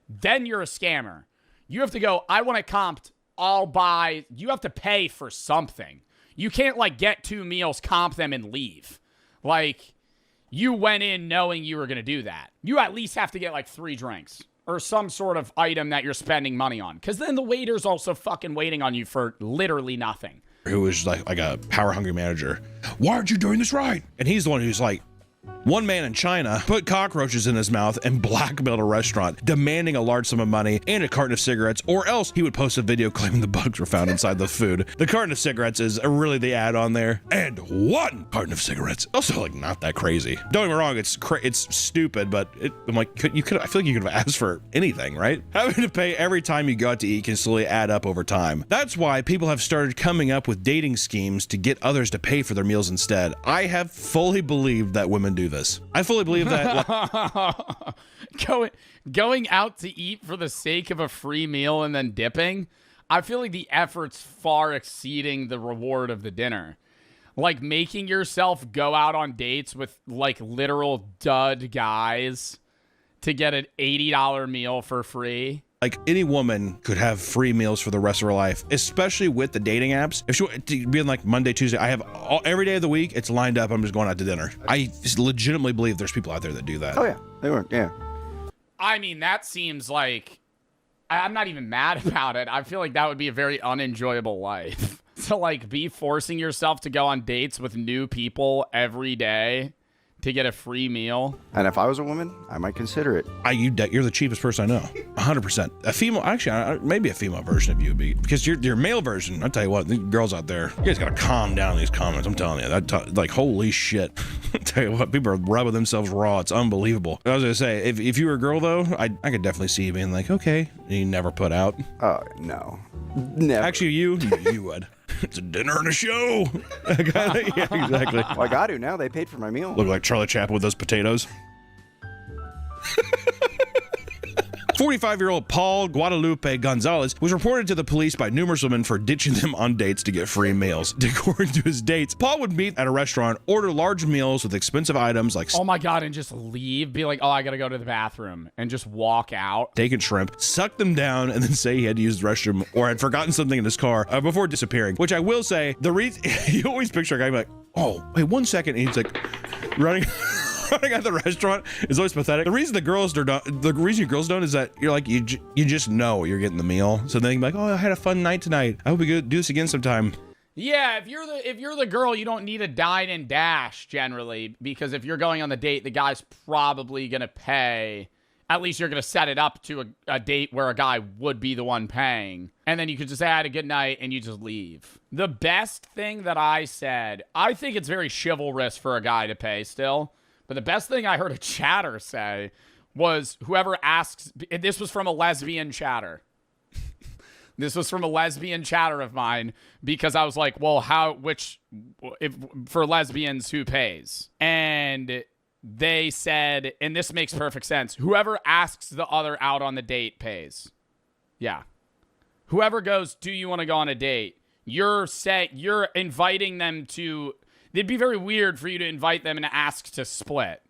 Then you're a scammer. You have to go, I want it comped, I'll buy. You have to pay for something. You can't, get 2 meals, comp them, and leave. You went in knowing you were going to do that. You at least have to get, 3 drinks. Or some sort of item that you're spending money on. Because then the waiter's also fucking waiting on you for literally nothing. Who was like a power-hungry manager. Why aren't you doing this right? And he's the one who's like, one man in China put cockroaches in his mouth and blackmailed a restaurant, demanding a large sum of money and a carton of cigarettes, or else he would post a video claiming the bugs were found inside the food. The carton of cigarettes is really the add-on there. And 1 carton of cigarettes. Also, not that crazy. Don't get me wrong, it's stupid, but I'm like, I feel like you could have asked for anything, right? Having to pay every time you go out to eat can slowly add up over time. That's why people have started coming up with dating schemes to get others to pay for their meals instead. I have fully believed that women do this. I fully believe that going out to eat for the sake of a free meal and then dipping, I feel like the effort's far exceeding the reward of the dinner. Making yourself go out on dates with literal dud guys to get an $80 meal for free. Any woman could have free meals for the rest of her life, especially with the dating apps. If she being Monday, Tuesday, I have every day of the week, it's lined up. I'm just going out to dinner. I legitimately believe there's people out there that do that. Oh yeah, they were. Yeah. I mean, that seems like I'm not even mad about it. I feel like that would be a very unenjoyable life. To be forcing yourself to go on dates with new people every day to get a free meal. And if I was a woman, I might consider it. You're the cheapest person I know. 100%. A female, actually, maybe a female version of you would be, because your male version, I'll tell you what, the girls out there, you guys gotta calm down these comments. I'm telling you, holy shit. I'll tell you what, people are rubbing themselves raw. It's unbelievable. I was gonna say, if you were a girl though, I could definitely see you being okay, you never put out. Oh, no. Never. Actually, you would. It's a dinner and a show. Yeah, exactly. Well, I got to now. They paid for my meal. Look like Charlie Chaplin with those potatoes. 45-year-old Paul Guadalupe Gonzalez was reported to the police by numerous women for ditching them on dates to get free meals. According to his dates, Paul would meet at a restaurant, order large meals with expensive items like oh my god, and just leave, be like, oh, I gotta go to the bathroom, and just walk out. Steak and shrimp, suck them down, and then say he had to use the restroom or had forgotten something in his car before disappearing. Which I will say, the reason you always picture a guy like, oh, wait 1 second, and he's running at the restaurant is always pathetic. The reason you girls don't is that you're you just know you're getting the meal. So then you're like, oh, I had a fun night tonight. I hope we could do this again sometime. Yeah, if you're the girl, you don't need a dine and dash generally, because if you're going on the date, the guy's probably gonna pay. At least you're gonna set it up to a date where a guy would be the one paying, and then you could just say I had a good night and you just leave. The best thing that I said, I think it's very chivalrous for a guy to pay still, but the best thing I heard a chatter say was whoever asks. This was from a lesbian chatter. This was from a lesbian chatter of mine, because I was like, well, for lesbians, who pays? And they said, and this makes perfect sense, whoever asks the other out on the date pays. Yeah. Whoever goes, do you want to go on a date? You're inviting them to, it'd be very weird for you to invite them and ask to split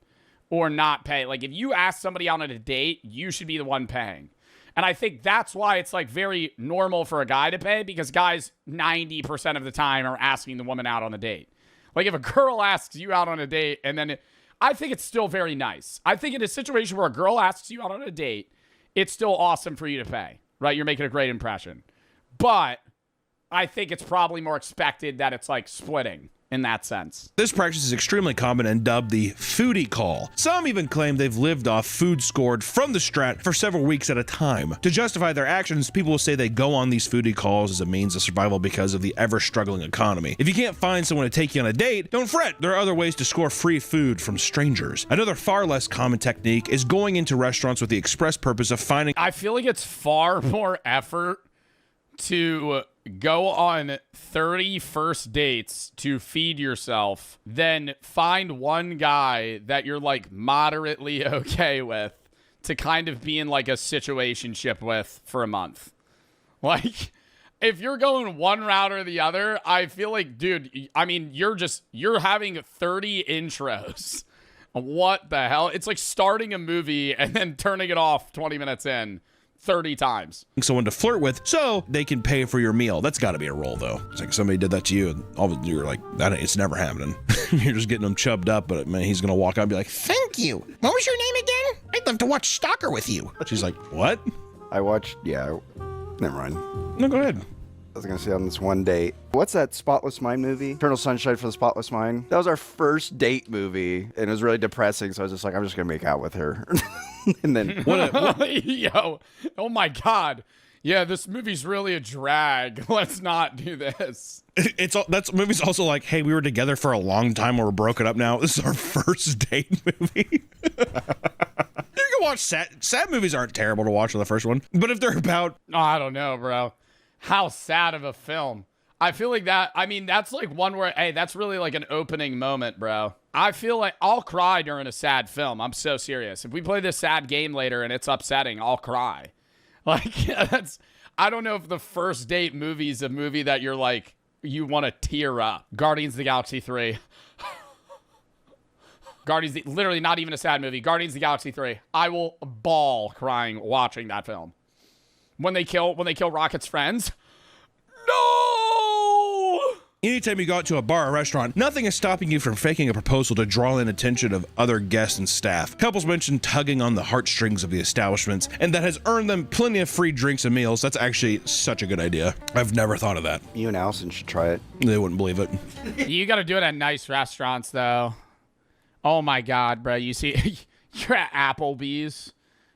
or not pay. If you ask somebody out on a date, you should be the one paying. And I think that's why it's very normal for a guy to pay, because guys 90% of the time are asking the woman out on the date. If a girl asks you out on a date and then I think it's still very nice. I think in a situation where a girl asks you out on a date, it's still awesome for you to pay, right? You're making a great impression. But I think it's probably more expected that it's like splitting in that sense. This practice is extremely common and dubbed the foodie call. Some even claim they've lived off food scored from the strat for several weeks at a time. To justify their actions, people will say they go on these foodie calls as a means of survival because of the ever-struggling economy. If you can't find someone to take you on a date, don't fret. There are other ways to score free food from strangers. Another far less common technique is going into restaurants with the express purpose of finding— I feel like it's far more effort to go on 30 first dates to feed yourself than find one guy that you're like moderately okay with to kind of be in like a situationship with for a month. Like, if you're going one route or the other, I feel like, dude, I mean, you're having 30 intros. What the hell? It's like starting a movie and then turning it off 20 minutes in 30 times. Someone to flirt with so they can pay for your meal. That's got to be a role, though. It's like somebody did that to you and all of a sudden you're like, it's never happening. You're just getting them chubbed up, but man, he's going to walk out and be like, thank you. What was your name again? I'd love to watch Stalker with you. She's like, what? I watched, never mind. No, go ahead. I was going to say on this one date. What's that Spotless Mind movie? Eternal Sunshine for the Spotless Mind. That was our first date movie, and it was really depressing, so I was just like, I'm just going to make out with her. And then... Yo, oh my God. Yeah, this movie's really a drag. Let's not do this. That movie's also like, hey, we were together for a long time, we're broken up now. This is our first date movie. You can watch sad movies aren't terrible to watch on the first one, but if they're about... Oh, I don't know, bro. How sad of a film. I feel like that, I mean, that's like one where, hey, that's really like an opening moment, bro. I feel like I'll cry during a sad film. I'm so serious. If we play this sad game later and it's upsetting, I'll cry. Like, I don't know if the first date movie is a movie that you're like, you want to tear up. Guardians of the Galaxy 3. Literally not even a sad movie. Guardians of the Galaxy 3. I will bawl crying watching that film. When they kill Rocket's friends. No! Anytime you go out to a bar or restaurant, nothing is stopping you from faking a proposal to draw in attention of other guests and staff. Couples mention tugging on the heartstrings of the establishments, and that has earned them plenty of free drinks and meals. That's actually such a good idea. I've never thought of that. You and Allison should try it. They wouldn't believe it. You got to do it at nice restaurants, though. Oh my God, bro. You see, you're at Applebee's.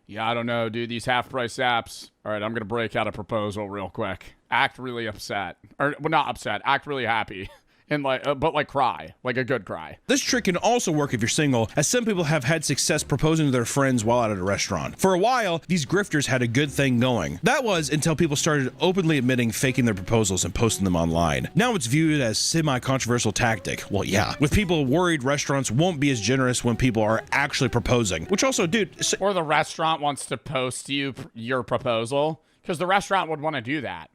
Yeah, I don't know, dude. These half-price apps. All right, I'm going to break out a proposal real quick. Act really upset. Or, well, not upset. Act really happy. And but like cry. Like a good cry. This trick can also work if you're single, as some people have had success proposing to their friends while out at a restaurant. For a while, these grifters had a good thing going. That was until people started openly admitting faking their proposals and posting them online. Now it's viewed as semi-controversial tactic. Well, yeah. With people worried restaurants won't be as generous when people are actually proposing. Which also, dude... Or the restaurant wants to post you your proposal. Because the restaurant would want to do that.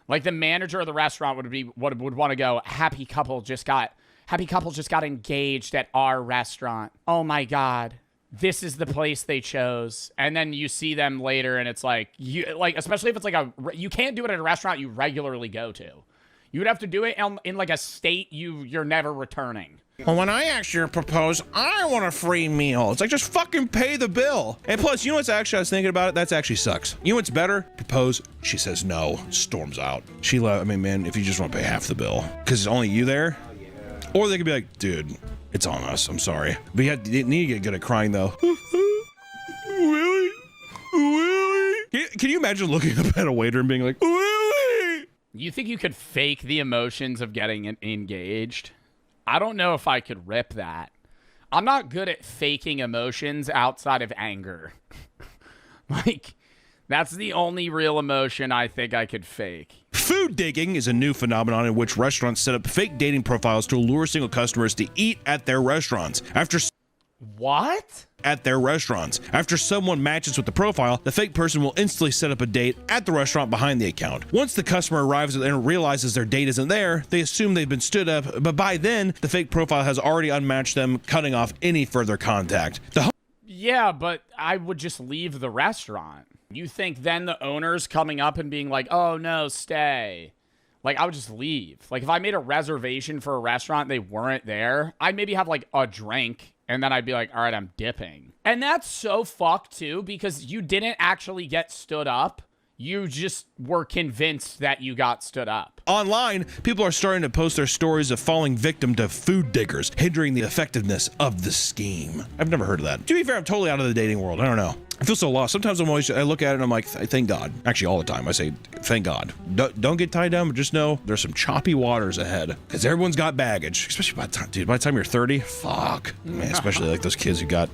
Like the manager of the restaurant would want to go, happy couple just got engaged at our restaurant. Oh my God. This is the place they chose. And then you see them later and it's like, especially if it's like you can't do it at a restaurant you regularly go to. You would have to do it in like a state you're never returning. Well, when I asked you to propose, I want a free meal. It's like, just fucking pay the bill. And plus, you know what's actually, I was thinking about it, that's actually sucks. You know what's better? Propose. She says no. Storms out. I mean, man, if you just want to pay half the bill. Because it's only you there. Or they could be like, dude, it's on us. I'm sorry. But you need to get good at crying, though. Really? Can you imagine looking up at a waiter and being like, really? You think you could fake the emotions of getting engaged? I don't know if I could rip that. I'm not good at faking emotions outside of anger. Like, that's the only real emotion I think I could fake. Food digging is a new phenomenon in which restaurants set up fake dating profiles to lure single customers to eat at their restaurants. What? At their restaurants. After someone matches with the profile, the fake person will instantly set up a date at the restaurant behind the account. Once the customer arrives and realizes their date isn't there, they assume they've been stood up, but by then, the fake profile has already unmatched them, cutting off any further contact. Yeah, but I would just leave the restaurant. You think then the owner's coming up and being like, oh no, stay. Like, I would just leave. Like, if I made a reservation for a restaurant and they weren't there, I'd maybe have like a drink And then I'd be like, all right, I'm dipping. And that's so fucked too, because you didn't actually get stood up. You just were convinced that you got stood up. Online, people are starting to post their stories of falling victim to food diggers, hindering the effectiveness of the scheme. I've never heard of that. To be fair, I'm totally out of the dating world. I don't know. I feel so lost. Sometimes I look at it and I'm like, thank God. Actually, all the time I say, thank God. Don't get tied down, but just know there's some choppy waters ahead. Because everyone's got baggage, especially by the time you're 30. Fuck. Man, especially like those kids who got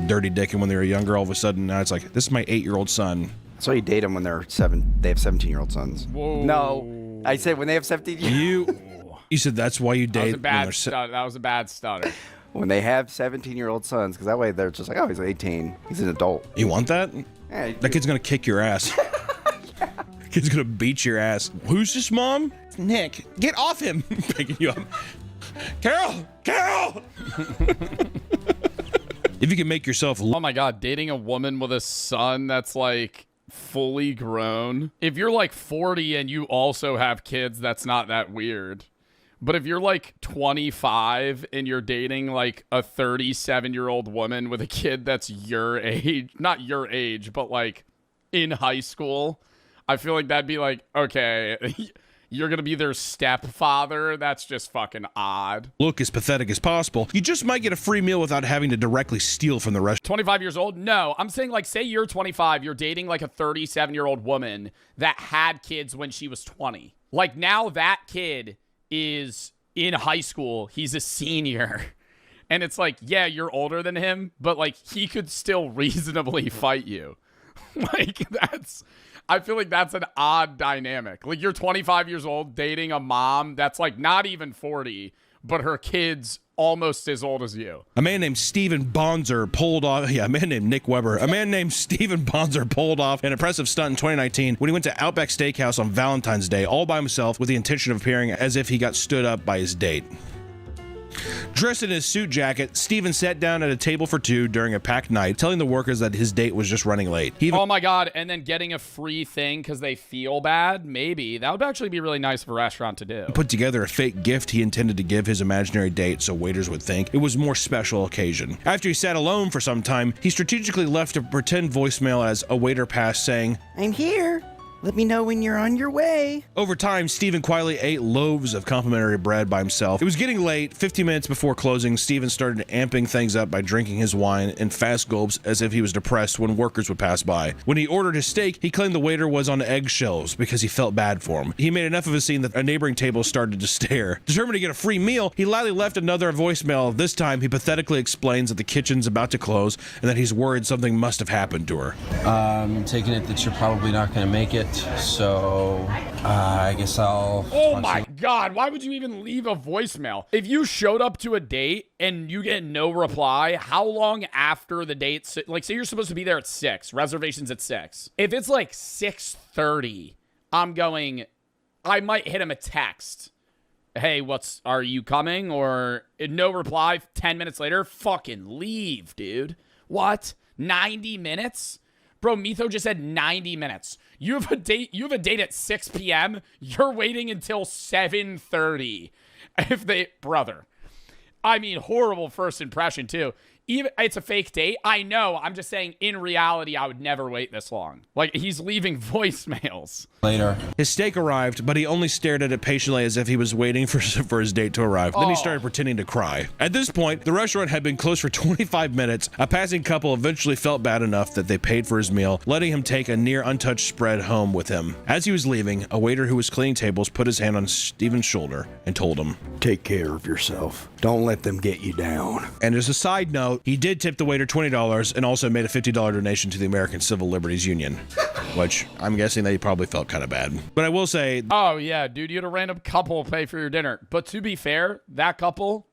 dirty dicking when they were younger. All of a sudden, now it's like, this is my 8-year-old son. So you date them when they're 7. They have 17-year-old sons. Whoa. No, I said when they have 17. You said that's why you date. That was a bad stutter. When they have 17-year-old sons, because that way they're just like, oh, he's 18. He's an adult. You want that? Yeah, that kid's gonna kick your ass. Yeah. Kid's gonna beat your ass. Who's this, Mom? It's Nick. Get off him. Picking you up. Carol! If you can make yourself. Oh my God, dating a woman with a son that's like fully grown. If you're like 40 and you also have kids, that's not that weird. But if you're like 25 and you're dating like a 37-year-old woman with a kid that's your age, not your age, but like in high school, I feel like that'd be like, okay, you're going to be their stepfather. That's just fucking odd. Look as pathetic as possible. You just might get a free meal without having to directly steal from the restaurant. 25 years old? No, I'm saying like, say you're 25, you're dating like a 37-year-old woman that had kids when she was 20. Like now that kid is in high school. He's a senior. And it's like, yeah, you're older than him, but like he could still reasonably fight you. Like I feel like that's an odd dynamic. Like you're 25 years old dating a mom that's like not even 40, but her kid's almost as old as you. A man named Steven Bonzer pulled off, a man named Nick Weber. A man named Steven Bonzer pulled off an impressive stunt in 2019 when he went to Outback Steakhouse on Valentine's Day all by himself with the intention of appearing as if he got stood up by his date. Dressed in his suit jacket, Steven sat down at a table for two during a packed night, telling the workers that his date was just running late. Oh my God, and then getting a free thing because they feel bad? Maybe. That would actually be really nice of a restaurant to do. Put together a fake gift he intended to give his imaginary date so waiters would think it was a more special occasion. After he sat alone for some time, he strategically left a pretend voicemail as a waiter passed saying, I'm here. Let me know when you're on your way. Over time, Steven quietly ate loaves of complimentary bread by himself. It was getting late. 15 minutes before closing, Steven started amping things up by drinking his wine in fast gulps as if he was depressed when workers would pass by. When he ordered his steak, he claimed the waiter was on eggshells because he felt bad for him. He made enough of a scene that a neighboring table started to stare. Determined to get a free meal, he loudly left another voicemail. This time, he pathetically explains that the kitchen's about to close and that he's worried something must have happened to her. I'm taking it that you're probably not going to make it. So, I guess I'll... Oh my God, why would you even leave a voicemail? If you showed up to a date and you get no reply, how long after the date... Like, say you're supposed to be there at 6, reservations at 6. If it's like 6:30, I might hit him a text. Hey, are you coming? Or no reply, 10 minutes later, fucking leave, dude. What? 90 minutes? Bro, Mitho just said 90 minutes. You have a date at 6 p.m. You're waiting until 7:30. Brother. I mean, horrible first impression too. Even it's a fake date. I know. I'm just saying in reality, I would never wait this long. Like he's leaving voicemails. Later. His steak arrived, but he only stared at it patiently as if he was waiting for his date to arrive. Then he started pretending to cry. At this point, the restaurant had been closed for 25 minutes. A passing couple eventually felt bad enough that they paid for his meal, letting him take a near untouched spread home with him. As he was leaving, a waiter who was cleaning tables put his hand on Steven's shoulder and told him, "Take care of yourself. Don't let them get you down." And as a side note, he did tip the waiter $20 and also made a $50 donation to the American Civil Liberties Union, which I'm guessing they probably felt kind of bad. But I will say... Oh, yeah, dude, you had a random couple pay for your dinner. But to be fair, that couple,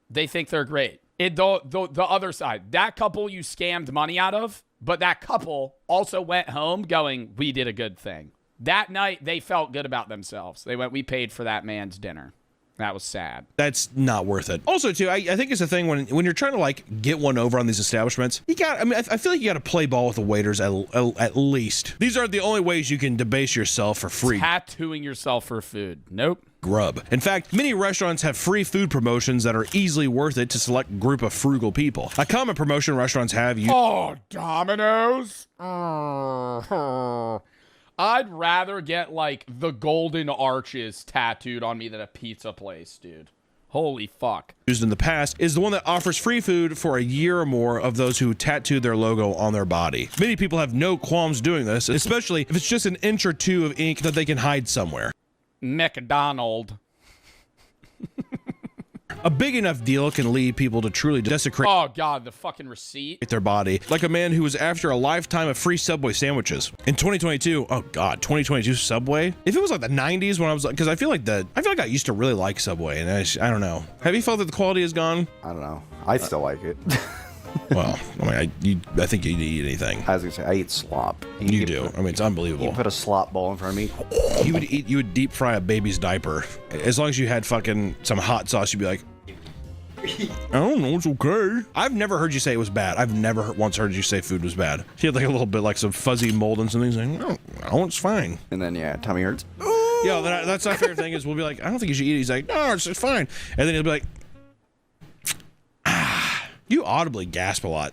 they think they're great. The other side, that couple you scammed money out of, but that couple also went home going, we did a good thing. That night, they felt good about themselves. They went, we paid for that man's dinner. That was sad. That's not worth it. Also, too, I think it's a thing when you're trying to like get one over on these establishments, I feel like you got to play ball with the waiters at least. These aren't the only ways you can debase yourself for free. Tattooing yourself for food. Nope. Grub. In fact, many restaurants have free food promotions that are easily worth it to select group of frugal people. A common promotion restaurants have Domino's? I'd rather get like the golden arches tattooed on me than a pizza place, dude. Holy fuck. Used in the past is the one that offers free food for a year or more of those who tattoo their logo on their body. Many people have no qualms doing this, especially if it's just an inch or two of ink that they can hide somewhere. McDonald. A big enough deal can lead people to truly desecrate Oh god, the fucking receipt. their body, like a man who was after a lifetime of free Subway sandwiches. In 2022, oh god, 2022 Subway? If it was like the 90s when I was like, because I feel like I used to really like Subway, and I don't know. Have you felt that the quality is gone? I don't know. I still like it. Well, I mean, I think you'd eat anything. I was gonna say, I eat slop. You do. I mean, it's unbelievable. You put a slop bowl in front of me. You would deep fry a baby's diaper. As long as you had fucking some hot sauce, you'd be like, I don't know, it's okay. I've never heard you say it was bad. I've never once heard you say food was bad. She had like a little bit like some fuzzy mold and something. He's like, oh, it's fine. And then, yeah, tummy hurts. Yeah, that's our favorite thing is we'll be like, I don't think you should eat it. He's like, no, it's fine. And then he'll be like, you audibly gasp a lot.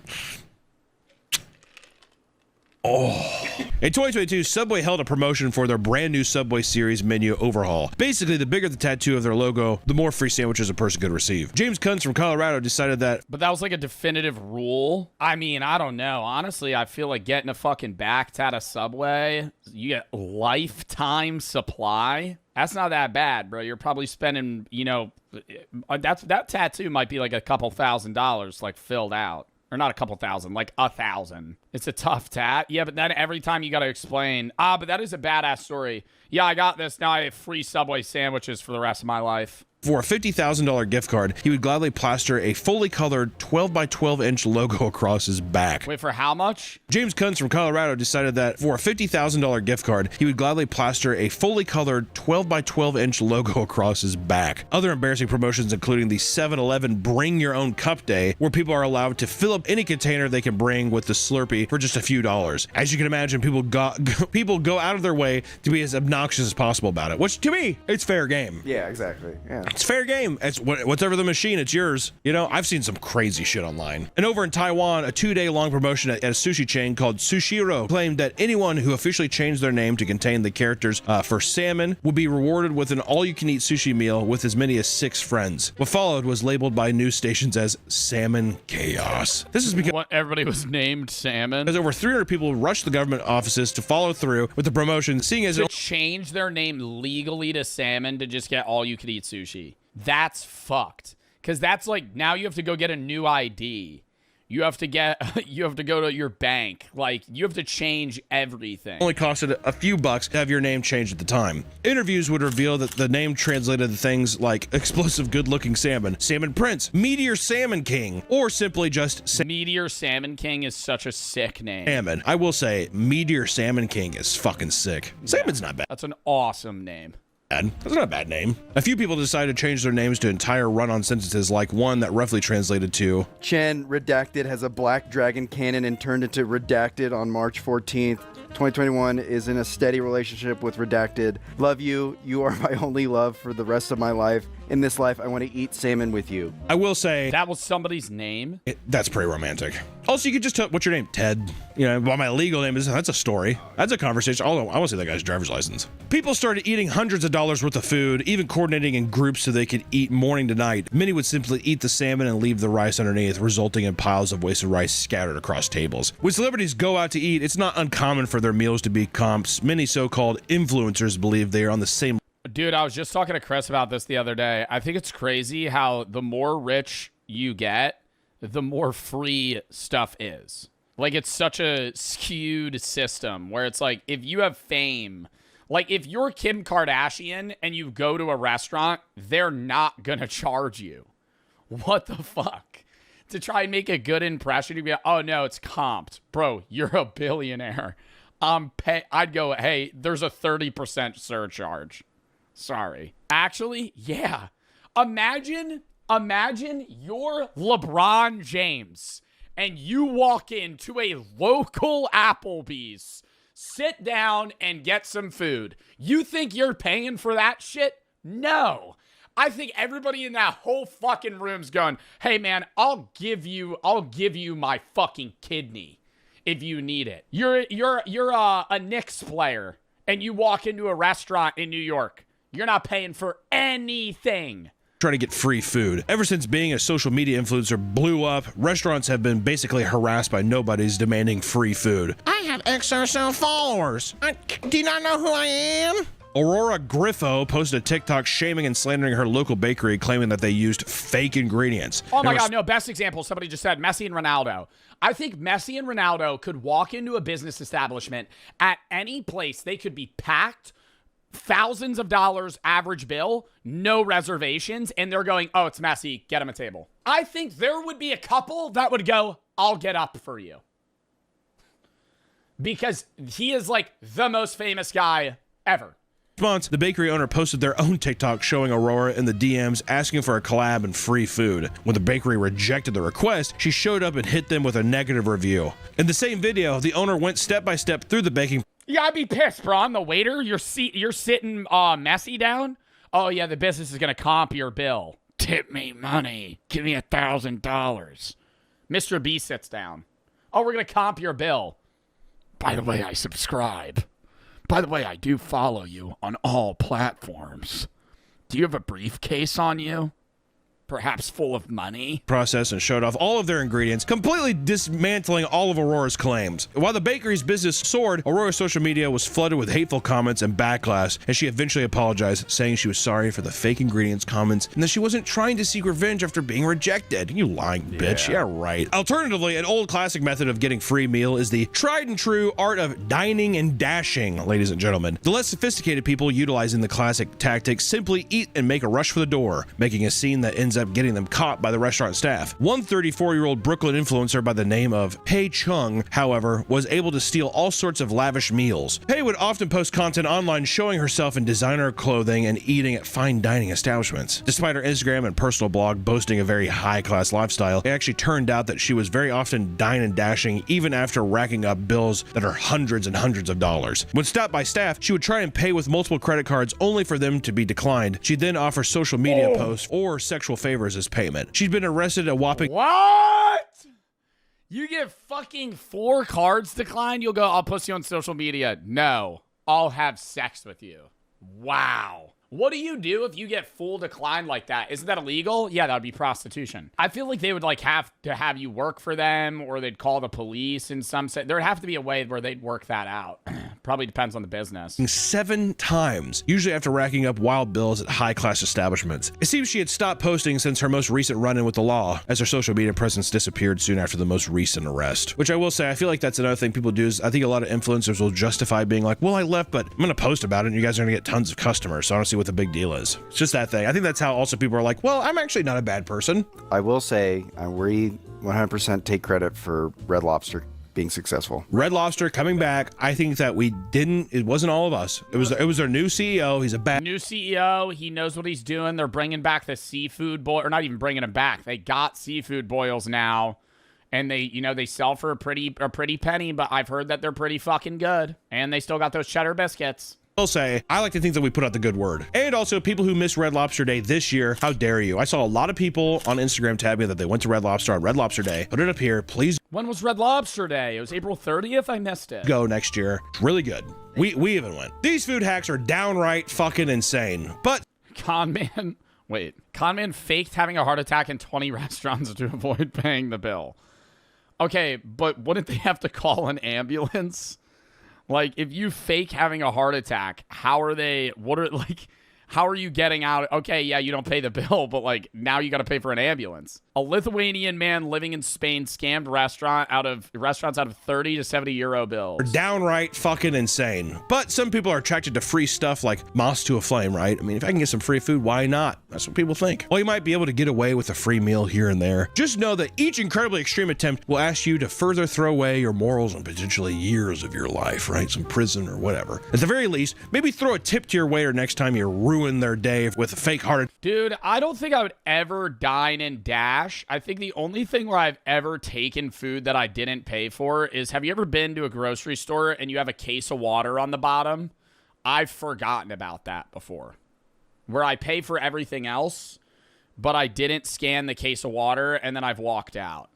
Oh. In 2022, Subway held a promotion for their brand new Subway series menu overhaul. Basically, the bigger the tattoo of their logo, the more free sandwiches a person could receive. James Kunz from Colorado decided that... But that was like a definitive rule. I mean, I don't know. Honestly, I feel like getting a fucking back tat of Subway, you get lifetime supply. That's not that bad, bro. You're probably spending, that tattoo might be like a couple $1,000s, like filled out. Or not a couple thousand, like 1,000. It's a tough tat. Yeah, but then every time you got to explain, but that is a badass story. Yeah, I got this. Now I have free Subway sandwiches for the rest of my life. For a $50,000 gift card, he would gladly plaster a fully colored 12 by 12 inch logo across his back. Wait, for how much? James Kunz from Colorado decided that for a $50,000 gift card, he would gladly plaster a fully colored 12 by 12 inch logo across his back. Other embarrassing promotions including the 7-Eleven Bring Your Own Cup Day, where people are allowed to fill up any container they can bring with the Slurpee for just a few dollars. As you can imagine, people go out of their way to be as obnoxious as possible about it, which to me, it's fair game. Yeah, exactly. Yeah. It's fair game. It's whatever the machine, it's yours. I've seen some crazy shit online. And over in Taiwan, a 2-day long promotion at a sushi chain called Sushiro claimed that anyone who officially changed their name to contain the characters for salmon would be rewarded with an all-you-can-eat sushi meal with as many as 6 friends. What followed was labeled by news stations as salmon chaos. This is because everybody was named salmon. As over 300 people rushed the government offices to follow through with the promotion, seeing as to change their name legally to salmon to just get all-you-can-eat sushi. That's fucked. Because that's like, now you have to go get a new ID. You have to go to your bank. Like, you have to change everything. Only costed a few bucks to have your name changed at the time. Interviews would reveal that the name translated to things like explosive good-looking salmon, salmon prince, meteor salmon king, or simply just Meteor Salmon King is such a sick name. Salmon. I will say, Meteor Salmon King is fucking sick. Salmon's not bad. That's an awesome name. That's not a bad name. A few people decided to change their names to entire run-on sentences, like one that roughly translated to Chen Redacted has a black dragon cannon and turned into Redacted on March 14th. 2021 is in a steady relationship with Redacted. Love you. You are my only love for the rest of my life. In this life, I want to eat salmon with you. I will say that was somebody's name. That's pretty romantic. Also, you could just tell, what's your name? Ted. Well, my legal name is, that's a story. That's a conversation. Although I want to see that guy's driver's license. People started eating hundreds of dollars worth of food, even coordinating in groups so they could eat morning to night. Many would simply eat the salmon and leave the rice underneath, resulting in piles of wasted rice scattered across tables. When celebrities go out to eat, it's not uncommon for their meals to be comps. Many so-called influencers believe they are on the same. Dude, I was just talking to Chris about this the other day. I think it's crazy how the more rich you get, the more free stuff is. Like, it's such a skewed system where it's like, if you have fame, like if you're Kim Kardashian and you go to a restaurant, they're not gonna charge you. What the fuck? To try and make a good impression, you'd be like, oh no, it's comped. Bro, you're a billionaire. I'd go, hey, there's a 30% surcharge. Sorry. Actually, yeah. Imagine you're LeBron James and you walk into a local Applebee's, sit down and get some food. You think you're paying for that shit? No. I think everybody in that whole fucking room's going, hey man, I'll give you my fucking kidney if you need it. You're a Knicks player and you walk into a restaurant in New York. You're not paying for anything. Try to get free food. Ever since being a social media influencer blew up, restaurants have been basically harassed by nobodies demanding free food. I have XRSL followers. Do you not know who I am? Aurora Griffo posted a TikTok shaming and slandering her local bakery, claiming that they used fake ingredients. Oh my God, no, best example, somebody just said Messi and Ronaldo. I think Messi and Ronaldo could walk into a business establishment at any place. They could be packed, thousands of dollars average bill, no reservations, and they're going, oh, it's Messi, get him a table. I think there would be a couple that would go, I'll get up for you. Because he is like the most famous guy ever. Response, the bakery owner posted their own TikTok showing Aurora in the DMs asking for a collab and free food. When the bakery rejected the request, she showed up and hit them with a negative review. In the same video, the owner went step by step through the baking. Yeah, I'd be pissed, bro. I'm the waiter. You're sitting Messi down. Oh yeah, the business is gonna comp your bill. Tip me money. Give me $1,000. Mr. B sits down. Oh, we're gonna comp your bill. By the way, I subscribe. By the way, I do follow you on all platforms. Do you have a briefcase on you? Perhaps full of money? Process and showed off all of their ingredients, completely dismantling all of Aurora's claims. While the bakery's business soared, Aurora's social media was flooded with hateful comments and backlash, and she eventually apologized, saying she was sorry for the fake ingredients comments and that she wasn't trying to seek revenge after being rejected. You lying bitch. Yeah, right. Alternatively, an old classic method of getting free meal is the tried and true art of dining and dashing, ladies and gentlemen. The less sophisticated people utilizing the classic tactic simply eat and make a rush for the door, making a scene that ends up getting them caught by the restaurant staff. One 34-year-old Brooklyn influencer by the name of Pei Chung, however, was able to steal all sorts of lavish meals. Pei would often post content online showing herself in designer clothing and eating at fine dining establishments. Despite her Instagram and personal blog boasting a very high-class lifestyle, it actually turned out that she was very often dine and dashing even after racking up bills that are hundreds and hundreds of dollars. When stopped by staff, she would try and pay with multiple credit cards only for them to be declined. She'd then offer social media posts or sexual favors as payment. She'd been arrested a whopping— What? You get fucking 4 cards declined? You'll go, I'll post you on social media. No, I'll have sex with you. Wow. What do you do if you get full decline like that? Isn't that illegal? Yeah, that would be prostitution. I feel like they would like have to have you work for them, or they'd call the police in some sense. There'd have to be a way where they'd work that out. Probably depends on the business. 7 times, usually after racking up wild bills at high-class establishments. It seems she had stopped posting since her most recent run-in with the law, as her social media presence disappeared soon after the most recent arrest. Which I will say, I feel like that's another thing people do is I think a lot of influencers will justify being like, well, I left, but I'm gonna post about it and you guys are gonna get tons of customers, so I don't see what the big deal is. It's just that thing. I think that's how also people are like, well, I'm actually not a bad person. I will say, we 100% take credit for Red Lobster being successful. Red Lobster coming back. I think that it wasn't all of us. It was their new CEO. He's a bad new CEO. He knows what he's doing. They're bringing back the seafood boil, or not even bringing them back. They got seafood boils now, and they sell for a pretty penny. But I've heard that they're pretty fucking good, and they still got those cheddar biscuits. I'll say, I like to think that we put out the good word. And also, people who missed Red Lobster Day this year, how dare you? I saw a lot of people on Instagram tag me that they went to Red Lobster on Red Lobster Day. Put it up here, please. When was Red Lobster Day? It was April 30th? I missed it. Go next year. Really good. We even went. These food hacks are downright fucking insane. But Conman faked having a heart attack in 20 restaurants to avoid paying the bill. Okay, but wouldn't they have to call an ambulance? Like, if you fake having a heart attack, how are you getting out? Okay, yeah, you don't pay the bill, but like now you got to pay for an ambulance. A Lithuanian man living in Spain scammed restaurants out of 30 to 70 euro bills. Downright fucking insane. But some people are attracted to free stuff like moss to a flame, right? I mean, if I can get some free food, why not? That's what people think. Well, you might be able to get away with a free meal here and there. Just know that each incredibly extreme attempt will ask you to further throw away your morals and potentially years of your life, right? Some prison or whatever. At the very least, maybe throw a tip to your waiter next time you're ruin their day with a fake heart. Dude, I don't think I would ever dine and dash. I think the only thing where I've ever taken food that I didn't pay for is, have you ever been to a grocery store and you have a case of water on the bottom? I've forgotten about that before. Where I pay for everything else, but I didn't scan the case of water, and then I've walked out.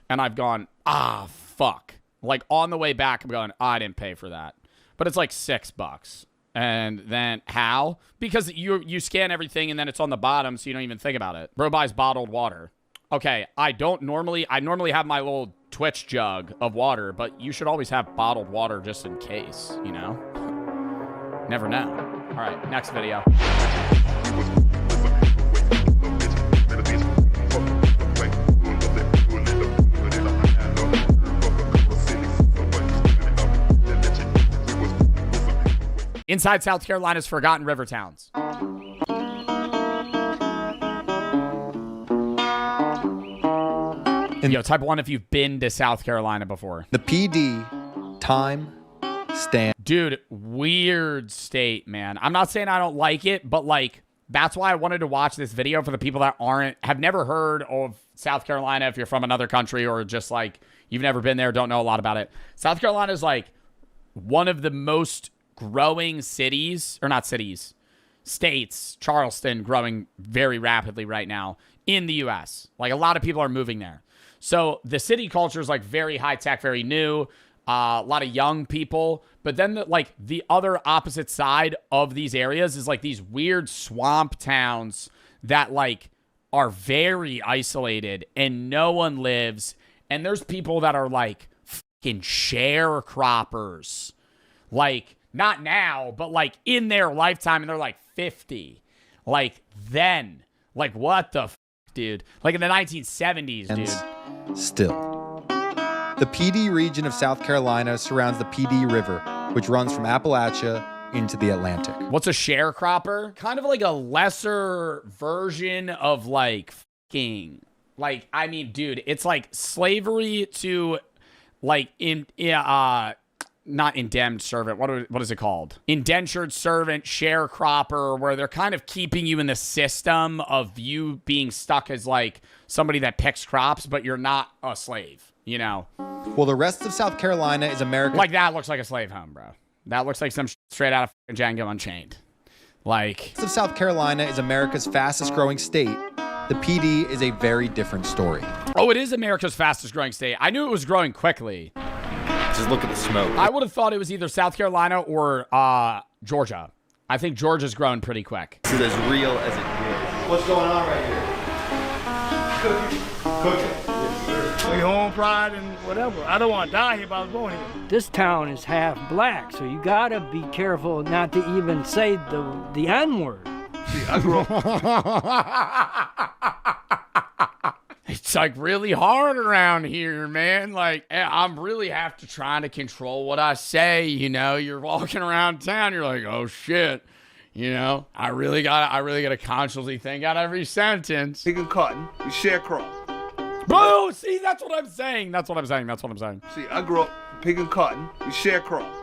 And I've gone, ah, fuck. Like, on the way back, I'm going, I didn't pay for that. But it's like $6. And then how? Because you scan everything, and then it's on the bottom, so you don't even think about it. Bro buys bottled water. Okay, I normally have my little Twitch jug of water, but you should always have bottled water just in case, you know? Never know. All right, next video. Inside South Carolina's forgotten river towns. Yo, type 1 if you've been to South Carolina before. The PD, time, stand. Dude, weird state, man. I'm not saying I don't like it, but like, that's why I wanted to watch this video for the people that have never heard of South Carolina, if you're from another country or just like, you've never been there, don't know a lot about it. South Carolina is like one of the most growing cities, or not cities, states, Charleston, growing very rapidly right now in the U.S. Like, a lot of people are moving there. So the city culture is like very high tech, very new, a lot of young people. But then the other opposite side of these areas is like these weird swamp towns that like are very isolated and no one lives. And there's people that are like fucking sharecroppers. Like, not now, but like in their lifetime, and they're like 50. Like, then. Like, what the dude? Like in the 1970s, dude. Still. The PD region of South Carolina surrounds the PD River, which runs from Appalachia into the Atlantic. What's a sharecropper? Kind of like a lesser version of like fucking, like, I mean, dude, it's like slavery to like not indemned servant. What is it called? Indentured servant, sharecropper, where they're kind of keeping you in the system of you being stuck as like somebody that picks crops, but you're not a slave, you know? Well, the rest of South Carolina is America. Like, that looks like a slave home, bro. That looks like some straight out of Django Unchained. Like, the rest of South Carolina is America's fastest growing state. The PD is a very different story. Oh, it is America's fastest growing state. I knew it was growing quickly. Just look at the smoke. I would have thought it was either South Carolina or Georgia. I think Georgia's growing pretty quick. This is as real as it gets. What's going on right here? Cooking. We home pride and whatever. I don't want to die here, but I was born here. This town is half black, so you gotta be careful not to even say the N-word. See, I grew It's like really hard around here, man. Like, I'm really have to try to control what I say. You know, you're walking around town, you're like, oh shit. You know, I really gotta consciously think out every sentence. Picking cotton, we sharecrop. Bro, see, that's what I'm saying. That's what I'm saying. See, I grew up picking cotton, we sharecrop.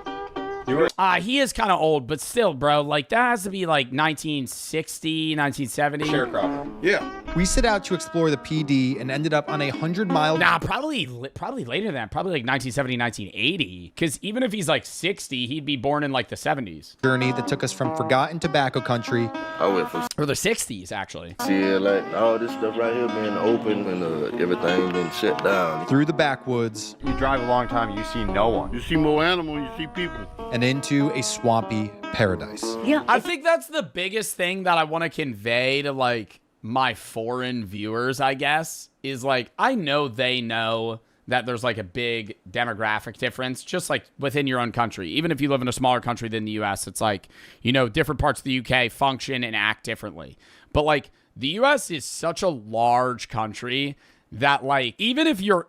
He is kind of old, but still, bro, like, that has to be like 1960, 1970. Sharecropping. Yeah. We set out to explore the PD and ended up on a 100-mile... Nah, probably later than that. Probably like 1970, 1980. Because even if he's like 60, he'd be born in like the 70s. ...journey that took us from forgotten tobacco country... I went from... Or the 60s, actually. See, like, all this stuff right here being open and everything being shut down. ...through the backwoods... You drive a long time, you see no one. You see more animals, you see people. ...and into a swampy paradise. Yeah. I think that's the biggest thing that I want to convey to like my foreign viewers, I guess, is like, I know they know that there's like a big demographic difference just like within your own country. Even if you live in a smaller country than the US, it's like, you know, different parts of the UK function and act differently. But like the US is such a large country that like, even if you're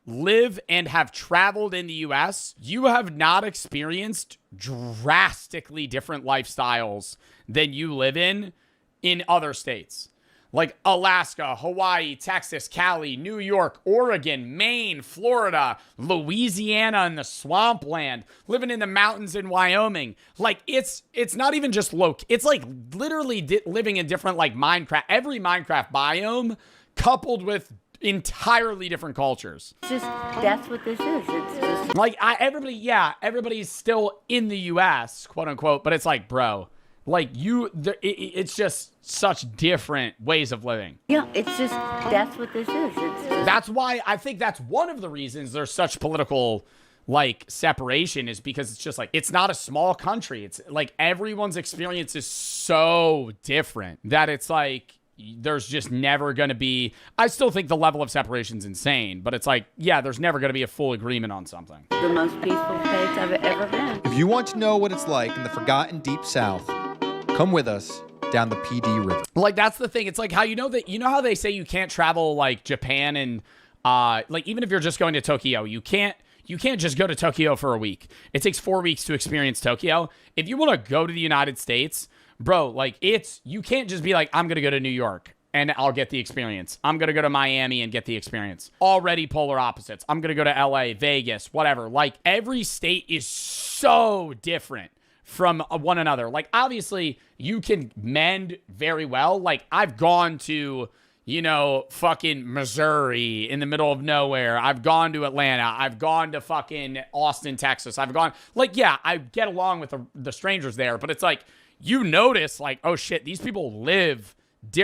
live and have traveled in the US, you have not experienced drastically different lifestyles than you live in other states. Like Alaska, Hawaii, Texas, Cali, New York, Oregon, Maine, Florida, Louisiana, and the swampland, living in the mountains in Wyoming. Like it's not even just it's like literally living in different like Minecraft, every Minecraft biome coupled with entirely different cultures. That's what this is. It's just like everybody's still in the US, quote unquote, but it's like, bro, like it's just such different ways of living. Yeah, it's just, that's what this is. That's why I think that's one of the reasons there's such political like separation, is because it's just like, it's not a small country. It's like everyone's experience is so different that it's like, there's just never going to be, I still think the level of separation is insane, but it's like, yeah, there's never going to be a full agreement on something. The most peaceful place I've ever been. If you want to know what it's like in the forgotten deep south, come with us down the PD River. Like, that's the thing. It's like how you know how they say you can't travel like Japan and like even if you're just going to Tokyo, you can't just go to Tokyo for a week. It takes 4 weeks to experience Tokyo. If you want to go to the United States, bro, like you can't just be like, I'm going to go to New York and I'll get the experience. I'm going to go to Miami and get the experience. Already polar opposites. I'm going to go to LA, Vegas, whatever. Like every state is so different from one another. Like obviously you can mend very well. Like I've gone to, fucking Missouri in the middle of nowhere. I've gone to Atlanta. I've gone to fucking Austin, Texas. I've gone like, yeah, I get along with the strangers there, but it's like, you notice like, oh shit, these people live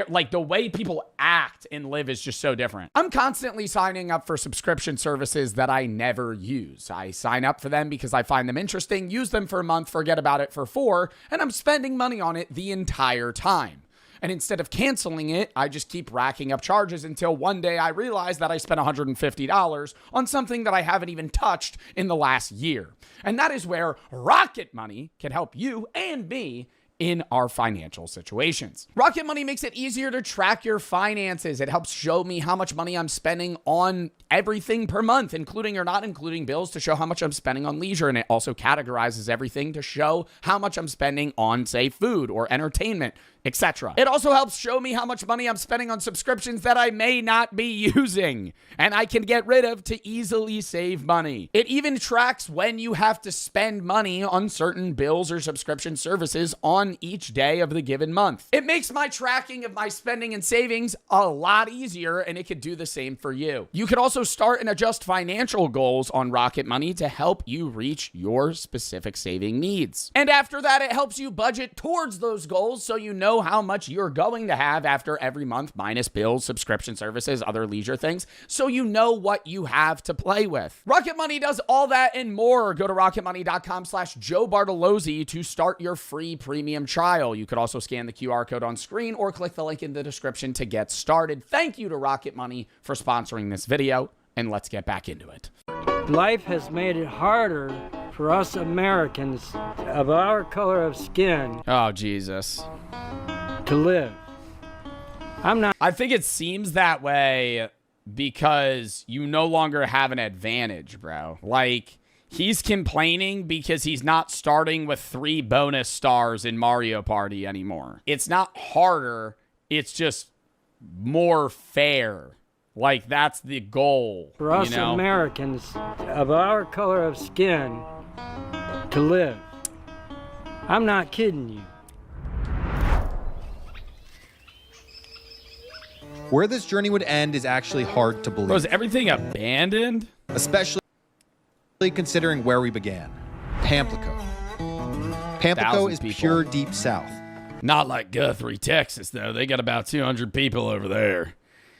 like the way people act and live is just so different. I'm constantly signing up for subscription services that I never use. I sign up for them because I find them interesting, use them for a month, forget about it for 4, and I'm spending money on it the entire time. And instead of canceling it, I just keep racking up charges until one day I realize that I spent $150 on something that I haven't even touched in the last year. And that is where Rocket Money can help you and me in our financial situations. Rocket Money makes it easier to track your finances. It helps show me how much money I'm spending on everything per month, including or not including bills, to show how much I'm spending on leisure. And it also categorizes everything to show how much I'm spending on, say, food or entertainment, etc. It also helps show me how much money I'm spending on subscriptions that I may not be using and I can get rid of to easily save money. It even tracks when you have to spend money on certain bills or subscription services on each day of the given month. It makes my tracking of my spending and savings a lot easier, and it could do the same for you. You can also start and adjust financial goals on Rocket Money to help you reach your specific saving needs. And after that, it helps you budget towards those goals so you know how much you're going to have after every month, minus bills, subscription services, other leisure things, so you know what you have to play with. Rocket Money does all that and more. Go to rocketmoney.com/Joe Bartolozzi to start your free premium trial. You could also scan the QR code on screen or click the link in the description to get started. Thank you to Rocket Money for sponsoring this video, and let's get back into it. Life has made it harder for us Americans of our color of skin. Oh, Jesus. To live. I think it seems that way because you no longer have an advantage, bro. Like, he's complaining because he's not starting with 3 bonus stars in Mario Party anymore. It's not harder, it's just more fair. Like, that's the goal. For us Americans of our color of skin to live. I'm not kidding you. Where this journey would end is actually hard to believe. Was everything abandoned? Especially considering where we began. Pamplico. Pamplico is pure deep south. Not like Guthrie, Texas, though. They got about 200 people over there.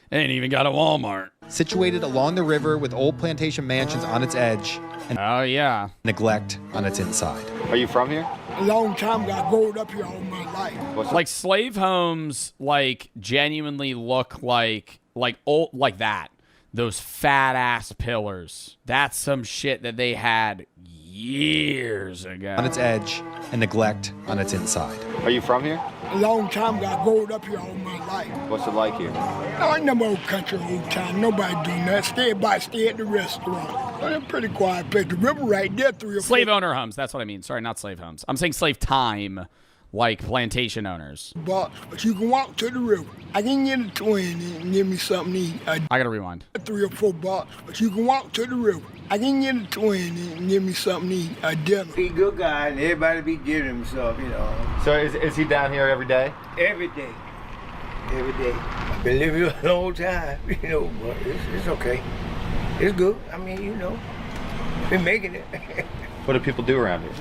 They ain't even got a Walmart. Situated along the river with old plantation mansions on its edge and neglect on its inside. Are you from here? A long time ago. I growed up here all my life. Like slave homes, like genuinely look like old, like that. Those fat ass pillars. That's some shit that they had years ago. On its edge and neglect on its inside. Are you from here? A long time ago. I growed up here all my life. What's it like here? I never old country, old town. Nobody doing that. Stay at the restaurant. It's a pretty quiet place. The river right there, 3 or 4. Slave owner homes. That's what I mean. Sorry, not slave homes. I'm saying slave time. like plantation owners. But you can walk to the river. I can get a 20 and give me something to eat. I gotta rewind. 3 or 4 bucks, but you can walk to the river. I can get a 20 and give me something to eat. A dinner. He a good guy, and everybody be giving himself, you know. So is he down here every day? Every day. Every day. I've been living here a long time, you know, but it's okay. It's good. I mean, you know, been making it. What do people do around here?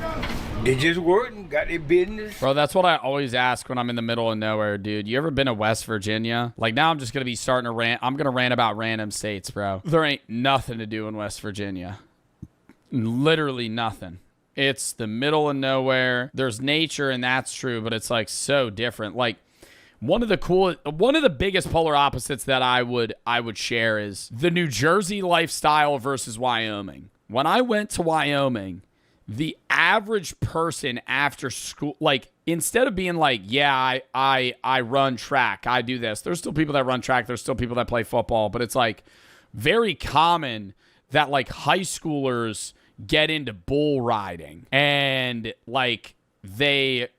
They just working, got their business. Bro, that's what I always ask when I'm in the middle of nowhere, dude. You ever been to West Virginia? Like, now I'm just going to be starting to rant. I'm going to rant about random states, bro. There ain't nothing to do in West Virginia. Literally nothing. It's the middle of nowhere. There's nature, and that's true, but it's, like, so different. Like, one of the biggest polar opposites that I would share is the New Jersey lifestyle versus Wyoming. When I went to Wyoming, the average person after school, like, instead of being like, yeah, I run track, I do this. There's still people that run track. There's still people that play football, but it's like very common that like high schoolers get into bull riding and like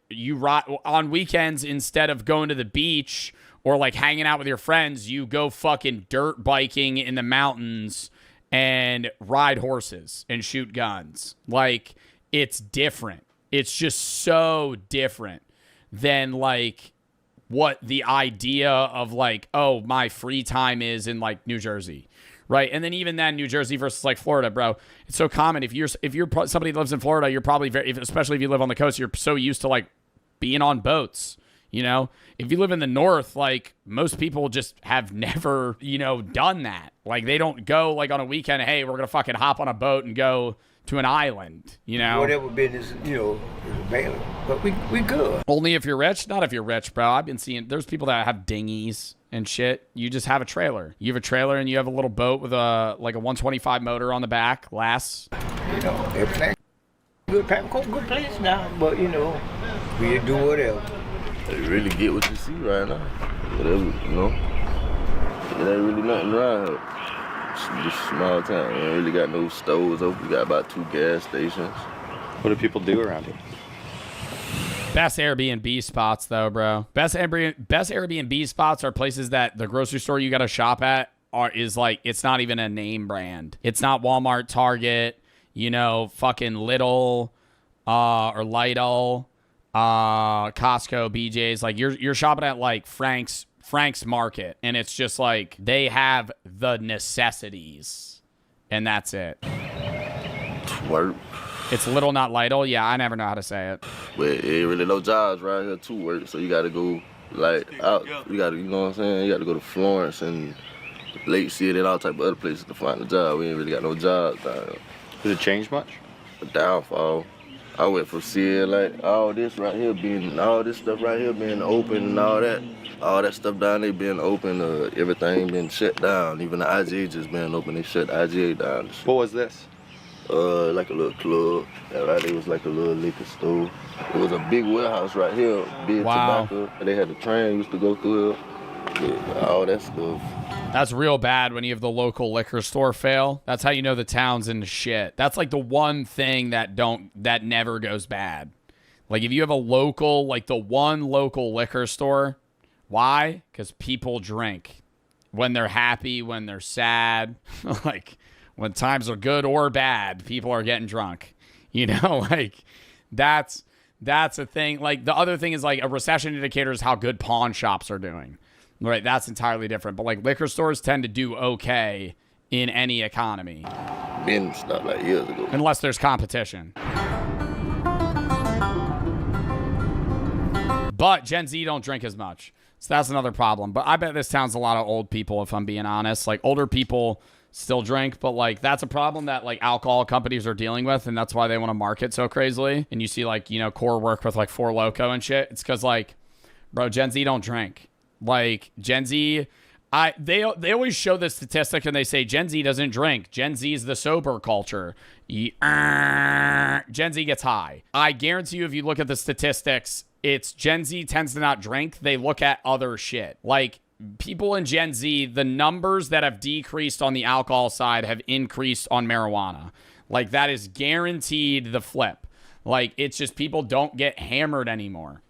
you ride on weekends instead of going to the beach or like hanging out with your friends, you go fucking dirt biking in the mountains and ride horses and shoot guns. Like, it's different. It's just so different than like what the idea of like, oh, my free time is in like New Jersey, right? And then even then, New Jersey versus like Florida, bro, it's so common. If you're somebody who lives in Florida, you're probably especially if you live on the coast, you're so used to like being on boats. You know, if you live in the north, like most people just have never, you know, done that. Like they don't go like on a weekend, hey, we're going to fucking hop on a boat and go to an island, you know. Whatever business, you know, is available. But we good. Only if you're rich? Not if you're rich, bro. I've been seeing, there's people that have dinghies and shit. You just have a trailer. You have a trailer and you have a little boat with a 125 motor on the back, lasts. You know, everything. Good place now, but you know, we do whatever. You really get what you see right now. Whatever, you know. It ain't really nothing around here. It's just a small town. We ain't really got no stores open. We got about 2 gas stations. What do people do around here? Best Airbnb spots, though, bro. Best Airbnb spots are places that the grocery store you got to shop at is like, it's not even a name brand. It's not Walmart, Target, you know, fucking Lidl or Lidl. Costco, BJ's, like you're shopping at like Frank's Market, and it's just like they have the necessities, and that's it. Work. It's Lidl, not Lidl. Yeah, I never know how to say it. But it ain't really no jobs right here to work, so you gotta go like out. You gotta, you know what I'm saying? You gotta go to Florence and Lake City and all type of other places to find a job. We ain't really got no jobs down here. Did it change much? A downfall. I went from seeing like all this stuff right here being open and all that stuff down there being open, everything being shut down. Even the IGA just being open, they shut the IGA down. What was this? Like a little club. Yeah, right, it was like a little liquor store. It was a big warehouse right here, big tobacco. And they had the train used to go through it. Yeah, all that stuff. That's real bad when you have the local liquor store fail. That's how you know the town's in the shit. That's like the one thing that never goes bad. Like if you have a local, like the one local liquor store, why? Because people drink when they're happy, when they're sad, like when times are good or bad, people are getting drunk. You know, like that's a thing. Like the other thing is like a recession indicator is how good pawn shops are doing. Right, that's entirely different. But like liquor stores tend to do okay in any economy. Been stuff like years ago. Unless there's competition. But Gen Z don't drink as much. So that's another problem. But I bet this town's a lot of old people, if I'm being honest. Like older people still drink, but like that's a problem that like alcohol companies are dealing with, and that's why they want to market so crazily. And you see like, you know, Core work with like Four Loko and shit. It's because like, bro, Gen Z don't drink. Like Gen Z, they always show this statistic and they say Gen Z doesn't drink. Gen Z is the sober culture. Gen Z gets high. I guarantee you if you look at the statistics, it's Gen Z tends to not drink. They look at other shit. Like people in Gen Z, the numbers that have decreased on the alcohol side have increased on marijuana. Like that is guaranteed the flip. Like it's just people don't get hammered anymore.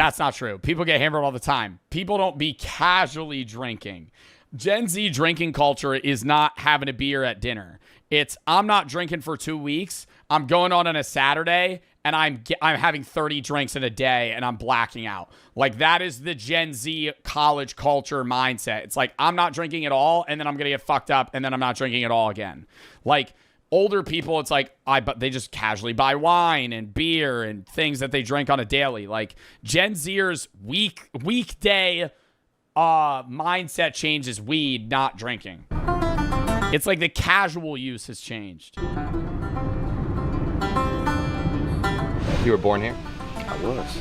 That's not true. People get hammered all the time. People don't be casually drinking. Gen Z drinking culture is not having a beer at dinner. It's, I'm not drinking for 2 weeks. I'm going on a Saturday and I'm having 30 drinks in a day and I'm blacking out. Like, that is the Gen Z college culture mindset. It's like, I'm not drinking at all and then I'm going to get fucked up and then I'm not drinking at all again. Like, older people, it's like, but they just casually buy wine and beer and things that they drink on a daily. Like, Gen Zers weekday mindset change is weed, not drinking. It's like the casual use has changed. You were born here? I was.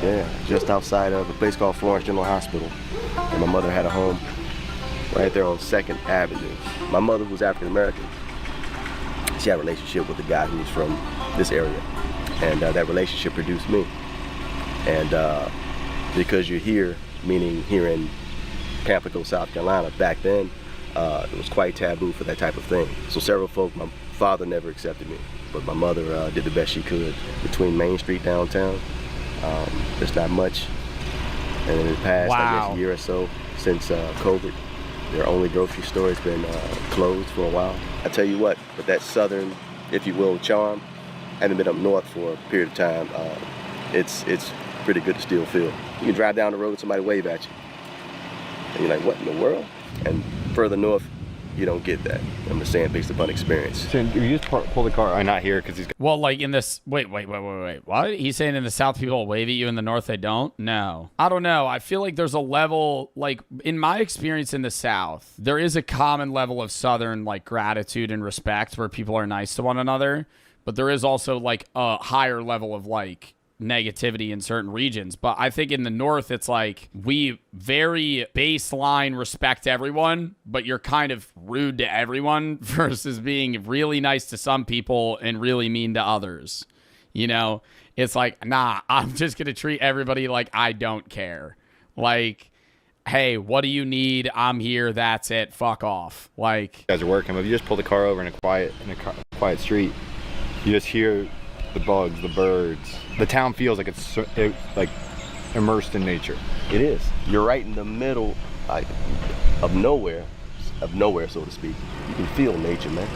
Yeah, just outside of a place called Florence General Hospital. And my mother had a home right there on 2nd Avenue. My mother was African American. She had a relationship with a guy who was from this area. And that relationship produced me. And because you're here, meaning here in Pamplico, South Carolina, back then, it was quite taboo for that type of thing. So several folk, my father never accepted me, but my mother did the best she could. Between Main Street downtown, there's not much. And in the past, I guess, year or so since COVID, their only grocery store has been closed for a while. I tell you what, with that southern, if you will, charm, having been up north for a period of time, it's pretty good to still feel. You can drive down the road, somebody wave at you, and you're like, what in the world? And further north, you don't get that. I'm just saying based upon experience. So you just pull the car, not here, because he's... Well, like in this... Wait. What? He's saying in the South people wave at you, in the North they don't? No. I don't know. I feel like there's a level, like, in my experience in the South, there is a common level of Southern, like, gratitude and respect where people are nice to one another. But there is also, like, a higher level of, like, negativity in certain regions. But I think in the North, it's like we very baseline respect everyone, but you're kind of rude to everyone versus being really nice to some people and really mean to others. You know, it's like, nah, I'm just going to treat everybody like I don't care. Like, hey, what do you need? I'm here. That's it. Fuck off. Like, You guys are working, but if you just pull the car over in a quiet street, you just hear the bugs, the birds. The town feels like it's like immersed in nature. It is. You're right in the middle, like, of nowhere, so to speak. You can feel nature, man.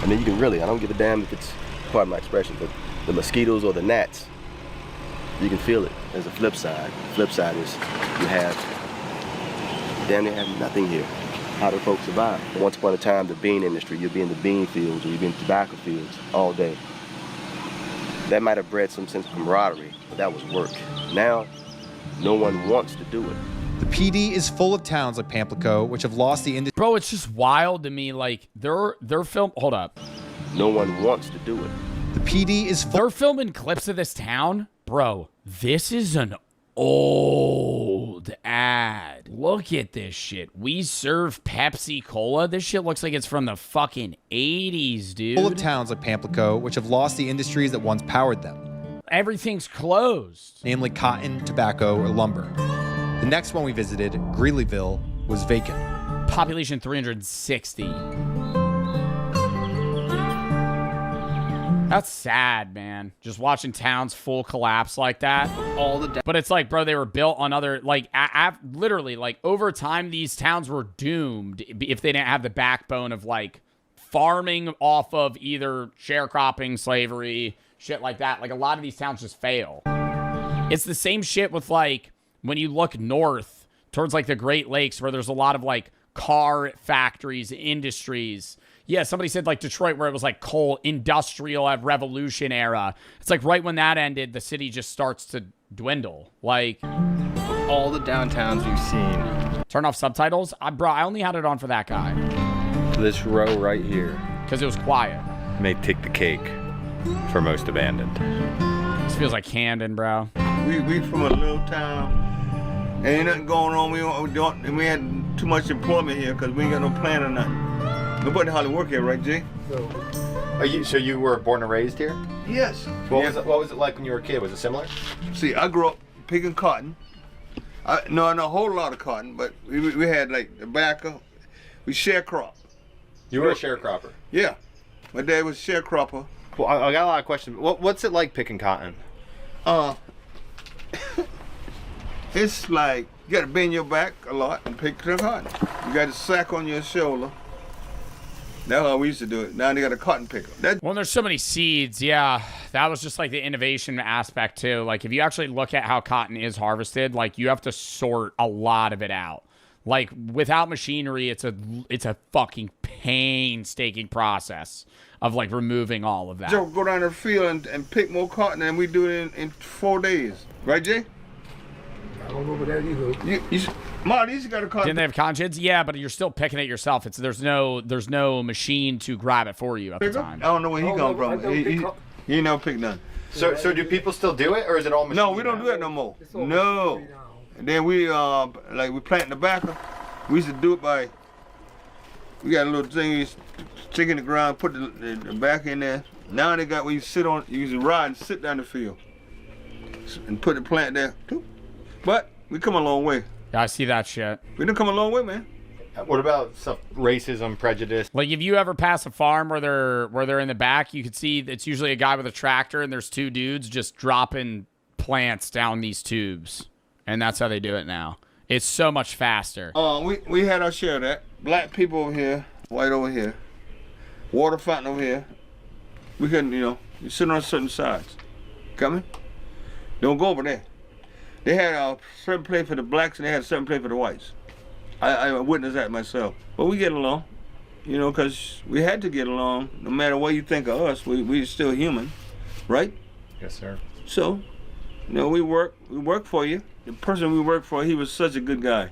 I mean, you can really, I don't give a damn if it's, pardon my expression, but the mosquitoes or the gnats, you can feel it. There's a flip side. The flip side is you damn near have nothing here. How do folks survive? Once upon a time, the bean industry, you'd be in the bean fields or you'd be in tobacco fields all day. That might have bred some sense of camaraderie, but that was work. Now, no one wants to do it. The PD is full of towns like Pamplico, which have lost the industry. Bro, it's just wild to me. Like, they're film. Hold up. No one wants to do it. The PD is full. They're filming clips of this town. Bro, this is an old ad. Look at this shit. We serve Pepsi Cola. This shit looks like it's from the fucking 80s, dude. Full of towns like Pamplico, which have lost the industries that once powered them. Everything's closed. Namely cotton, tobacco, or lumber. The next one we visited, Greeleyville, was vacant. Population 360. That's sad, man. Just watching towns full collapse like that. But it's like, bro, they were built on other, like, literally, like, over time, these towns were doomed if they didn't have the backbone of, like, farming off of either sharecropping, slavery, shit like that. Like, a lot of these towns just fail. It's the same shit with, like, when you look north towards, like, the Great Lakes where there's a lot of, like, car factories, industries. Yeah, somebody said, like, Detroit, where it was, like, coal, industrial revolution era. It's like right when that ended, the city just starts to dwindle. Like, all the downtowns we've seen. Turn off subtitles? Bro, I only had it on for that guy. This row right here. Because it was quiet. May take the cake for most abandoned. This feels like Camden, bro. We from a little town. Ain't nothing going on. We had too much employment here because we ain't got no plan or nothing. Nobody hardly work here, right, Jay? So you were born and raised here? Yes. What was it like when you were a kid? Was it similar? See, I grew up picking cotton. Not a whole lot of cotton, but we had like tobacco. We sharecrop. You were a sharecropper? Yeah. My dad was a sharecropper. Well, I got a lot of questions. What's it like picking cotton? It's like you got to bend your back a lot and pick the cotton. You got a sack on your shoulder. That's how we used to do it. Now they got a cotton picker. Well, there's so many seeds. Yeah, that was just like the innovation aspect too. Like if you actually look at how cotton is harvested, like you have to sort a lot of it out. Like without machinery, it's a fucking painstaking process of like removing all of that. Joe, go down the field and pick more cotton than we do in 4 days. Right, Jay? I don't go over there either. Ma, these got a cotton. Didn't they have cotton gins? Yeah, but you're still picking it yourself. There's no machine to grab it for you at the time. I don't know where he come from. He never picked none. So do people still do it, or is it all machine? No, we don't do that no more. No. And then we like we plant tobacco. We used to do it by. We got a little thing, you stick in the ground, put the back in there. Now they got where you sit on, you use a rod and sit down the field and put the plant there. But we come a long way. Yeah, I see that shit. We done come a long way, man. What about stuff, racism, prejudice? Like if you ever pass a farm where they're in the back, you could see it's usually a guy with a tractor and there's 2 dudes just dropping plants down these tubes. And that's how they do it now. It's so much faster. We had our share of that. Black people over here, white over here, water fountain over here. We couldn't, you sit on certain sides. Coming? Don't go over there. They had a certain place for the blacks and they had a certain place for the whites. I witnessed that myself. But we get along, because we had to get along. No matter what you think of us, we're still human, right? Yes, sir. So, we work for you. The person we worked for, he was such a good guy.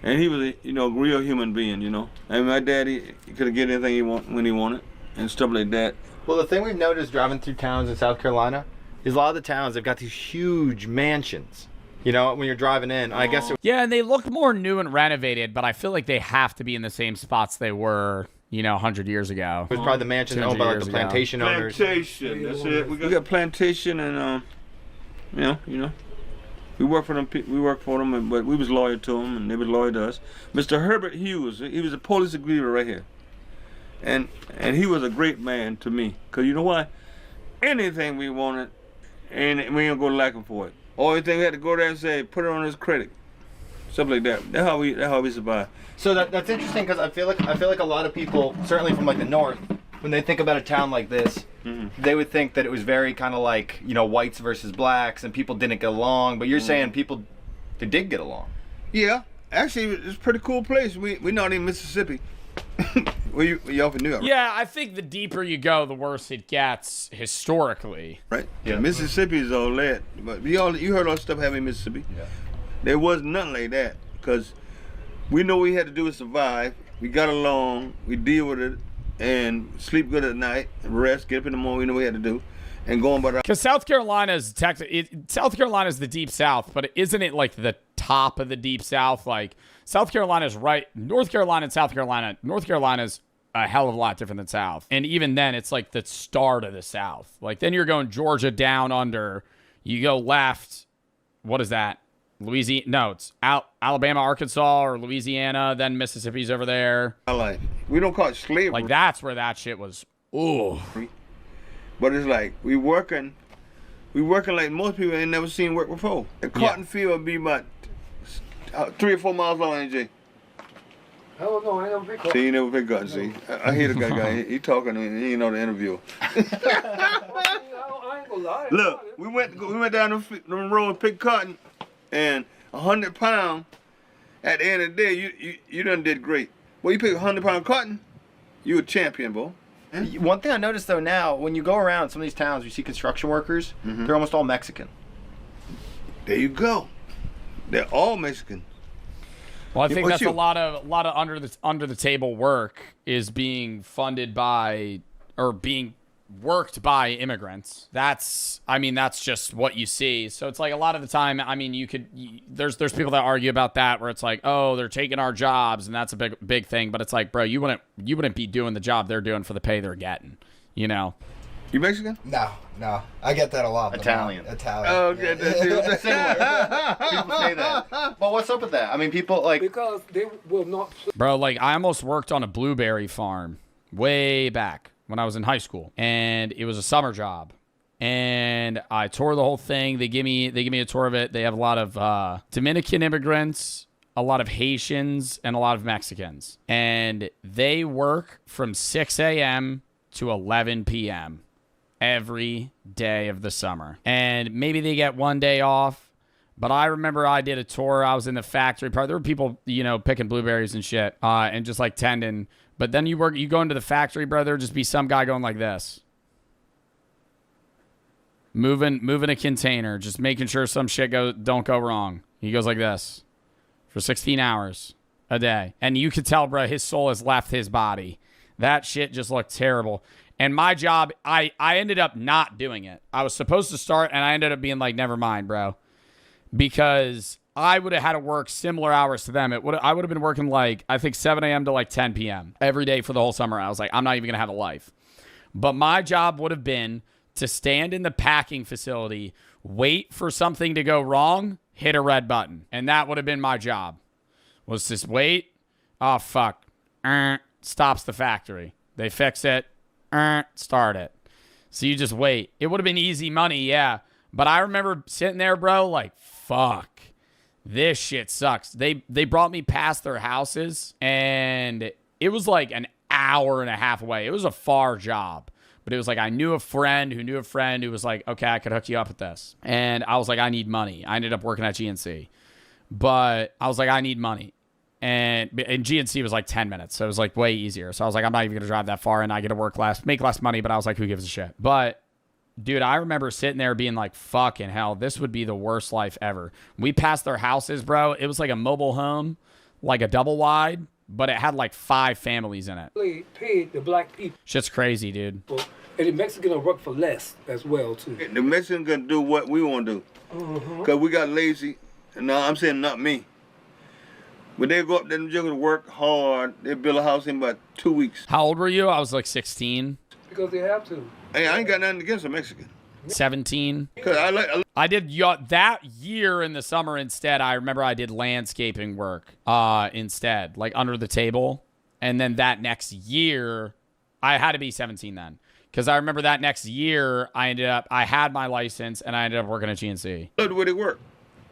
And he was a, real human being, And my daddy, he could have get anything he want when he wanted and stuff like that. Well, the thing we've noticed driving through towns in South Carolina is a lot of the towns, they've got these huge mansions. When you're driving in, I guess. Yeah, and they look more new and renovated, but I feel like they have to be in the same spots they were, 100 years ago. It was probably the mansions owned by like the plantation owners. Plantation, that's it. We got plantation and, we work for them. We worked for them, but we was loyal to them, and they was loyal to us. Mr. Herbert Hughes, he was a police executive right here, and he was a great man to me. Cause you know why? Anything we wanted, and we ain't gonna like him for it. Only thing we had to go there and say, put it on his credit, stuff like that. That's how we survive. So that's interesting because I feel like a lot of people, certainly from like the north, when they think about a town like this, they would think that it was very kind of like, whites versus blacks and people didn't get along. But you're saying they did get along. Yeah, actually, it's a pretty cool place. We're not in Mississippi. You often knew that, right? Yeah, I think the deeper you go, the worse it gets historically. Right. Yeah. Mississippi is all that, but you heard all the stuff happening in Mississippi. Yeah. There was nothing like that because we know what we had to do to survive. We got along. We deal with it. And sleep good at night, rest, get up in the morning, we know what we had to do, and go on by the... Because South Carolina is the deep south, but isn't it like the top of the deep south? Like South Carolina's right, North Carolina and South Carolina. North Carolina's a hell of a lot different than South. And even then, it's like the start of the South. Like then you're going Georgia down under, you go left, what is that? Louisiana, no, it's Alabama, Arkansas, or Louisiana, then Mississippi's over there. We don't call it slavery. Like, that's where that shit was, ooh. But it's like, we working like most people ain't never seen work before. The cotton field would be about 3 or 4 miles long, AJ. Hell no, I never pick cotton. See, you never pick cotton, see. I hear the guy, he talking, and he ain't know the interview. I ain't gonna lie. Look, we went down the road and picked cotton. And 100 pounds, at the end of the day, you done did great. Well, you pick 100-pound cotton, you a champion, boy. One thing I noticed though now, when you go around some of these towns, you see construction workers. They're almost all Mexican. There you go. They're all Mexican. Well, I think that's a lot of under the table work is being funded by or being worked by immigrants. That's just what you see. So it's like a lot of the time, there's people that argue about that where it's like, oh, they're taking our jobs and that's a big thing. But it's like, bro, you wouldn't be doing the job they're doing for the pay they're getting, You Mexican? No. I get that a lot. Italian. Oh, okay. Similar. People say that. But what's up with that? People like... Because they will not... Bro, like I almost worked on a blueberry farm way back when I was in high school, and it was a summer job, and and I toured the whole thing. They give me a tour of it. They have a lot of Dominican immigrants, a lot of Haitians, and a lot of Mexicans. And they work from 6 a.m. to 11 p.m. every day of the summer. And maybe they get one day off. But I remember I did a tour. I was in the factory part. There were people, you know, picking blueberries and shit, and just like tending. But then you go into the factory, bro. There'd just be some guy going like this, moving a container, just making sure some shit don't go wrong. He goes like this for 16 hours a day, and you could tell, bro, his soul has left his body. That shit just looked terrible. And my job, I ended up not doing it. I was supposed to start, and I ended up being like, never mind, bro. Because I would have had to work similar hours to them. I would have been working like, I think 7 a.m. to like 10 p.m. every day for the whole summer. I was like, I'm not even going to have a life. But my job would have been to stand in the packing facility, wait for something to go wrong, hit a red button. And that would have been my job. Was just wait. Oh, fuck. Stops the factory. They fix it. Start it. So you just wait. It would have been easy money, yeah. But I remember sitting there, bro, like, fuck, this shit sucks. They brought me past their houses, and it was like an hour and a half away. It was a far job, but it was like I knew a friend who knew a friend who was like, okay, I could hook you up with this. And I was like, I need money. I ended up working at GNC, but I was like, I need money. And GNC was like 10 minutes, so it was like way easier. So I was like, I'm not even going to drive that far, and I get to work less, make less money, but I was like, who gives a shit? But dude, I remember sitting there being like, fucking hell, this would be the worst life ever. We passed their houses, bro. It was like a mobile home, like a double wide, but it had like 5 families in it. They paid the black people. Shit's crazy, dude. And the Mexicans work for less as well, too. The Mexicans gonna do what we want to do. Because we got lazy. No, I'm saying not me. But they go up there and just work hard. They build a house in about 2 weeks. How old were you? I was like 16. Because they have to. Hey, I ain't got nothing against a Mexican. 17. Cause I did that year in the summer instead. I remember I did landscaping work instead, like under the table. And then that next year, I had to be 17 then. Because I remember that next year, I had my license and I ended up working at GNC. Look the way they work.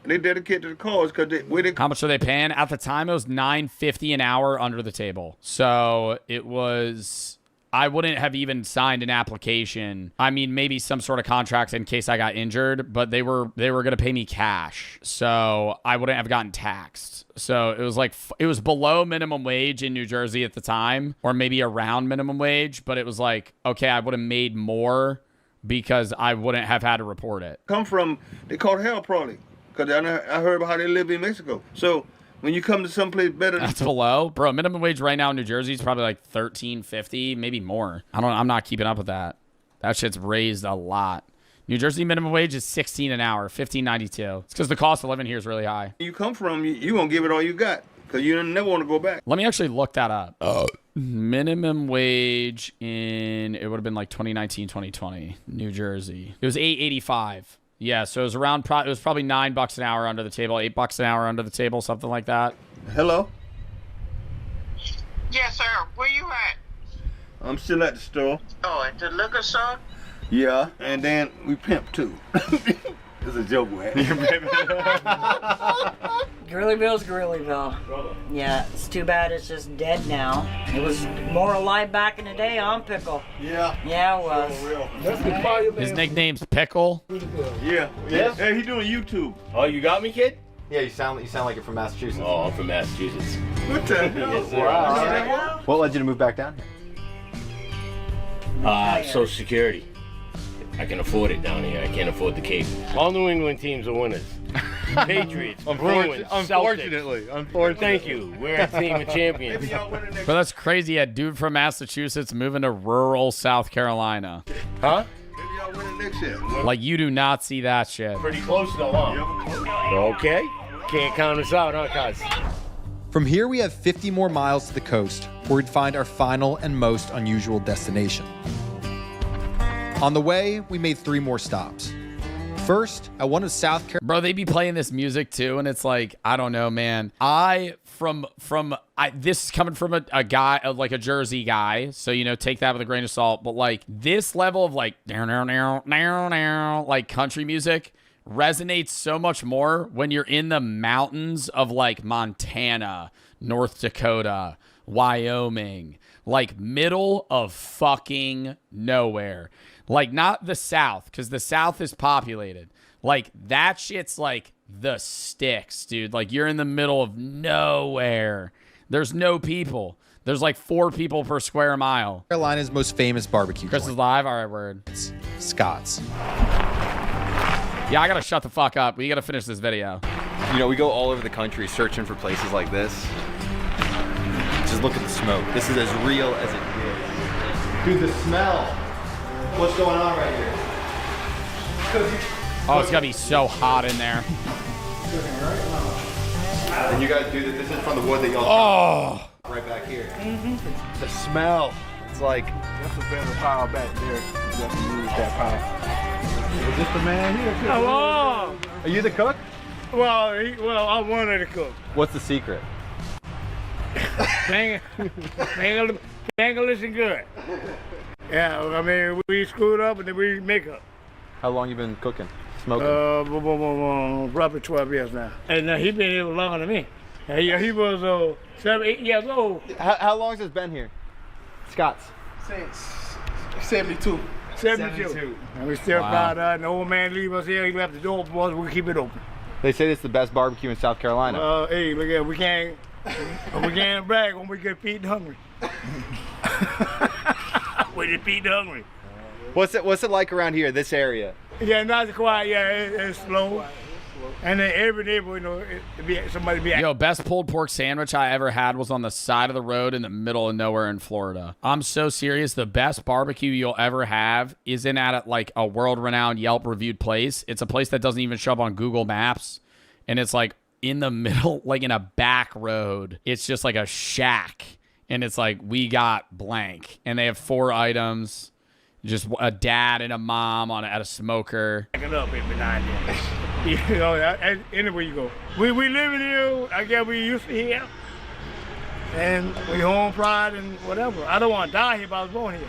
They dedicate to the cause because How much are they paying? At the time, it was $9.50 an hour under the table. So it was... I wouldn't have even signed an application. I mean, maybe some sort of contract in case I got injured, but they were going to pay me cash. So I wouldn't have gotten taxed. So it was like, it was below minimum wage in New Jersey at the time, or maybe around minimum wage. But it was like, okay, I would have made more because I wouldn't have had to report it. Come from, they call it hell probably. Because I heard about how they live in Mexico. So when you come to someplace better, that's below, bro. Minimum wage right now in New Jersey is probably like $13.50, maybe more. I'm not keeping up with that. That shit's raised a lot. New Jersey minimum wage is $16 an hour, $15.92. It's because the cost of living here is really high. You come from, you gonna give it all you got because you never want to go back. Let me actually look that up. Minimum wage it would have been like 2019, 2020, New Jersey. It was $8.85. Yeah, so it was around. It was probably $9 an hour under the table, $8 an hour under the table, something like that. Hello. Yes, sir. Where you at? I'm still at the store. Oh, at the liquor store? Yeah, and then we pimp too. It's a joke, man. Grillyville's Grillyville. Yeah, it's too bad it's just dead now. It was more alive back in the day on Pickle. Yeah. Yeah, it was. His nickname's Pickle. Yeah. Hey, he doing YouTube. Oh, you got me, kid? Yeah, you sound like you're from Massachusetts. Oh, I'm from Massachusetts. What the hell? Yes, sir. Wow. What led you to move back down here? Social Security. I can afford it down here. I can't afford the Cape. All New England teams are winners. Patriots, Bruins, Unfortunately. Thank you. We're a team of champions. But that's crazy. A dude from Massachusetts moving to rural South Carolina. Huh? Maybe y'all win it next year. Like, you do not see that shit. Pretty close though, huh? Okay. Can't count us out, huh, cuz? From here, we have 50 more miles to the coast, where we'd find our final and most unusual destination. On the way, we made 3 more stops. First, at one of South Carolina's... Bro, they be playing this music too, and it's like, I don't know, man. This is coming from a guy, like a Jersey guy, so, you know, take that with a grain of salt, but, like, this level of, like, like, country music resonates so much more when you're in the mountains of, like, Montana, North Dakota, Wyoming, like, middle of fucking nowhere. Like, not the South, because the South is populated. Like, that shit's like the sticks, dude. Like, you're in the middle of nowhere. There's no people. There's like 4 people per square mile. Carolina's most famous barbecue Chris joint. is live? All right, word. It's Scott's. Yeah, I gotta shut the fuck up. We gotta finish this video. You know, we go all over the country searching for places like this. Just look at the smoke. This is as real as it gets. Dude, the smell. What's going on right here? Oh, it's gonna be so hot in there. And you guys do this. This is from the wood that y'all. Oh. Right back here. The smell. It's like. That's a better power back there. You definitely use that power. Is this the man here? Hello. Are you the cook? Well, I'm one of the cooks. What's the secret? Tangle and good. Yeah, I mean, we screwed up and then we make up. How long you been cooking? Smoking? Probably 12 years now. And he been here longer than me. He was 7, 8 years old. How long has this been here? Scott's? Since 72. 72. And we still got an old man leave us here. He left the door for us. We keep it open. They say this is the best barbecue in South Carolina. Hey, look at we can't brag when we get feeding hungry. We just feeding hungry. What's it like around here, this area? Yeah, not quiet. Yeah, it's slow. And then every neighbor, you know, somebody be. Yo, best pulled pork sandwich I ever had was on the side of the road in the middle of nowhere in Florida. I'm so serious. The best barbecue you'll ever have isn't at like a world-renowned Yelp-reviewed place. It's a place that doesn't even show up on Google Maps. And it's like in the middle, like in a back road. It's just like a shack. And it's like, we got blank. And they have 4 items. Just a dad and a mom at a smoker. Backing up every now and then. You know, anywhere you go. We live in here, I guess we used to here. And we home pride and whatever. I don't want to die here, but I was born here.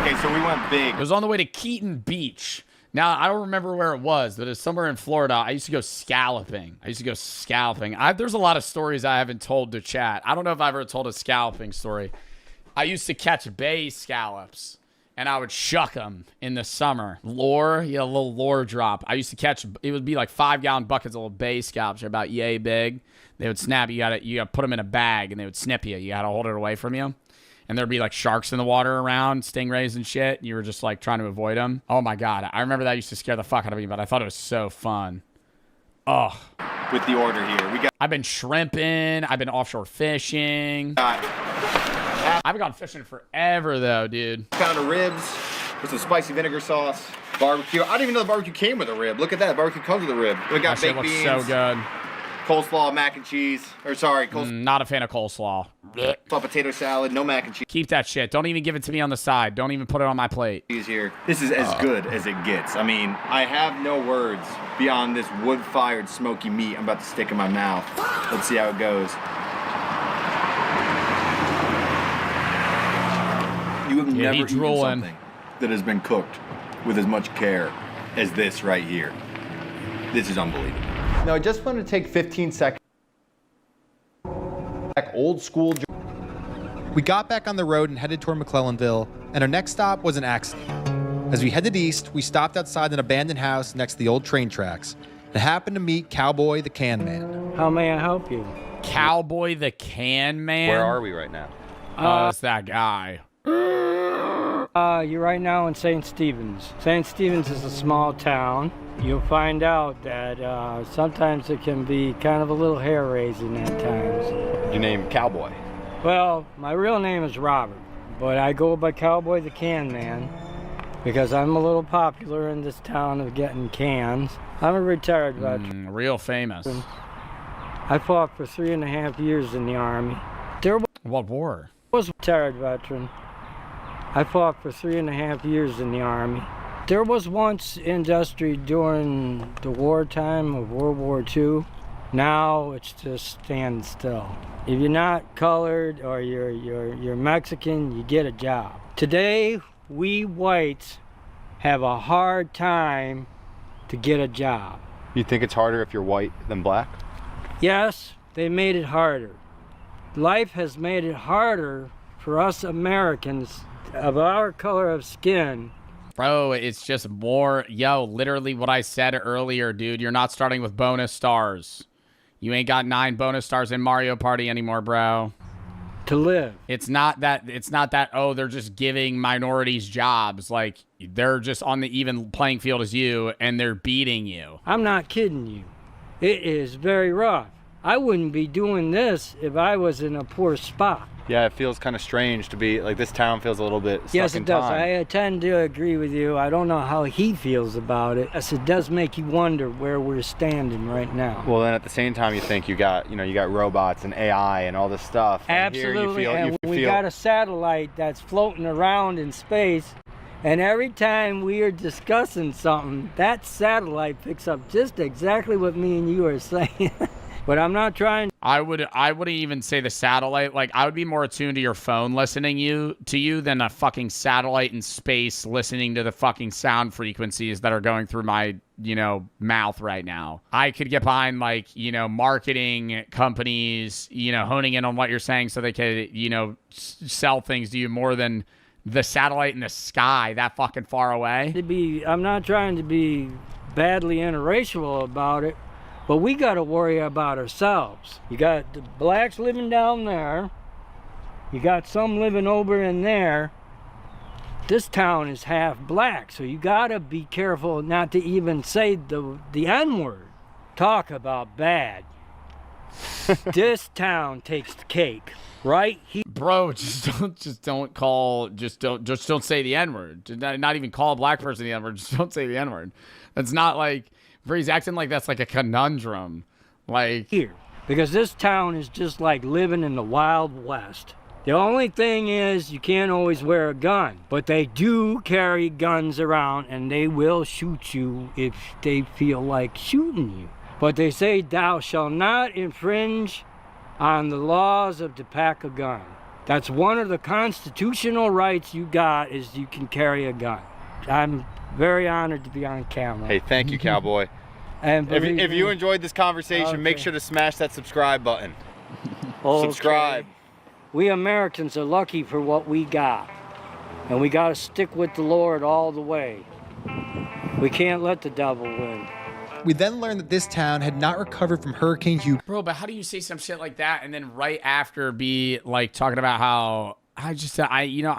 Okay, so we went big. It was on the way to Keaton Beach. Now, I don't remember where it was, but it's somewhere in Florida. I used to go scalloping. There's a lot of stories I haven't told to chat. I don't know if I've ever told a scalloping story. I used to catch bay scallops, and I would shuck them in the summer. Lure, a little lure drop. I used to catch, it would be like 5-gallon buckets of little bay scallops. They're about yay big. They would snap you. You gotta put them in a bag, and they would snip you. You gotta hold it away from you. And there'd be like sharks in the water around, stingrays and shit. And you were just like trying to avoid them. Oh my God. I remember that used to scare the fuck out of me, but I thought it was so fun. Oh. With the order here, I've been shrimping. I've been offshore fishing. I've gone fishing forever though, dude. Pound of ribs with some spicy vinegar sauce, barbecue. I didn't even know the barbecue came with a rib. Look at that, barbecue comes with a rib. We got baked beans. So good. Coleslaw, mac and cheese. Or sorry, not a fan of coleslaw. Potato salad, no mac and cheese. Keep that shit. Don't even give it to me on the side. Don't even put it on my plate. Here. This is as good as it gets. I mean, I have no words beyond this wood-fired smoky meat I'm about to stick in my mouth. Let's see how it goes. You have never eaten something that has been cooked with as much care as this right here. This is unbelievable. No, I just wanted to take 15 seconds. Old school. We got back on the road and headed toward McClellanville, and our next stop was an accident. As we headed east, we stopped outside an abandoned house next to the old train tracks and happened to meet Cowboy the Can Man. How may I help you? Cowboy the Can Man? Where are we right now? It's that guy. You're right now in St. Stephen's. St. Stephen's is a small town. You'll find out that sometimes it can be kind of a little hair-raising at times. Your name, Cowboy? Well, my real name is Robert, but I go by Cowboy the Can Man because I'm a little popular in this town of getting cans. I'm a retired veteran. Real famous. I fought for 3.5 years in the Army. What war? I was a retired veteran. I fought for 3.5 years in the Army. There was once industry during the wartime of World War II. Now it's just standing still. If you're not colored or you're Mexican, you get a job. Today, we whites have a hard time to get a job. You think it's harder if you're white than black? Yes, they made it harder. Life has made it harder for us Americans of our color of skin. Bro, it's just more, literally what I said earlier, dude. You're not starting with bonus stars. You ain't got 9 bonus stars in Mario Party anymore, bro. To live. It's not that, oh, they're just giving minorities jobs. Like, they're just on the even playing field as you, and they're beating you. I'm not kidding you. It is very rough. I wouldn't be doing this if I was in a poor spot. Yeah, it feels kind of strange to be, like, this town feels a little bit stuck Yes, in it does. time. I tend to agree with you. I don't know how he feels about it. Yes, it does make you wonder where we're standing right now. Well, then at the same time, you think you got robots and AI and all this stuff. And Absolutely, here and we got a satellite that's floating around in space, and every time we are discussing something, that satellite picks up just exactly what me and you are saying. But I'm not trying. I wouldn't even say the satellite. Like, I would be more attuned to your phone listening to you than a fucking satellite in space listening to the fucking sound frequencies that are going through my, mouth right now. I could get behind, like, marketing companies, honing in on what you're saying so they could, sell things to you more than the satellite in the sky that fucking far away. I'm not trying to be badly interracial about it. But we got to worry about ourselves. You got the blacks living down there. You got some living over in there. This town is half black, so you got to be careful not to even say the N-word. Talk about bad. This town takes the cake, right? Bro, just don't say the N-word. Not even call a black person the N-word. Just don't say the N-word. That's not like. He's acting like that's like a conundrum. Like here. Because this town is just like living in the Wild West. The only thing is you can't always wear a gun. But they do carry guns around and they will shoot you if they feel like shooting you. But they say thou shalt not infringe on the laws of to pack a gun. That's one of the constitutional rights you got is you can carry a gun. I'm very honored to be on camera. Hey, thank you, cowboy. And if you enjoyed this conversation, make sure to smash that subscribe button. Okay. Subscribe. We Americans are lucky for what we got. And we got to stick with the Lord all the way. We can't let the devil win. We then learned that this town had not recovered from Hurricane Hugo. Bro, but how do you say some shit like that and then right after be like talking about how I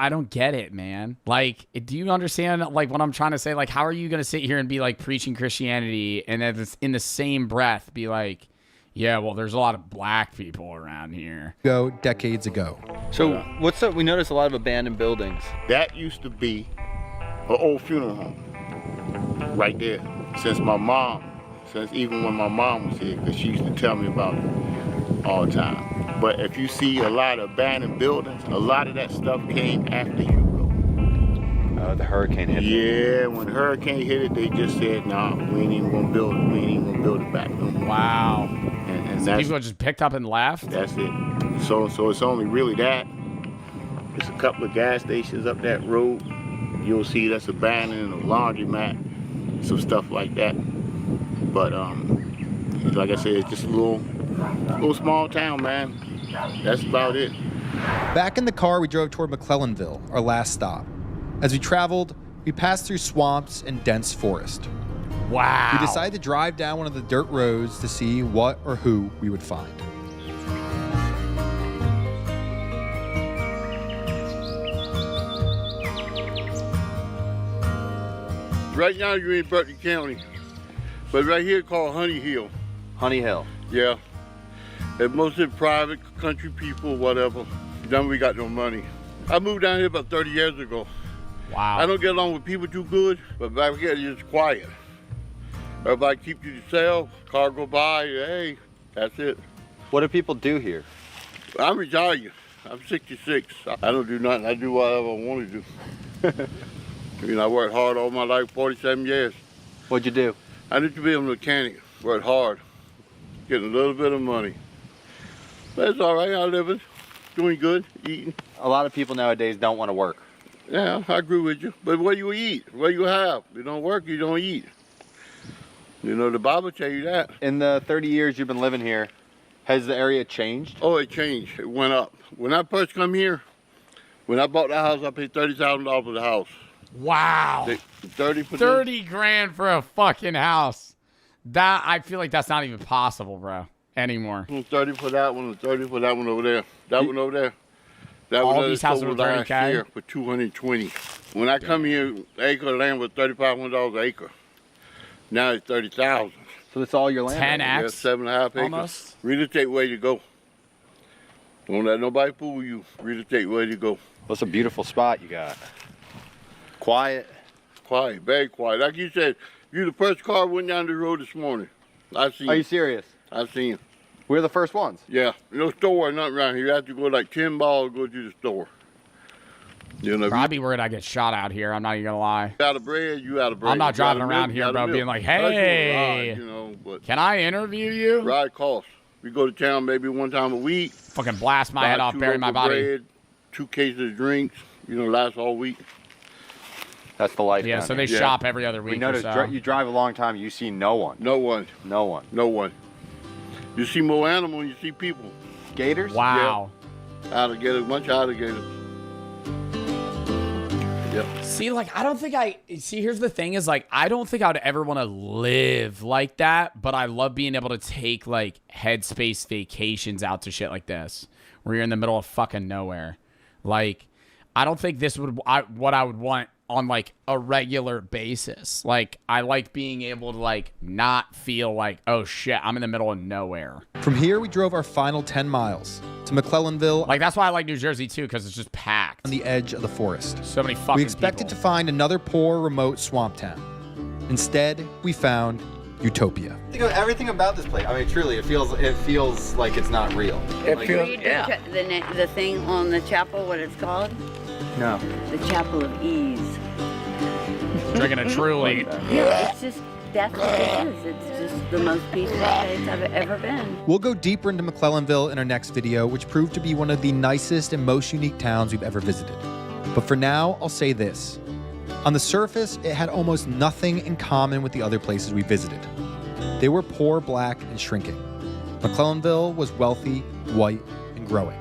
don't get it, man. Like, do you understand, like, what I'm trying to say? Like, how are you going to sit here and be, like, preaching Christianity and then in the same breath be like, yeah, well, there's a lot of black people around here. Decades ago. So, what's up? We noticed a lot of abandoned buildings. That used to be an old funeral home right there. Since even when my mom was here, because she used to tell me about it all the time. But if you see a lot of abandoned buildings, a lot of that stuff came after Hugo. The hurricane hit it. Yeah, when the hurricane hit it, they just said, nah, we ain't even gonna build it. We ain't even gonna build it back no more. Wow. And so people just picked up and left? That's it. So it's only really that. There's a couple of gas stations up that road. You'll see that's abandoned, a laundromat, some stuff like that. But like I said, it's just a little small town, man. That's about it. Back in the car, we drove toward McClellanville, our last stop. As we traveled, we passed through swamps and dense forest. Wow. We decided to drive down one of the dirt roads to see what or who we would find. Right now you're in Berkeley County, but right here called Honey Hill. Honey Hill? Yeah. And mostly private country people, whatever. Then we got no money. I moved down here about 30 years ago. Wow. I don't get along with people too good, but back here it's quiet. Everybody keep to yourself, car go by, hey, that's it. What do people do here? I'm retired. I'm 66. I don't do nothing. I do whatever I want to do. You know, I worked hard all my life, 47 years. What'd you do? I used to be a mechanic. Worked hard, getting a little bit of money. But it's all right. I living, doing good, eating. A lot of people nowadays don't want to work. Yeah, I agree with you. But what you eat, what you have. You don't work, you don't eat. You know, the Bible tell you that. In the 30 years you've been living here, has the area changed? Oh, it changed. It went up. When I first come here, when I bought that house, I paid $30,000 for the house. Wow. 30 grand for a fucking house. That, I feel like that's not even possible, bro, anymore. 30 for that one, and 30 for that one over there. That one over there. That All one these houses were last 30K? year for 220. When I come here, acre of land was $3,500 an acre. Now it's 30,000. So that's all your land? 10x? Yeah, 7.5 acres. Almost. Real estate way to go. Don't let nobody fool you. Real estate way to go. What's a beautiful spot you got? Quiet. Quiet, very quiet. Like you said, you're the first car went down the road this morning. I've seen. Are you serious? I've seen. We're the first ones. Yeah, no store, nothing around here. You have to go like 10 miles to go to the store. You know, I'd be worried I get shot out here. I'm not even gonna lie. You out of bread, you out of bread. I'm not You driving out of around milk, here, you out of bro, being milk. like, That's what hey, ride, you know, but can I interview you? ride costs. We go to town maybe one time a week. Fucking blast my head buy off, 2 bury my loaves of body. bread, 2 cases of drinks. You know, last all week. That's the life. Yeah, down so here. they shop every other week We noticed or so. you drive a long time, you see no one. No one. No one. No one. You see more animals than you see people. Gators? Wow. Yeah. Alligators, bunch of alligators. Yep. See, like, I don't think here's the thing is, like, I don't think I would ever want to live like that, but I love being able to take, like, headspace vacations out to shit like this, where you're in the middle of fucking nowhere. Like, I don't think this would, what I would want on, like, a regular basis. Like, I like being able to, like, not feel like, oh, shit, I'm in the middle of nowhere. From here, we drove our final 10 miles to McClellanville. Like, that's why I like New Jersey, too, because it's just packed. On the edge of the forest. So many fucking We expected to find another poor, remote swamp town. Instead, we found Utopia. Think of everything about this place. I mean, truly, it feels like it's not real. Read the thing on the chapel, what it's called? No. The Chapel of Ease. Drinking a Truly. It's just, that's what it is. It's just the most peaceful place I've ever been. We'll go deeper into McClellanville in our next video, which proved to be one of the nicest and most unique towns we've ever visited. But for now, I'll say this. On the surface, it had almost nothing in common with the other places we visited. They were poor, black, and shrinking. McClellanville was wealthy, white, and growing.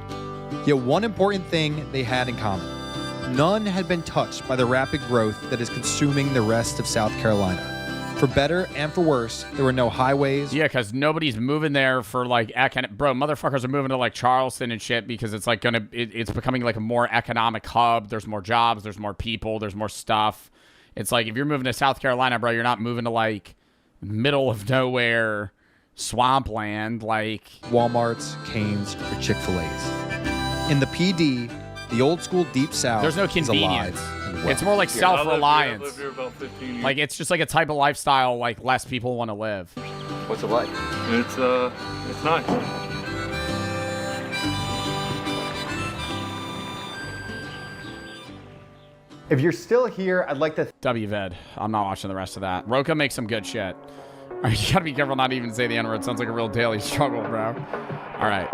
Yet one important thing they had in common. None had been touched by the rapid growth that is consuming the rest of South Carolina. For better and for worse, there were no highways. Yeah, because nobody's moving there for, like, bro, motherfuckers are moving to, like, Charleston and shit because it's, like, it's becoming, like, a more economic hub. There's more jobs. There's more people. There's more stuff. It's like, if you're moving to South Carolina, bro, you're not moving to, like, middle of nowhere swampland, like Walmarts, Cane's, or Chick-fil-A's. In the PD, the old school Deep South there's no is alive convenience. and well. It's more like self-reliance. I lived here about 15 years. Like, it's just like a type of lifestyle, like, less people want to live. What's it like? It's nice. If you're still here, I'd like to... WVED. I'm not watching the rest of that. Roka makes some good shit. All right, you gotta be careful not to even say the N-word. Sounds like a real daily struggle, bro. All right.